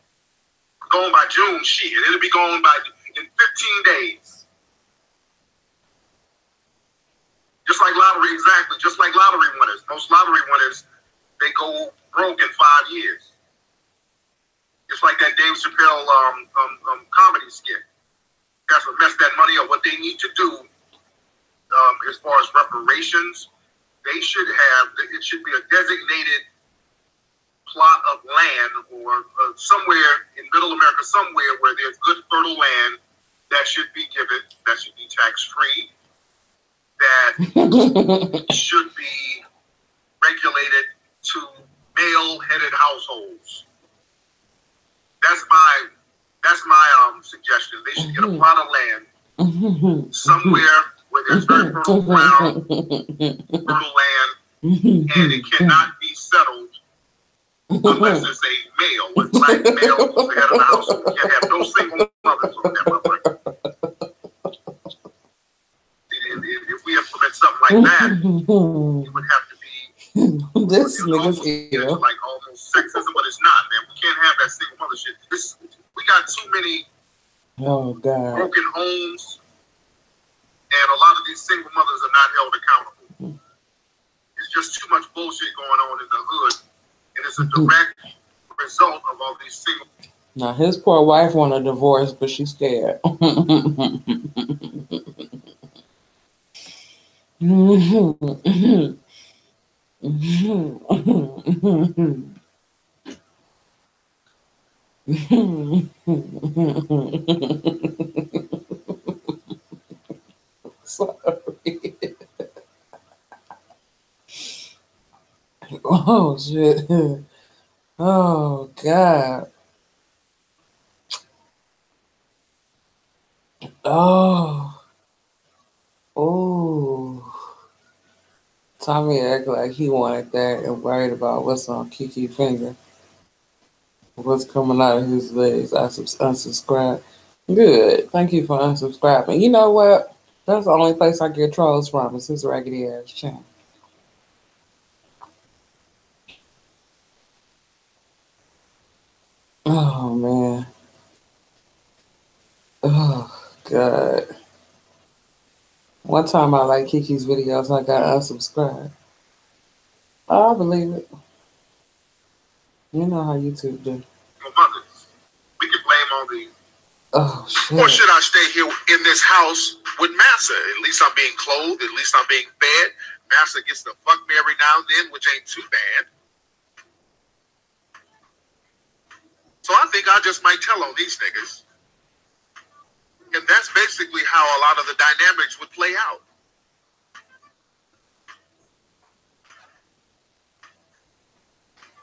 Going by June, shit. It'll be going by in 15 days. Just like lottery, exactly. Just like lottery winners. Most lottery winners, they go broke in 5 years. Just like that Dave Chappelle comedy skit. That's what messed that money up. What they need to do, as far as reparations, they should have, it should be a designated plot of land or somewhere in middle America, somewhere where there's good fertile land that should be given, that should be tax-free, that should be regulated to male-headed households. That's my suggestion. They should get a plot of land somewhere where there's very fertile ground, fertile land, and it cannot be settled unless it's a male, a black male who's the head of the household. You can't have no single mothers on that motherfucker. If we implement something like that, it would have to be this nigga's ill. Like almost sexism, but it's not, man. We can't have that single mother shit. We got too many broken homes. And a lot of these single mothers are not held accountable. It's just too much bullshit going on in the hood. And it's a direct result of all these single. Now, his poor wife want a divorce, but she's scared. Sorry. Oh, shit. Oh, God. Oh. Oh. Tommy act like he wanted that and worried about what's on Kiki's finger. What's coming out of his legs. I unsubscribe. Good. Thank you for unsubscribing. You know what? That's the only place I get trolls from is his raggedy ass channel. Oh man. Oh God. One time I liked Kiki's videos, I got unsubscribed. Oh, I believe it. You know how YouTube do. We can blame all the. Oh shit. Or should I stay here in this house with Massa? At least I'm being clothed. At least I'm being fed. Massa gets to fuck me every now and then, which ain't too bad. So I think I just might tell on these niggas. And that's basically how a lot of the dynamics would play out.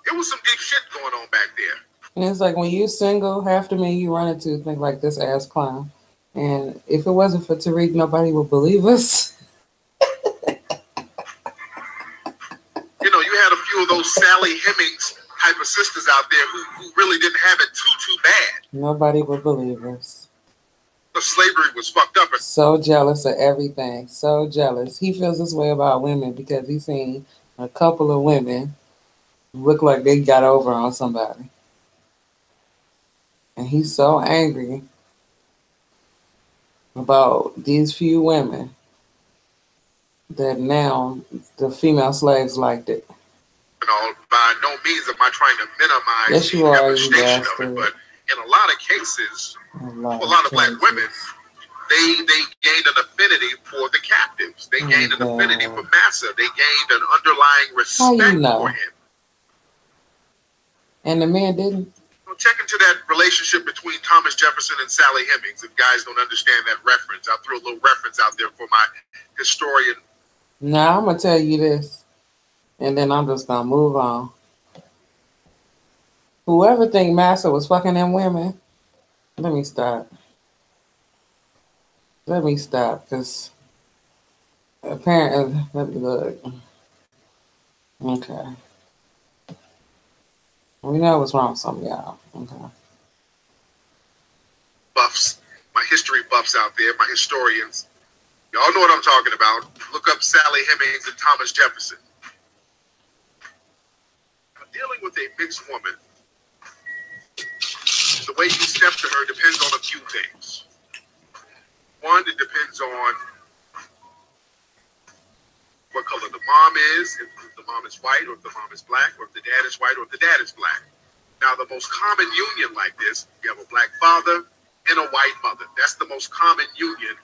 There was some deep shit going on back there. And it's like when you're single, half the men you run into think like this ass clown. And if it wasn't for Tariq, nobody would believe us. You know, you had a few of those Sally Hemings type of sisters out there who really didn't have it too bad. Nobody would believe us. The slavery was fucked up. So jealous of everything. So jealous. He feels this way about women because he's seen a couple of women look like they got over on somebody. And he's so angry about these few women that now the female slaves liked it. You know, by no means am I trying to minimize Yes, you the are, you devastation of bastard. it, but in a lot of cases, A a lot of black women, they gained an affinity for the captives. They gained an affinity for Massa. They gained an underlying How respect you know? for him. And the man didn't. Well, check into that relationship between Thomas Jefferson and Sally Hemings. If guys don't understand that reference, I'll throw a little reference out there for my historian. Now I'm gonna tell you this, and then I'm just gonna move on. Whoever think Massa was fucking them women, let me stop. Let me stop, because apparently, let me look. Okay. We know what's wrong with some of y'all. Okay. Buffs, my history buffs out there, my historians. Y'all know what I'm talking about. Look up Sally Hemings and Thomas Jefferson. Dealing with a mixed woman, the way you step to her depends on a few things. One, it depends on what color the mom is, if the mom is white, or if the mom is black, or if the dad is white, or if the dad is black. Now, the most common union like this, you have a black father and a white mother. That's the most common union.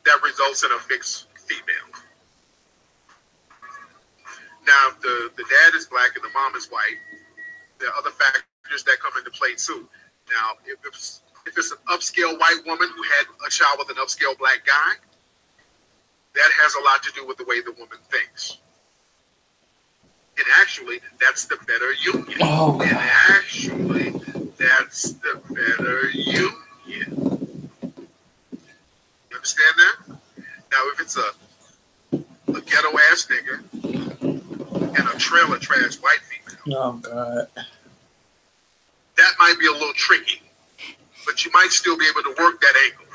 That results in a mixed female. Now, if the dad is black and the mom is white, there are other factors that come into play too. Now, if it's an upscale white woman who had a child with an upscale black guy, that has a lot to do with the way the woman thinks. And actually, that's the better union. Oh, God. And actually, that's the better union. You understand that? Now, if it's a ghetto ass nigga and a trailer trash white female, Oh, God. that might be a little tricky. But you might still be able to work that angle.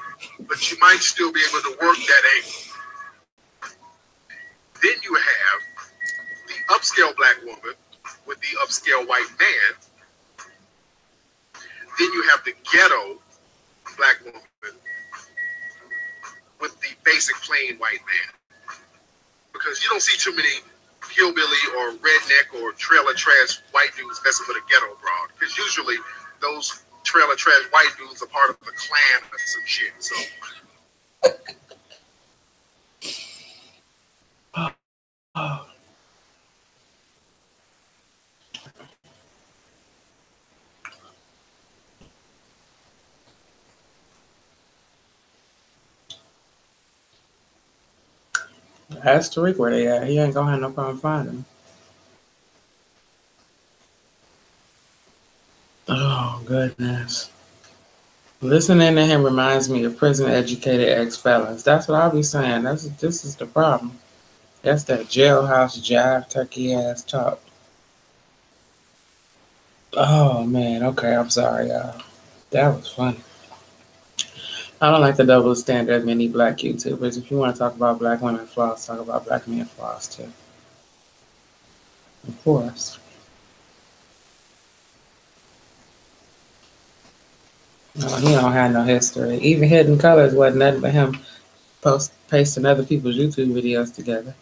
Then you have the upscale black woman with the upscale white man. Then you have the ghetto black woman with the basic plain white man. Because you don't see too many hillbilly or redneck or trailer trash white dudes messing with a ghetto broad. Because usually those trailer trash white dudes are part of the clan or some shit. So Ask Tariq where they at. He ain't gonna have no problem finding them. Oh, goodness. Listening to him reminds me of prison-educated ex-felons. That's what I'll be saying. This is the problem. That's that jailhouse jive turkey-ass talk. Oh, man. Okay, I'm sorry, y'all. That was funny. I don't like the double standard of many black YouTubers. If you want to talk about black women flaws, talk about black men flaws too. Of course. No, he don't have no history. Even Hidden Colors wasn't nothing but him pasting other people's YouTube videos together.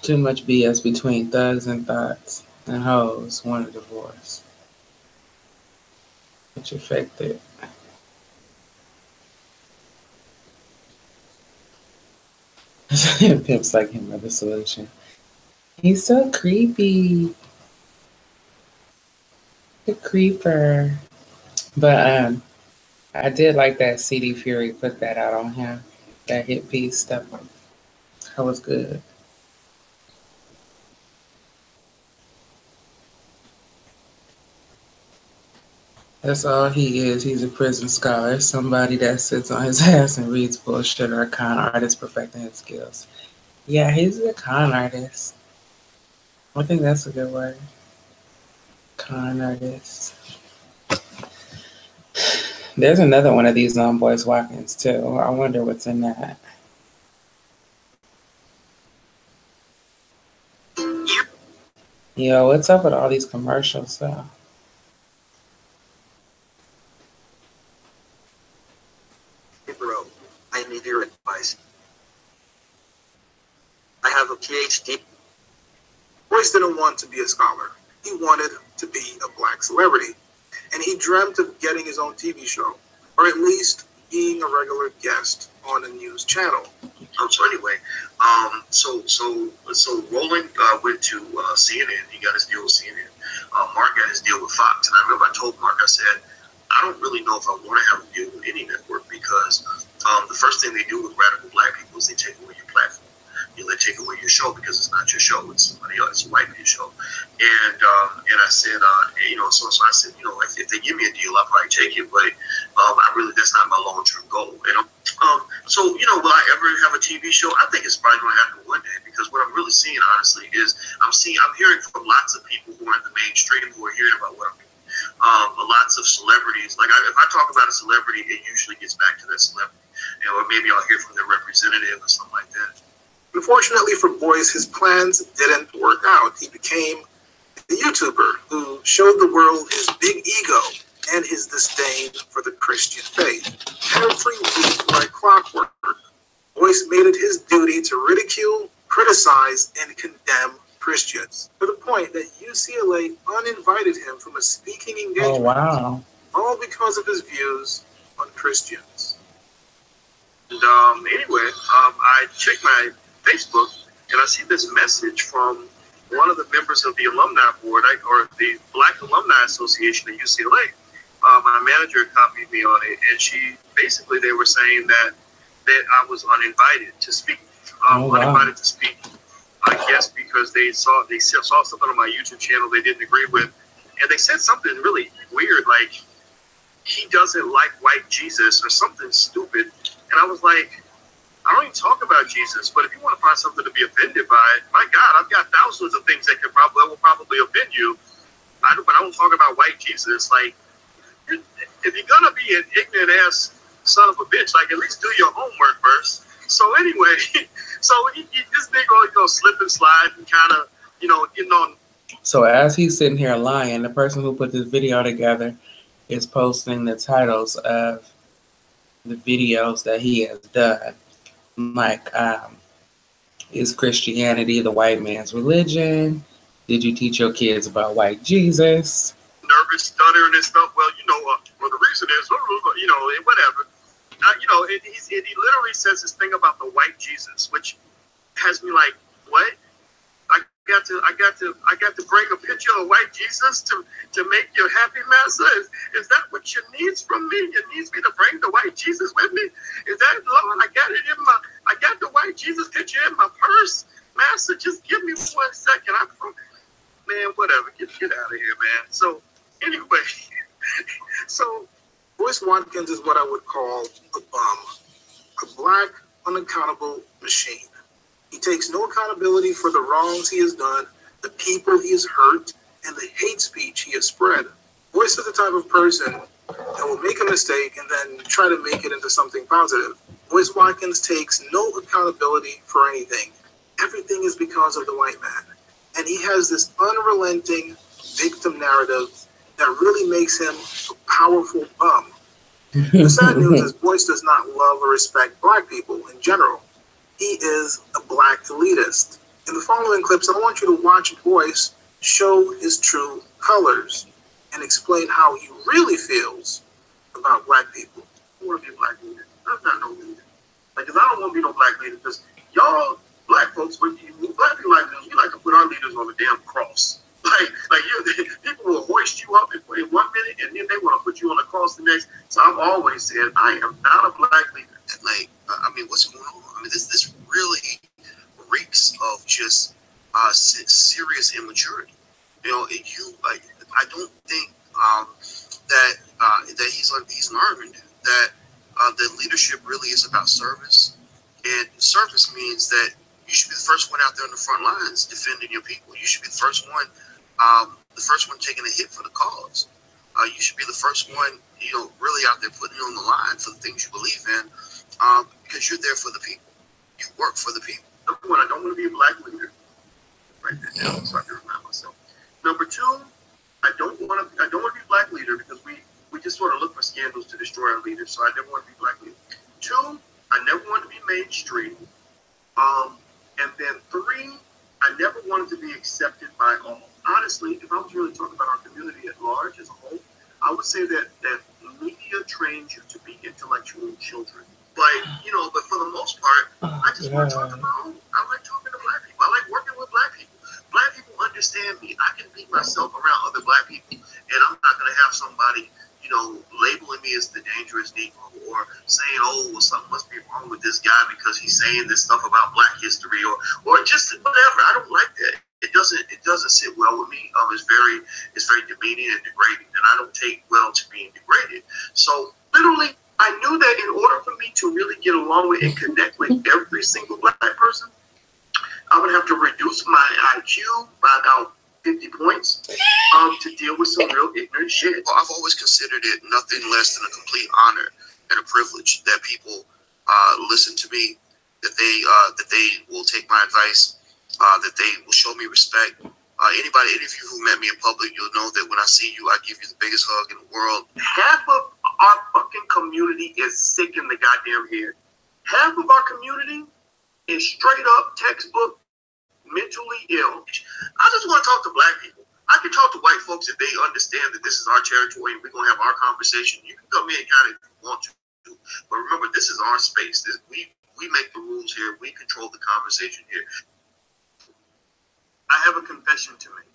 Too much BS between thugs and thoughts and hoes want a divorce. Which affected. Pimps like him are the solution. He's so creepy. The creeper. But I did like that CD Fury put that out on him. That hit piece stuff. That was good. That's all he is. He's a prison scholar. Somebody that sits on his ass and reads bullshit, or a con artist perfecting his skills. Yeah, he's a con artist. I think that's a good word. Con artist. There's another one of these Boyce Watkins too. I wonder what's in that. Yo, what's up with all these commercials though? Bro, I need your advice. I have a PhD. Boyce didn't want to be a scholar. He wanted to be a black celebrity. And he dreamt of getting his own TV show, or at least being a regular guest on a news channel. So anyway, so Roland went to CNN. He got his deal with CNN. Mark got his deal with Fox. And I remember I told Mark, I said, I don't really know if I want to have a deal with any network, because the first thing they do with radical black people is they take away your platform. They take away your show because it's not your show; it's somebody else's white man's show. And I said, so I said, if they give me a deal, I'll probably take it. But that's not my long-term goal. And so will I ever have a TV show? I think it's probably going to happen one day, because what I'm really seeing, honestly, is I'm hearing from lots of people who are in the mainstream who are hearing about what I'm doing. Lots of celebrities. Like if I talk about a celebrity, it usually gets back to that celebrity, or maybe I'll hear from their representative or something like that. Unfortunately for Boyce, his plans didn't work out. He became a YouTuber who showed the world his big ego and his disdain for the Christian faith. Every week, like clockwork, Boyce made it his duty to ridicule, criticize, and condemn Christians, to the point that UCLA uninvited him from a speaking engagement. Oh, wow. All because of his views on Christians. And anyway, I checked my Facebook, and I see this message from one of the members of the alumni board, or the Black Alumni Association at UCLA. My manager copied me on it, and they were saying that I was uninvited to speak. Uninvited to speak, I guess because they saw something on my YouTube channel they didn't agree with, and they said something really weird, like he doesn't like white Jesus or something stupid, and I was like, I don't even talk about Jesus, but if you want to find something to be offended by, my God, I've got thousands of things that will probably offend you. But I don't talk about white Jesus. Like, if you're gonna be an ignorant ass son of a bitch, like at least do your homework first. So anyway, this nigga gonna slip and slide and kind of, getting on. So as he's sitting here lying, the person who put this video together is posting the titles of the videos that he has done. Like, is Christianity the white man's religion? Did you teach your kids about white Jesus? Nervous, stuttering and stuff. Well, the reason is, whatever. He literally says this thing about the white Jesus, which has me like, what? I got to bring a picture of white Jesus to make you happy, master? Is that what you need from me? You need me to bring the white Jesus with me? Is that, Lord, I got the white Jesus picture in my purse. Master, just give me 1 second. Man, whatever. Get out of here, man. So, anyway, so Boyce Watkins is what I would call a bum, a black, unaccountable machine. He takes no accountability for the wrongs he has done, the people he has hurt, and the hate speech he has spread. Boyce is the type of person that will make a mistake and then try to make it into something positive. Boyce Watkins takes no accountability for anything. Everything is because of the white man. And he has this unrelenting victim narrative that really makes him a powerful bum. The sad news is Boyce does not love or respect black people in general. He is a black elitist. In the following clips, I want you to watch Boyce show his true colors and explain how he really feels about black people. I want to be a black leader. I'm not no leader. Like, cause I don't want to be no black leader because y'all black folks, when black people like this, you like to put our leaders on the damn cross. Like you, people will hoist you up in 1 minute and then they want to put you on the cross the next. So I've always said I am not a black leader. Like, I mean, what's going on? I mean, this really reeks of just serious immaturity. You know, I don't think that he's learned that the leadership really is about service, and service means that you should be the first one out there on the front lines defending your people. You should be the first one taking a hit for the cause. You should be the first one, really out there putting it on the line for the things you believe in, because you're there for the people. You work for the people. Number one, I don't want to be a black leader. Write that down so I can remind myself. Number two, I don't want to be a black leader because we just sort of look for scandals to destroy our leaders. So I never want to be a black leader. Two, I never want to be mainstream. And then three, I never wanted to be accepted by all. Honestly, if I was really talking about our community at large as a whole, I would say that media trains you to be intellectual children. But for the most part, I just want to talk to my own. I like talking to black people. I like working with black people. Black people understand me. I can be myself around other black people, and I'm not going to have somebody, labeling me as the dangerous Negro or saying, oh, well, something must be wrong with this guy because he's saying this stuff about black history or just whatever. I don't like that. It doesn't sit well with me. It's very demeaning and degrading, and I don't take well to being degraded. So literally, I knew that in order for me to really get along with and connect with every single black person, I would have to reduce my IQ by about 50 points to deal with some real ignorant shit. Well, I've always considered it nothing less than a complete honor and a privilege that people listen to me, that they will take my advice, that they will show me respect. Any of you who met me in public, you'll know that when I see you, I give you the biggest hug in the world. Half of our fucking community is sick in the goddamn head. Half of our community is straight up textbook mentally ill. I just want to talk to black people. I can talk to white folks if they understand that this is our territory and we're going to have our conversation. You can come in kind of if you want to. But remember, this is our space. We make the rules here. We control the conversation here. I have a confession to make.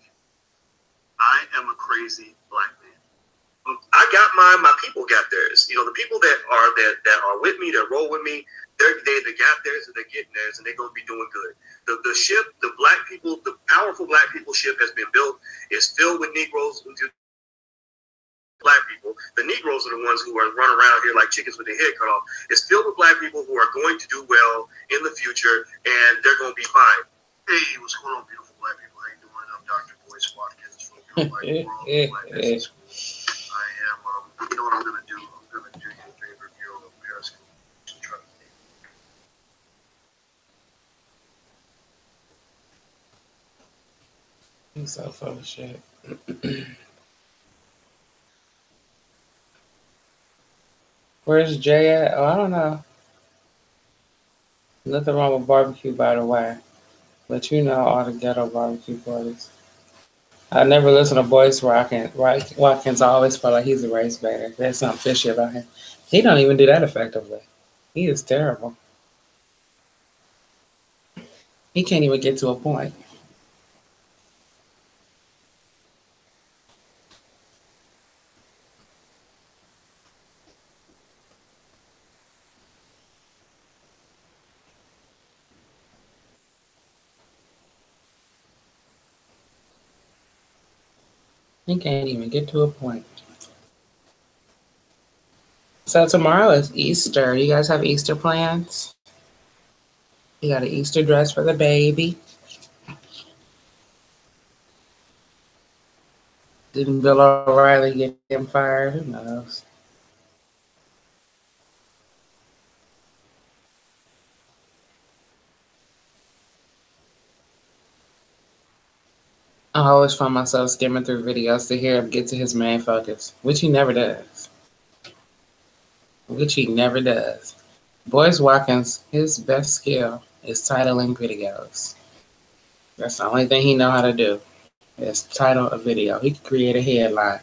I am a crazy black man. I got mine. My people got theirs. The people that are with me, that roll with me, they got theirs and they're getting theirs, and they're going to be doing good. The ship, the black people, the powerful black people ship has been built. It's filled with Negroes. Black people. The Negroes are the ones who are running around here like chickens with their head cut off. It's filled with black people who are going to do well in the future, and they're going to be fine. Hey, what's going on, beautiful black people? How you doing? I'm Dr. Boyce Watkins from Black Business School. I am, you know what I'm going to do? I'm going to do you a favor if you're on Periscope. He's so full of shit. Where's Jay at? Oh, I don't know. Nothing wrong with barbecue, by the way. But all the ghetto barbecue parties. I never listen to Boyce Watkins. I always feel like he's a race baiter. There's something fishy about him. He don't even do that effectively. He is terrible. He can't even get to a point. He can't even get to a point. So tomorrow is Easter. You guys have Easter plans? You got an Easter dress for the baby. Didn't Bill O'Reilly get him fired? Who knows? I always find myself skimming through videos to hear him get to his main focus, which he never does. Boyce Watkins, his best skill is titling videos. That's the only thing he know how to do, is title a video. He can create a headline.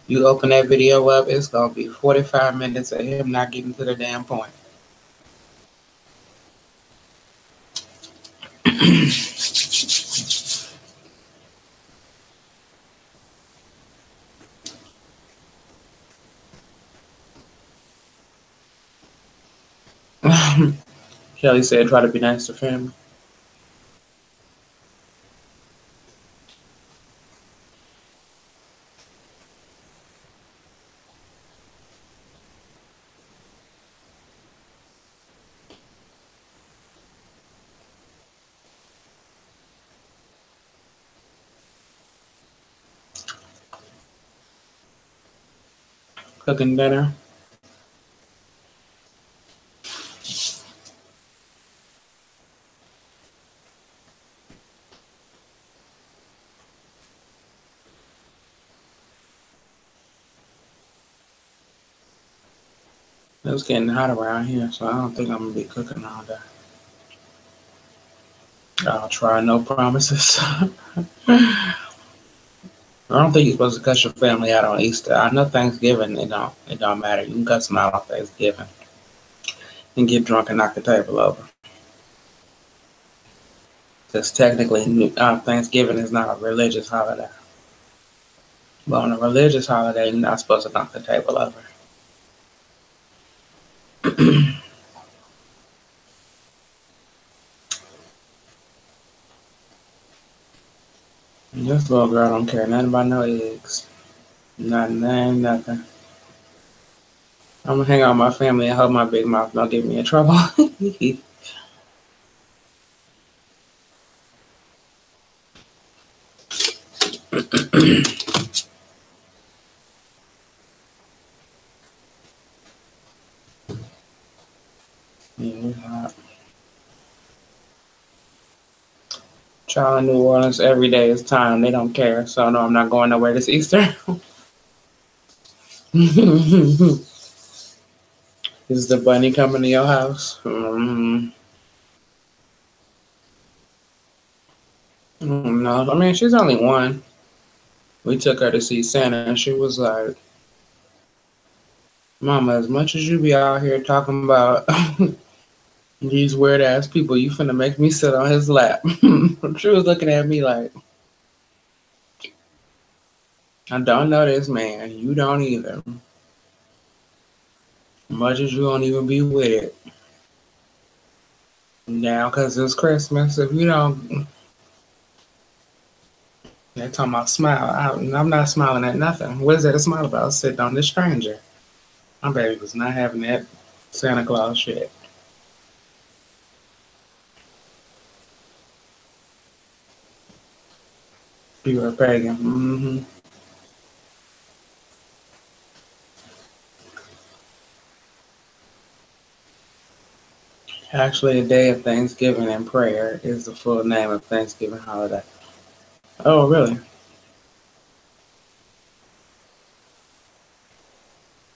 You open that video up, it's going to be 45 minutes of him not getting to the damn point. Shelly said, try to be nice to family. Cooking dinner. It's getting hot around here, so I don't think I'm going to be cooking all day. I'll try, no promises. I don't think you're supposed to cut your family out on Easter. I know Thanksgiving, it don't matter. You can cut some out on Thanksgiving and get drunk and knock the table over. Because technically, Thanksgiving is not a religious holiday. But on a religious holiday, you're not supposed to knock the table over. This little girl don't care nothing about no eggs. Nothing. I'm gonna hang out with my family and hope my big mouth don't get me in trouble. Yeah, it's hot. Child in New Orleans, every day is time. They don't care. So no, I'm not going nowhere this Easter. Is the bunny coming to your house? No, I mean, she's only one. We took her to see Santa, and she was like, Mama, as much as you be out here talking about these weird ass people, you finna make me sit on his lap. She was looking at me like, I don't know this man. You don't either. As much as you don't even be with it. Now, because it's Christmas, if you don't, they're talking about smile. I'm not smiling at nothing. What is there to smile about? Sitting on this stranger. My baby was not having that Santa Claus shit. You were a pagan. Actually, a day of Thanksgiving and prayer is the full name of Thanksgiving holiday. Oh, really?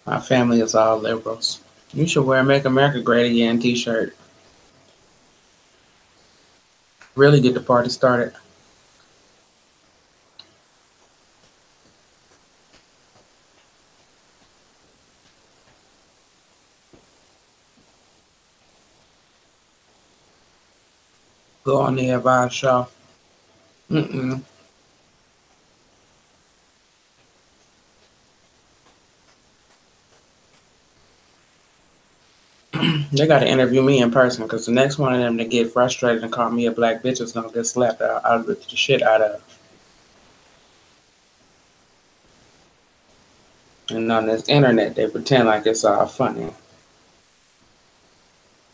My family is all liberals. You should wear a Make America Great Again t-shirt. Really get the party started. Go on the Advice Show. They got to interview me in person because the next one of them to get frustrated and call me a black bitch is going to get slapped out of the shit out of. And on this internet, they pretend like it's all funny.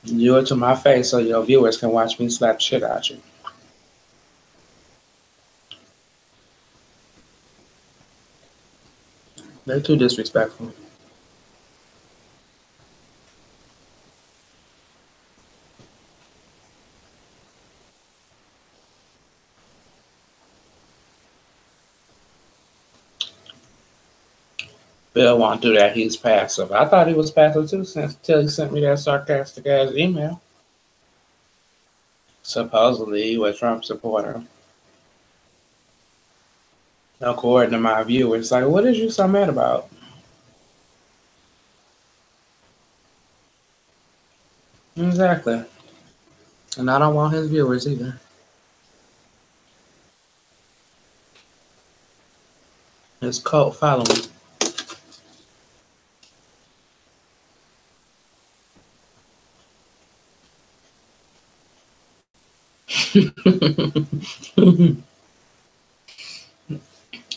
Do it to my face so your viewers can watch me slap shit out you. They're too disrespectful. Bill won't do that. He's passive. I thought he was passive too until he sent me that sarcastic ass email. Supposedly he was a Trump supporter. According to my viewers, like, what is you so mad about? Exactly. And I don't want his viewers either. His cult following.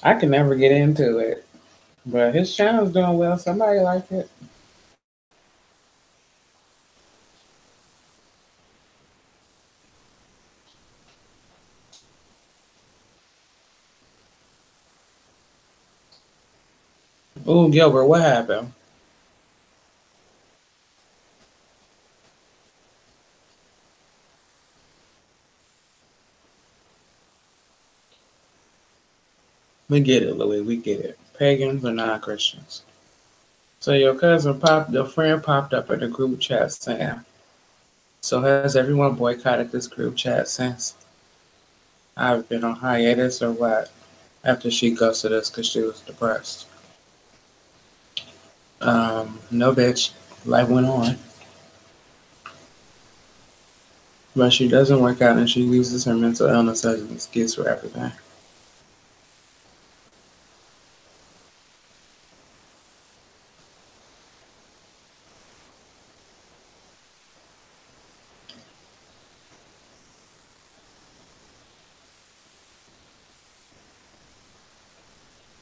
I can never get into it. But his channel's doing well. Somebody like it. Ooh, Gilbert, what happened? We get it, Louis. We get it. Pagans or non-Christians. So your friend popped up in the group chat saying, so has everyone boycotted this group chat since I've been on hiatus or what? After she ghosted us because she was depressed. No, bitch. Life went on. But she doesn't work out and she uses her mental illness as an excuse for everything.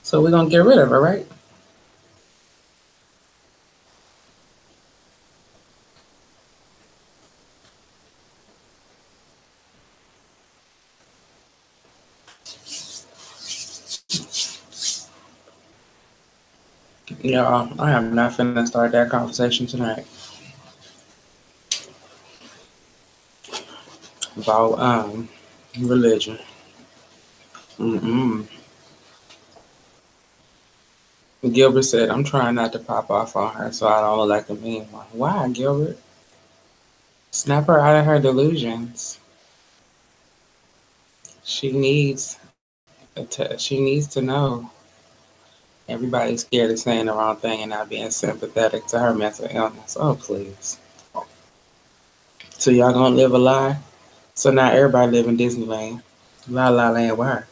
So we're going to get rid of her, right? Yeah, I am not finna start that conversation tonight. About religion. Gilbert said, I'm trying not to pop off on her so I don't look like a mean one. Why, Gilbert? Snap her out of her delusions. She needs to know. Everybody's scared of saying the wrong thing and not being sympathetic to her mental illness. Oh, please. So y'all gonna live a lie? So now everybody live in Disneyland. La La Land with her.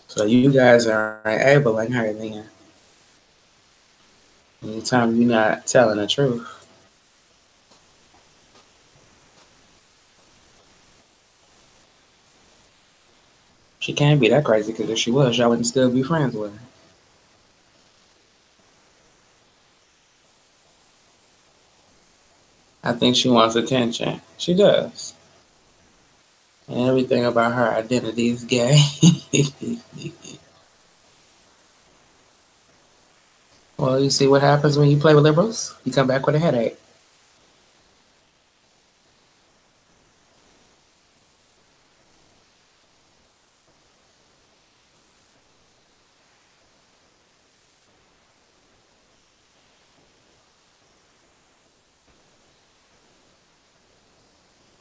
So you guys are enabling her then. Anytime you're not telling the truth. She can't be that crazy because if she was, y'all wouldn't still be friends with her. I think she wants attention. She does. And everything about her identity is gay. Well, you see what happens when you play with liberals? You come back with a headache.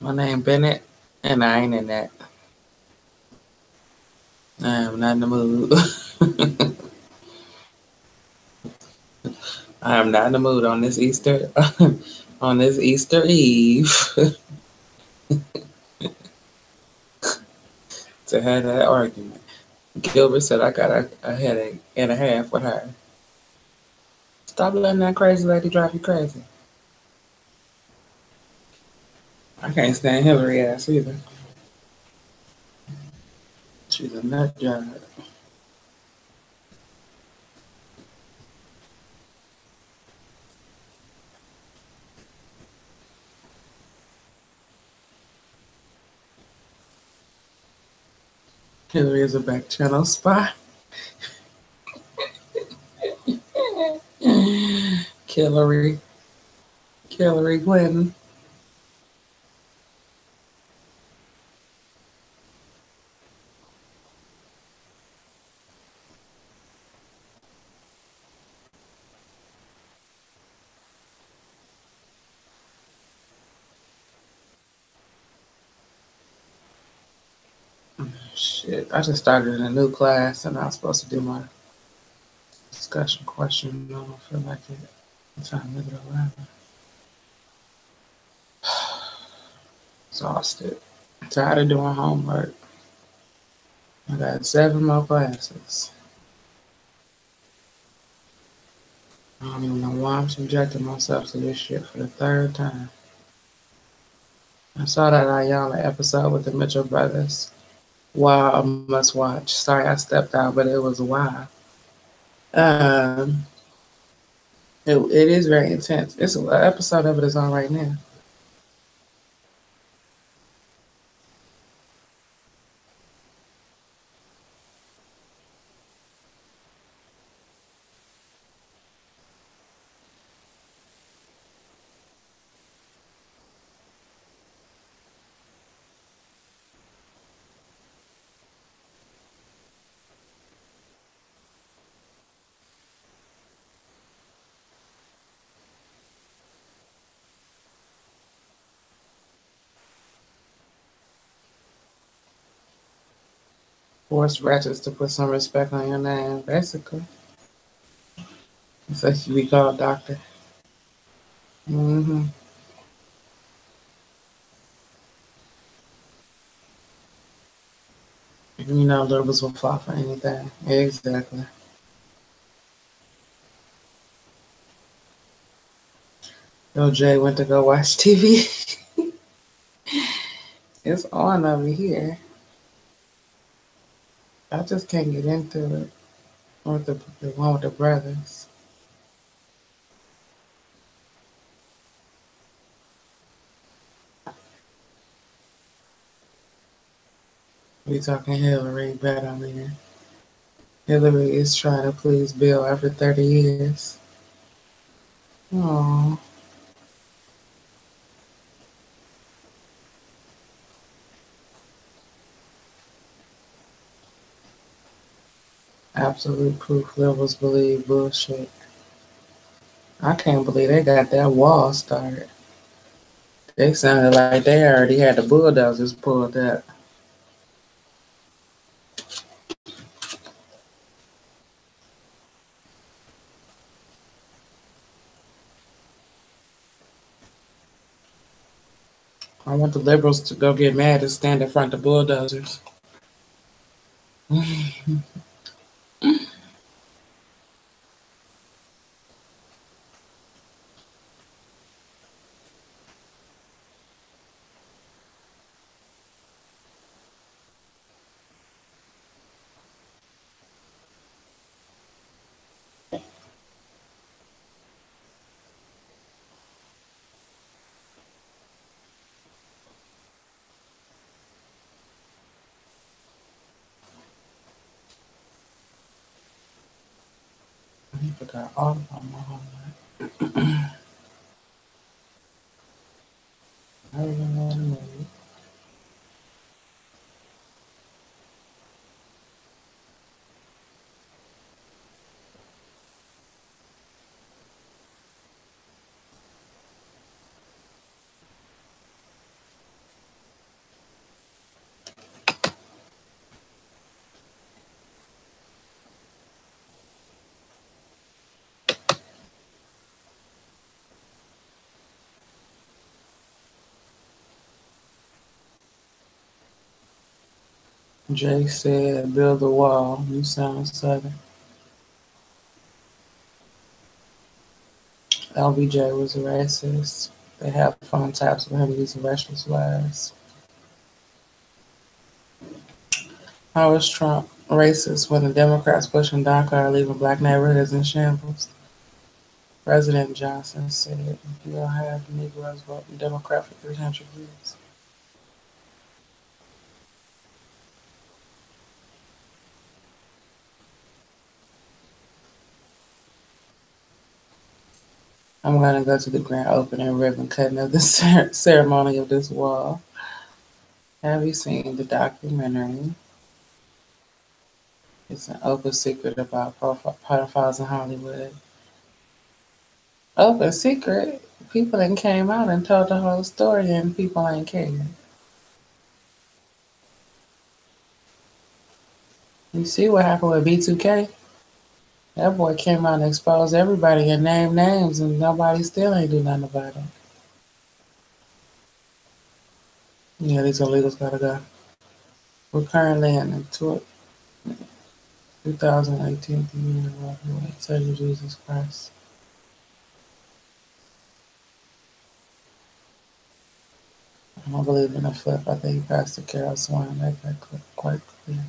My name Bennett, and I ain't in that. I am not in the mood. I am not in the mood on this Easter Eve to have that argument. Gilbert said I got a headache and a half with her. Stop letting that crazy lady drive you crazy. I can't stand Hillary ass either. She's a nut job. Hillary is a back channel spy. Hillary Clinton. Shit, I just started a new class and I was supposed to do my discussion question. I don't feel like it. I'm trying to make it 11. Exhausted. Tired of doing homework. I got 7 more classes. I don't even know why I'm subjecting myself to this shit for the 3rd time. I saw that Ayala episode with the Mitchell brothers. Wow, a must watch. Sorry I stepped out, but it was wild. It is very intense. It's an episode of it is on right now. Force ratchets to put some respect on your name, basically. It's like you be called doctor. Mm-hmm. You know, liberals will fall for anything. Exactly. Yo, Jay went to go watch TV. It's on over here. I just can't get into it. With the one with the brothers. We talking Hillary, bet I mean. Hillary is trying to please Bill after 30 years. Aww. Absolute proof liberals believe bullshit. I can't believe they got that wall started. They sounded like they already had the bulldozers pulled up. I want the liberals to go get mad and stand in front of bulldozers. I forgot all about my homework. I don't even know what I'm doing. Jay said, build a wall. You sound southern. LBJ was a racist. They have phone taps with him using racial slurs. How was Trump racist when the Democrats pushing DACA are leaving black neighborhoods in shambles? President Johnson said, you'll have Negroes voting Democrat for 300 years. I'm going to go to the grand opening ribbon cutting of the ceremony of this wall. Have you seen the documentary? It's an open secret about pedophiles in Hollywood. Open secret? People ain't came out and told the whole story and people ain't cared. You see what happened with B2K? That boy came out and exposed everybody and named names and nobody still ain't do nothing about it. Yeah, these illegals gotta go. We're currently in the 2018 year of the Savior Jesus Christ. I don't believe in a flip. I think Pastor Carol Swan made that quite clear.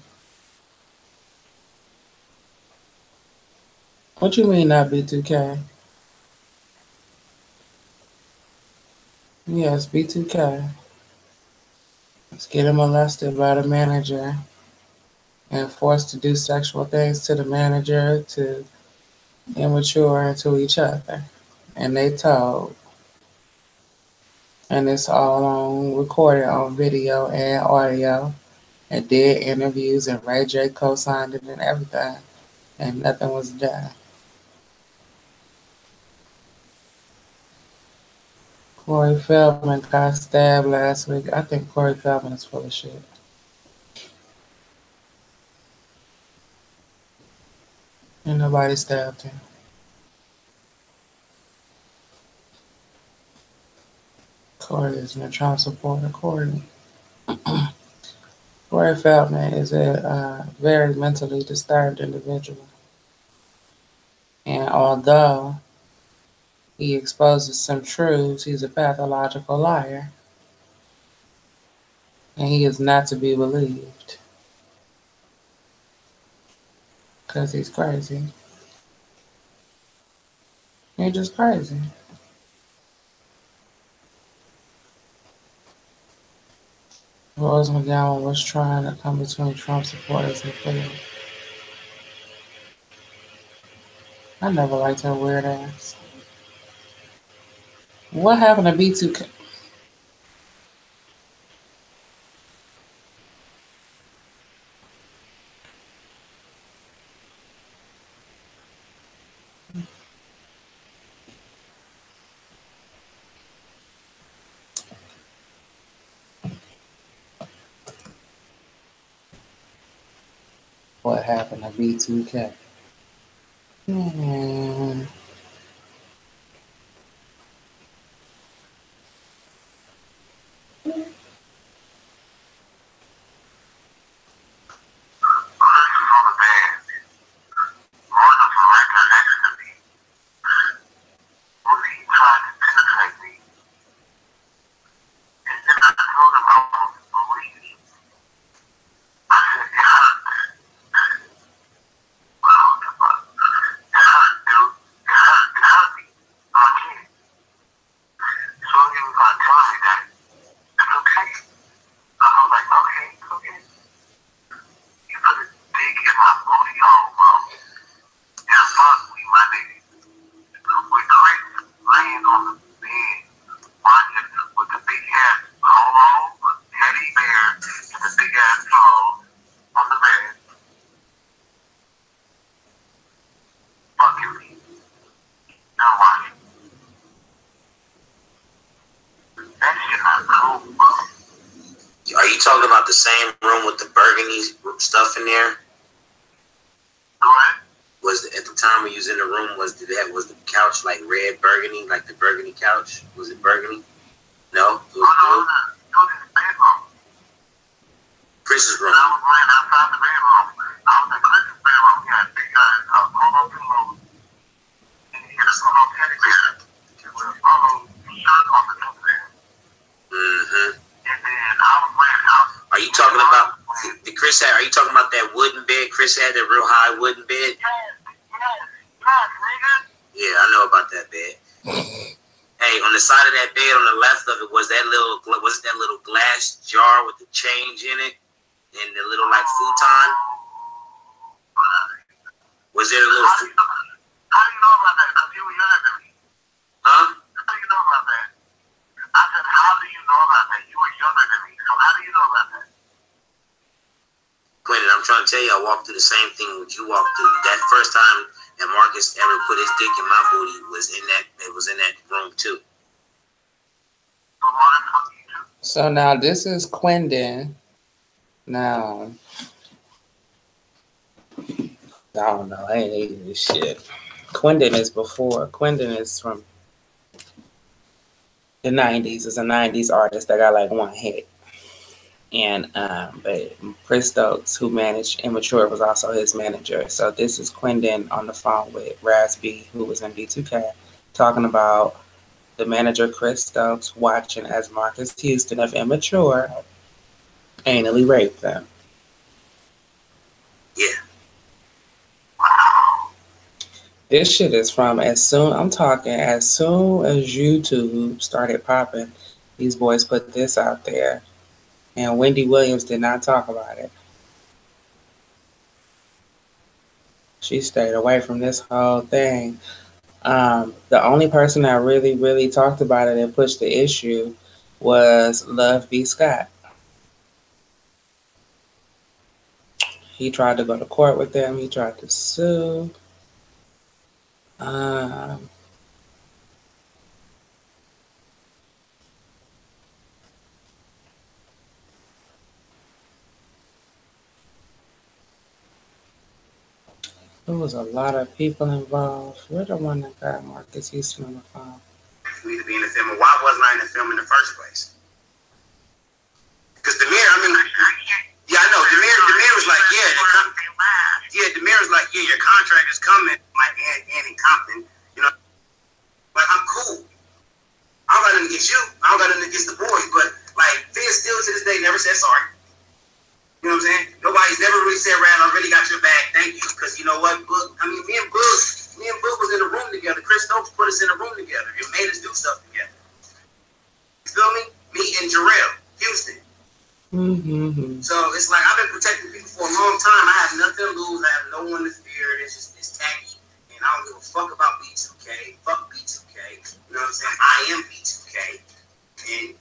What you mean not B2K? Yes, B2K. It's getting molested by the manager and forced to do sexual things to the manager, to immature, and to each other. And they told. And it's all on recorded on video and audio. And did interviews and Ray J co-signed it and everything. And nothing was done. Corey Feldman got stabbed last week. I think Corey Feldman is full of shit. And nobody stabbed him. Corey is a Trump supporter. Corey Feldman is a very mentally disturbed individual. And although he exposes some truths, he's a pathological liar. And he is not to be believed. Because he's crazy. He's just crazy. Rose McGowan was trying to come between Trump supporters and failed. I never liked her weird ass. What happened to B2K? What happened to B2K? Man. Are you talking about the same room with the burgundy stuff in there? Was at the time when you was in the room, was the couch like red burgundy, like the burgundy couch? Was it burgundy? No, it was blue. Chris's room. I was laying outside the bedroom. I was in Chris's bedroom. He had big polo pillows. And he had a little teddy bear with a polo shirt on the top of it. Mm-hmm. And then I was laying out. Are you talking about the Chris had? Are you talking about that wooden bed? Chris had that real high wooden bed. Yeah, I know about that bed. Hey, on the side of that bed, on the left of it, was that little glass jar with the change in it and the little like futon? Was there a little? How do you know about that? Because you were younger than me. Huh? walk through the same thing what you walked through. That first time that Marcus ever put his dick in my booty was in that room too. So now this is Quindon. Now, I don't know. I ain't eating this shit. Quindon is before. Quindon is from the 90s. Is a 90s artist that got like one hit. And but Chris Stokes, who managed Immature, was also his manager. So this is Quindon on the phone with Raz B, who was in B2K, talking about the manager Chris Stokes watching as Marcus Houston of Immature anally raped them. Yeah. This shit is from as soon as YouTube started popping, these boys put this out there. And Wendy Williams did not talk about it. She stayed away from this whole thing. The only person that really talked about it and pushed the issue was Love B. Scott. He tried to go to court with them. He tried to sue. There was a lot of people involved. We're the one that got Marcus Houston on the phone. For me to be in the film, and why wasn't I in the film in the first place? Because Demir, I know. Demir was like, Demir was like, your contract is coming, like Andy Compton. You know, like I'm cool. I don't got nothing against you. I don't got nothing against the boys, but like Fizz still to this day never said sorry. You know what I'm saying? Nobody's never really said, Rad, I really got your back. Thank you. Because you know what? Me and Boog was in the room together. Chris Stokes put us in the room together and made us do stuff together. You feel me? Me and Jarrell Houston. Mm-hmm. So it's like I've been protecting people for a long time. I have nothing to lose. I have no one to fear. It's tacky. And I don't give a fuck about B2K. Fuck B2K. You know what I'm saying? I am B2K. And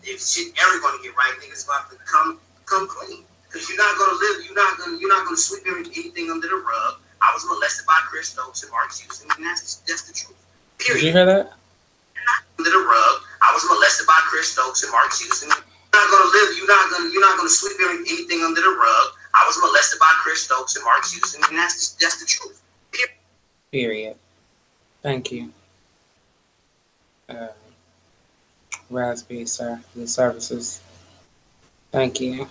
if shit ever gonna get right, niggas about to come clean. Because you're not gonna sweep anything under the rug. I was molested by Chris Stokes and Marcus Houston, and that's the truth. Period. Did you hear that? Under the rug. I was molested by Chris Stokes and Marcus Houston. You're not gonna sweep anything under the rug. I was molested by Chris Stokes and Marcus Houston, and that's the truth. Period. Thank you. Raz B, sir, for the services. Thank you.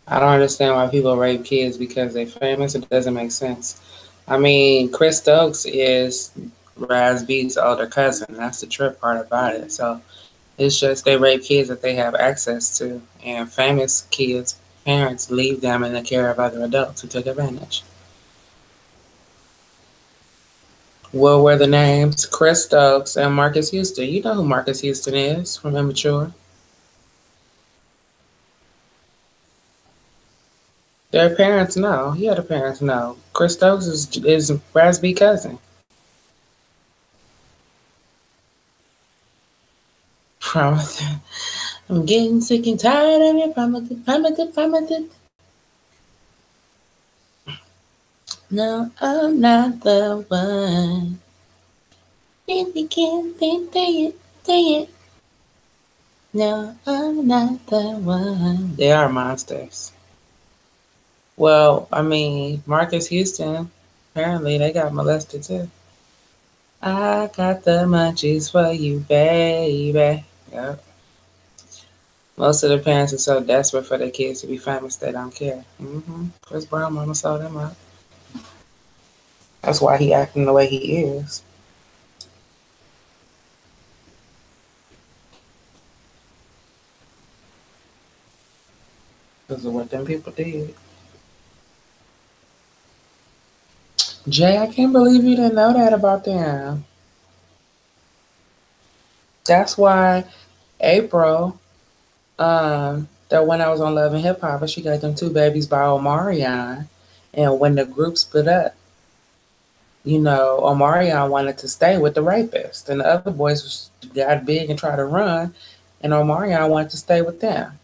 I don't understand why people rape kids because they're famous. It doesn't make sense. I mean, Chris Stokes is Raz B's older cousin. That's the trip part about it. So it's just they rape kids that they have access to. And famous kids' parents leave them in the care of other adults who took advantage. What were the names? Chris Stokes and Marcus Houston. You know who Marcus Houston is from Immature. Their parents know. Yeah, the parents know. Chris Stokes is Raz B's cousin. I'm getting sick and tired of it. Promise. No, I'm not the one. If you can't say it. No, I'm not the one. They are monsters. Well, I mean, Marcus Houston, apparently they got molested too. I got the munchies for you, baby. Yep. Most of the parents are so desperate for their kids to be famous, they don't care. Chris Brown mama saw them out. That's why he acting the way he is. Because of what them people did. Jay, I can't believe you didn't know that about them. That's why April, that when I was on Love and Hip Hop, she got them 2 babies by Omarion. And when the group split up, you know, Omarion wanted to stay with the rapist. And the other boys got big and tried to run. And Omarion wanted to stay with them.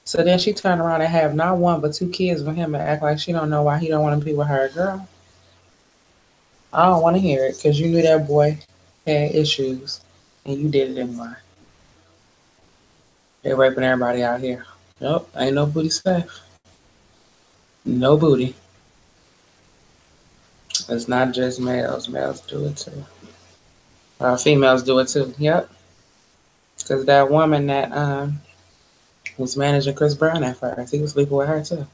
So then she turned around and have not one but 2 kids with him and act like she don't know why he don't want to be with her. Girl, I don't want to hear it because you knew that boy had issues and you did it anyway. They raping everybody out here. Nope, ain't no booty safe. No booty. It's not just males. Males do it too. Females do it too. Yep. Because that woman that was managing Chris Brown at first, he was sleeping with her too.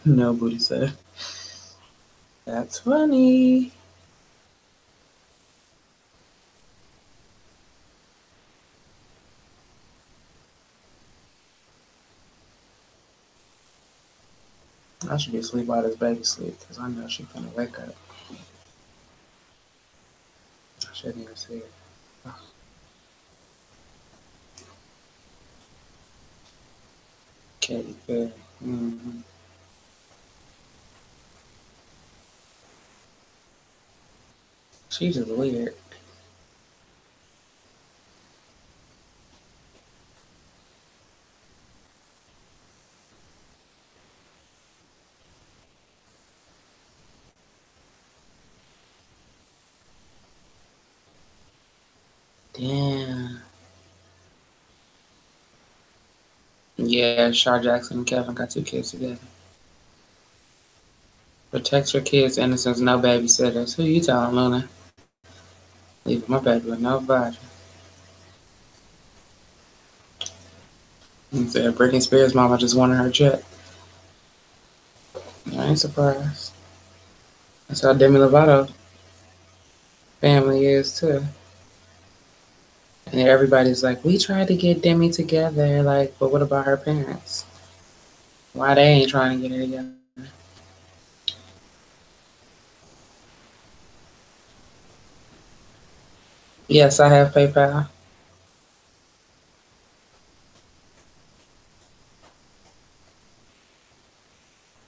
No booty safe. That's funny. I should be asleep while this baby sleep because I know she's gonna wake up. I shouldn't even see it. Oh. Katy Perry. Mm-hmm. She's just weird. Damn. Yeah, Shar Jackson and Kevin got 2 kids together. Protect your kids' innocence, no babysitters. Who you telling, Luna? Leaving my baby with nobody. He said Britney Spears' mama just wanted her check. I ain't surprised. That's how Demi Lovato family is too. And everybody's like, we tried to get Demi together, like, but what about her parents? Why they ain't trying to get her together? Yes, I have PayPal.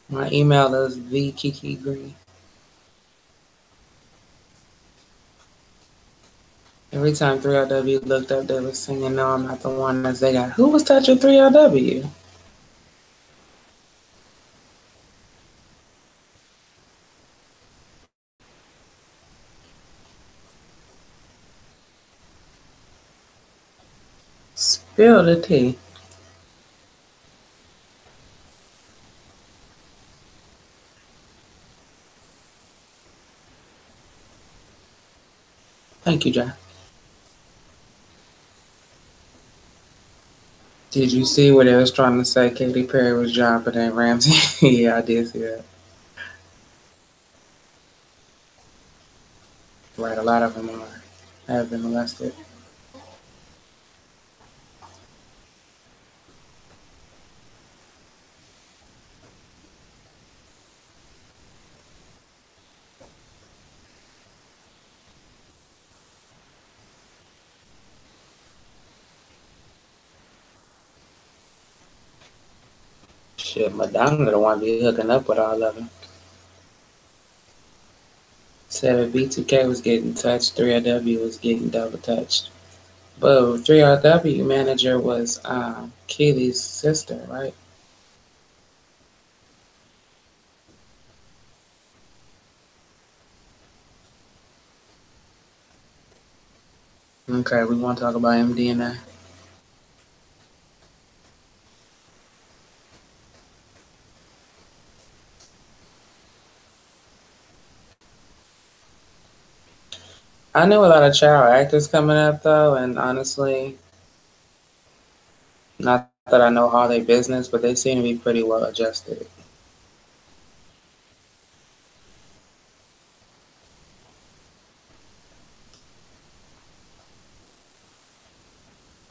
My email is vkikigreen. Every time 3LW looked up, they was singing, no, I'm not the one as they got. Who was touching 3LW? Spill the tea. Thank you, John. Did you see where they was trying to say Katy Perry was John Benet Ramsey? Yeah, I did see that. Right, a lot of them have been molested. Shit, Madonna don't want to be hooking up with all of them. Said if B2K was getting touched, 3LW was getting double touched. But 3LW manager was Keely's sister, right? Okay, we want to talk about MDNA. I know a lot of child actors coming up though, and honestly, not that I know all their business, but they seem to be pretty well adjusted.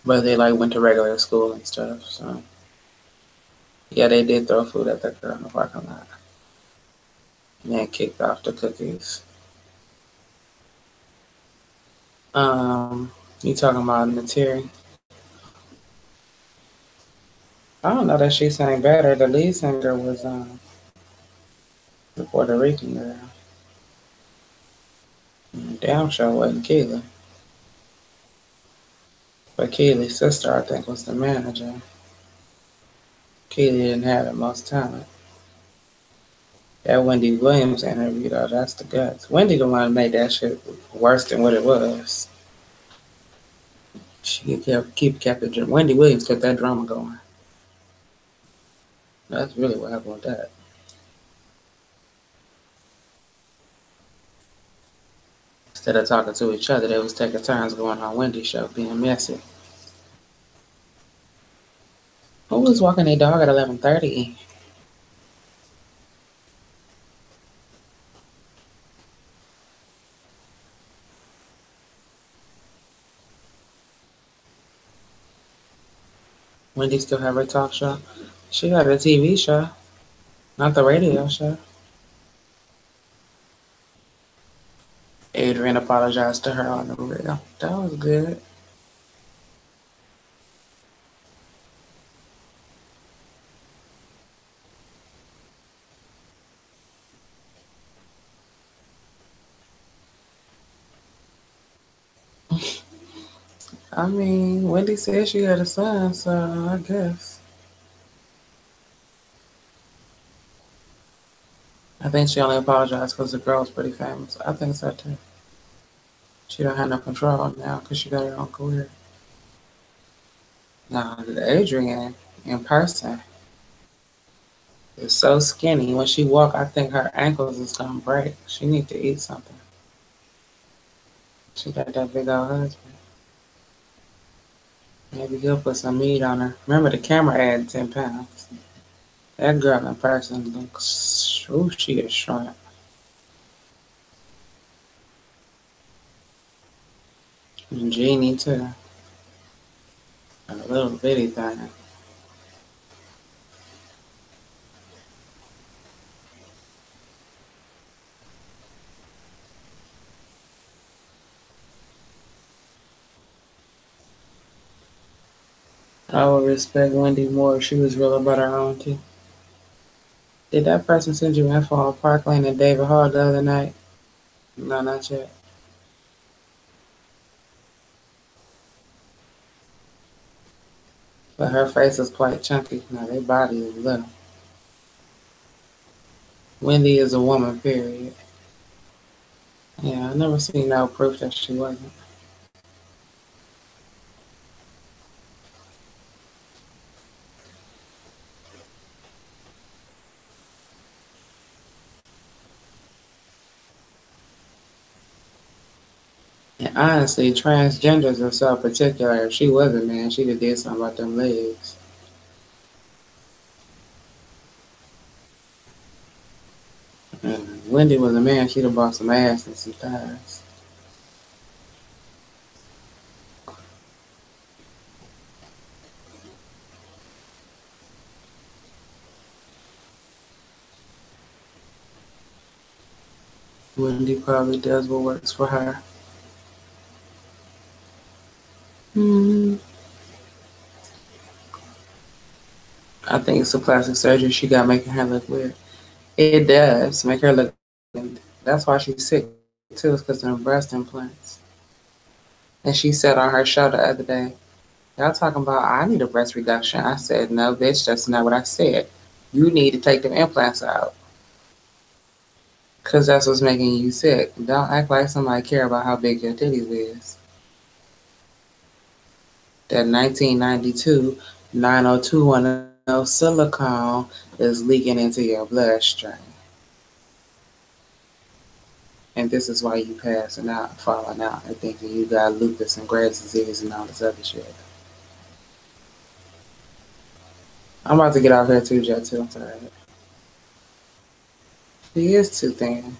But they like went to regular school and stuff, so yeah, they did throw food at that girl in the parking lot. And then kicked off the cookies. You talking about Natiri? I don't know that she sang better. The lead singer was the Puerto Rican girl. Damn sure wasn't Keela. But Keely's sister, I think, was the manager. Keely didn't have the most talent. That Wendy Williams interview, though, that's the guts. Wendy the one that made that shit worse than what it was. She kept it. Wendy Williams kept that drama going. That's really what happened with that. Instead of talking to each other, they was taking turns going on Wendy's show, being messy. Who was walking their dog at 11:30? Wendy still have her talk show? She got a TV show, not the radio show. Adrian apologized to her on the real. That was good. I mean, Wendy said she had a son, so I guess. I think she only apologized because the girl's pretty famous. I think so too. She don't have no control now because she got her own career. Now, Adrian in person is so skinny. When she walk, I think her ankles is gonna break. She need to eat something. She got that big old husband. Maybe he'll put some meat on her. Remember, the camera added 10 pounds. That girl in person looks, ooh, she is shrunk. And Jeannie, too. A little bitty thing. I would respect Wendy more if she was real about her own too. Did that person send you info on Parkland and David Hall the other night? No, not yet. But her face is quite chunky. Now, their body is little. Wendy is a woman, period. Yeah, I never seen no proof that she wasn't. And honestly, transgenders are so particular. If she was a man, she'd have did something about them legs. And Wendy was a man, she'd have bought some ass and some thighs. Wendy probably does what works for her. I think it's a plastic surgery she got making her look weird. It does make her look. That's why she's sick too, is because of her breast implants. And she said on her show the other day, y'all talking about I need a breast reduction. I said, no, bitch, that's not what I said. You need to take them implants out. Because that's what's making you sick. Don't act like somebody care about how big your titties is. That 1992 90210 silicone is leaking into your bloodstream. And this is why you passing out, falling out, and thinking you got lupus and Graves' disease and all this other shit. I'm about to get out here too, Jet, too. I'm sorry. He is too thin.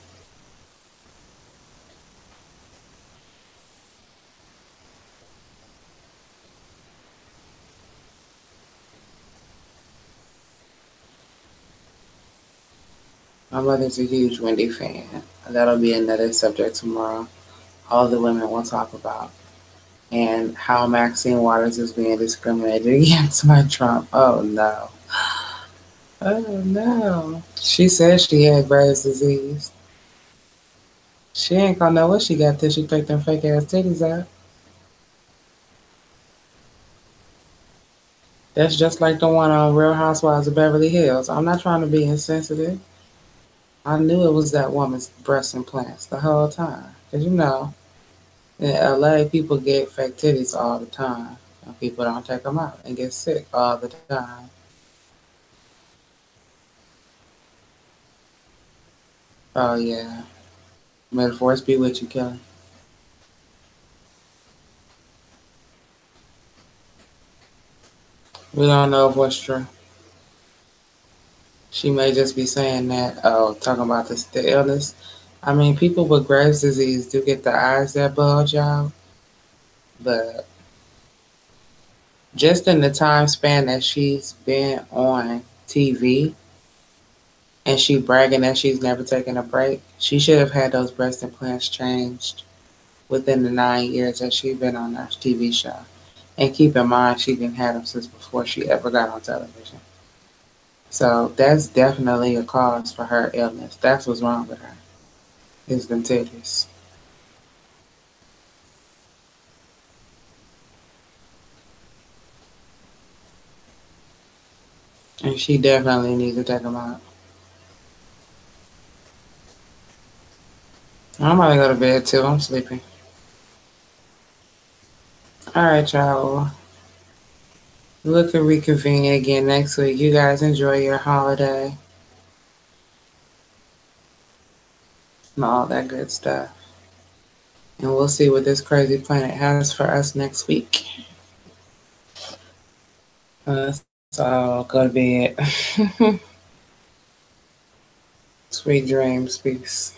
My mother's a huge Wendy fan. That'll be another subject tomorrow. All the women will talk about. And how Maxine Waters is being discriminated against by Trump. Oh, no. Oh, no. She said she had Graves' disease. She ain't gonna know what she got till she take them fake ass titties out. That's just like the one on Real Housewives of Beverly Hills. I'm not trying to be insensitive. I knew it was that woman's breast implants the whole time. Because, you know, in LA, people get fake titties all the time. And people don't take them out and get sick all the time. Oh, yeah. May the force be with you, Kelly. We don't know if what's true. She may just be saying that, talking about the illness. I mean, people with Graves' disease do get the eyes that bulge out, but just in the time span that she's been on TV and she bragging that she's never taken a break, she should have had those breast implants changed within the 9 years that she's been on that TV show. And keep in mind, she didn't have them since before she ever got on television. So that's definitely a cause for her illness. That's what's wrong with her, is them titties. And she definitely needs to take them out. I'm about to go to bed too. I'm sleepy. All right, y'all. We'll reconvene again next week. You guys enjoy your holiday and all that good stuff. And we'll see what this crazy planet has for us next week. So I'll go to bed. Sweet dreams. Peace.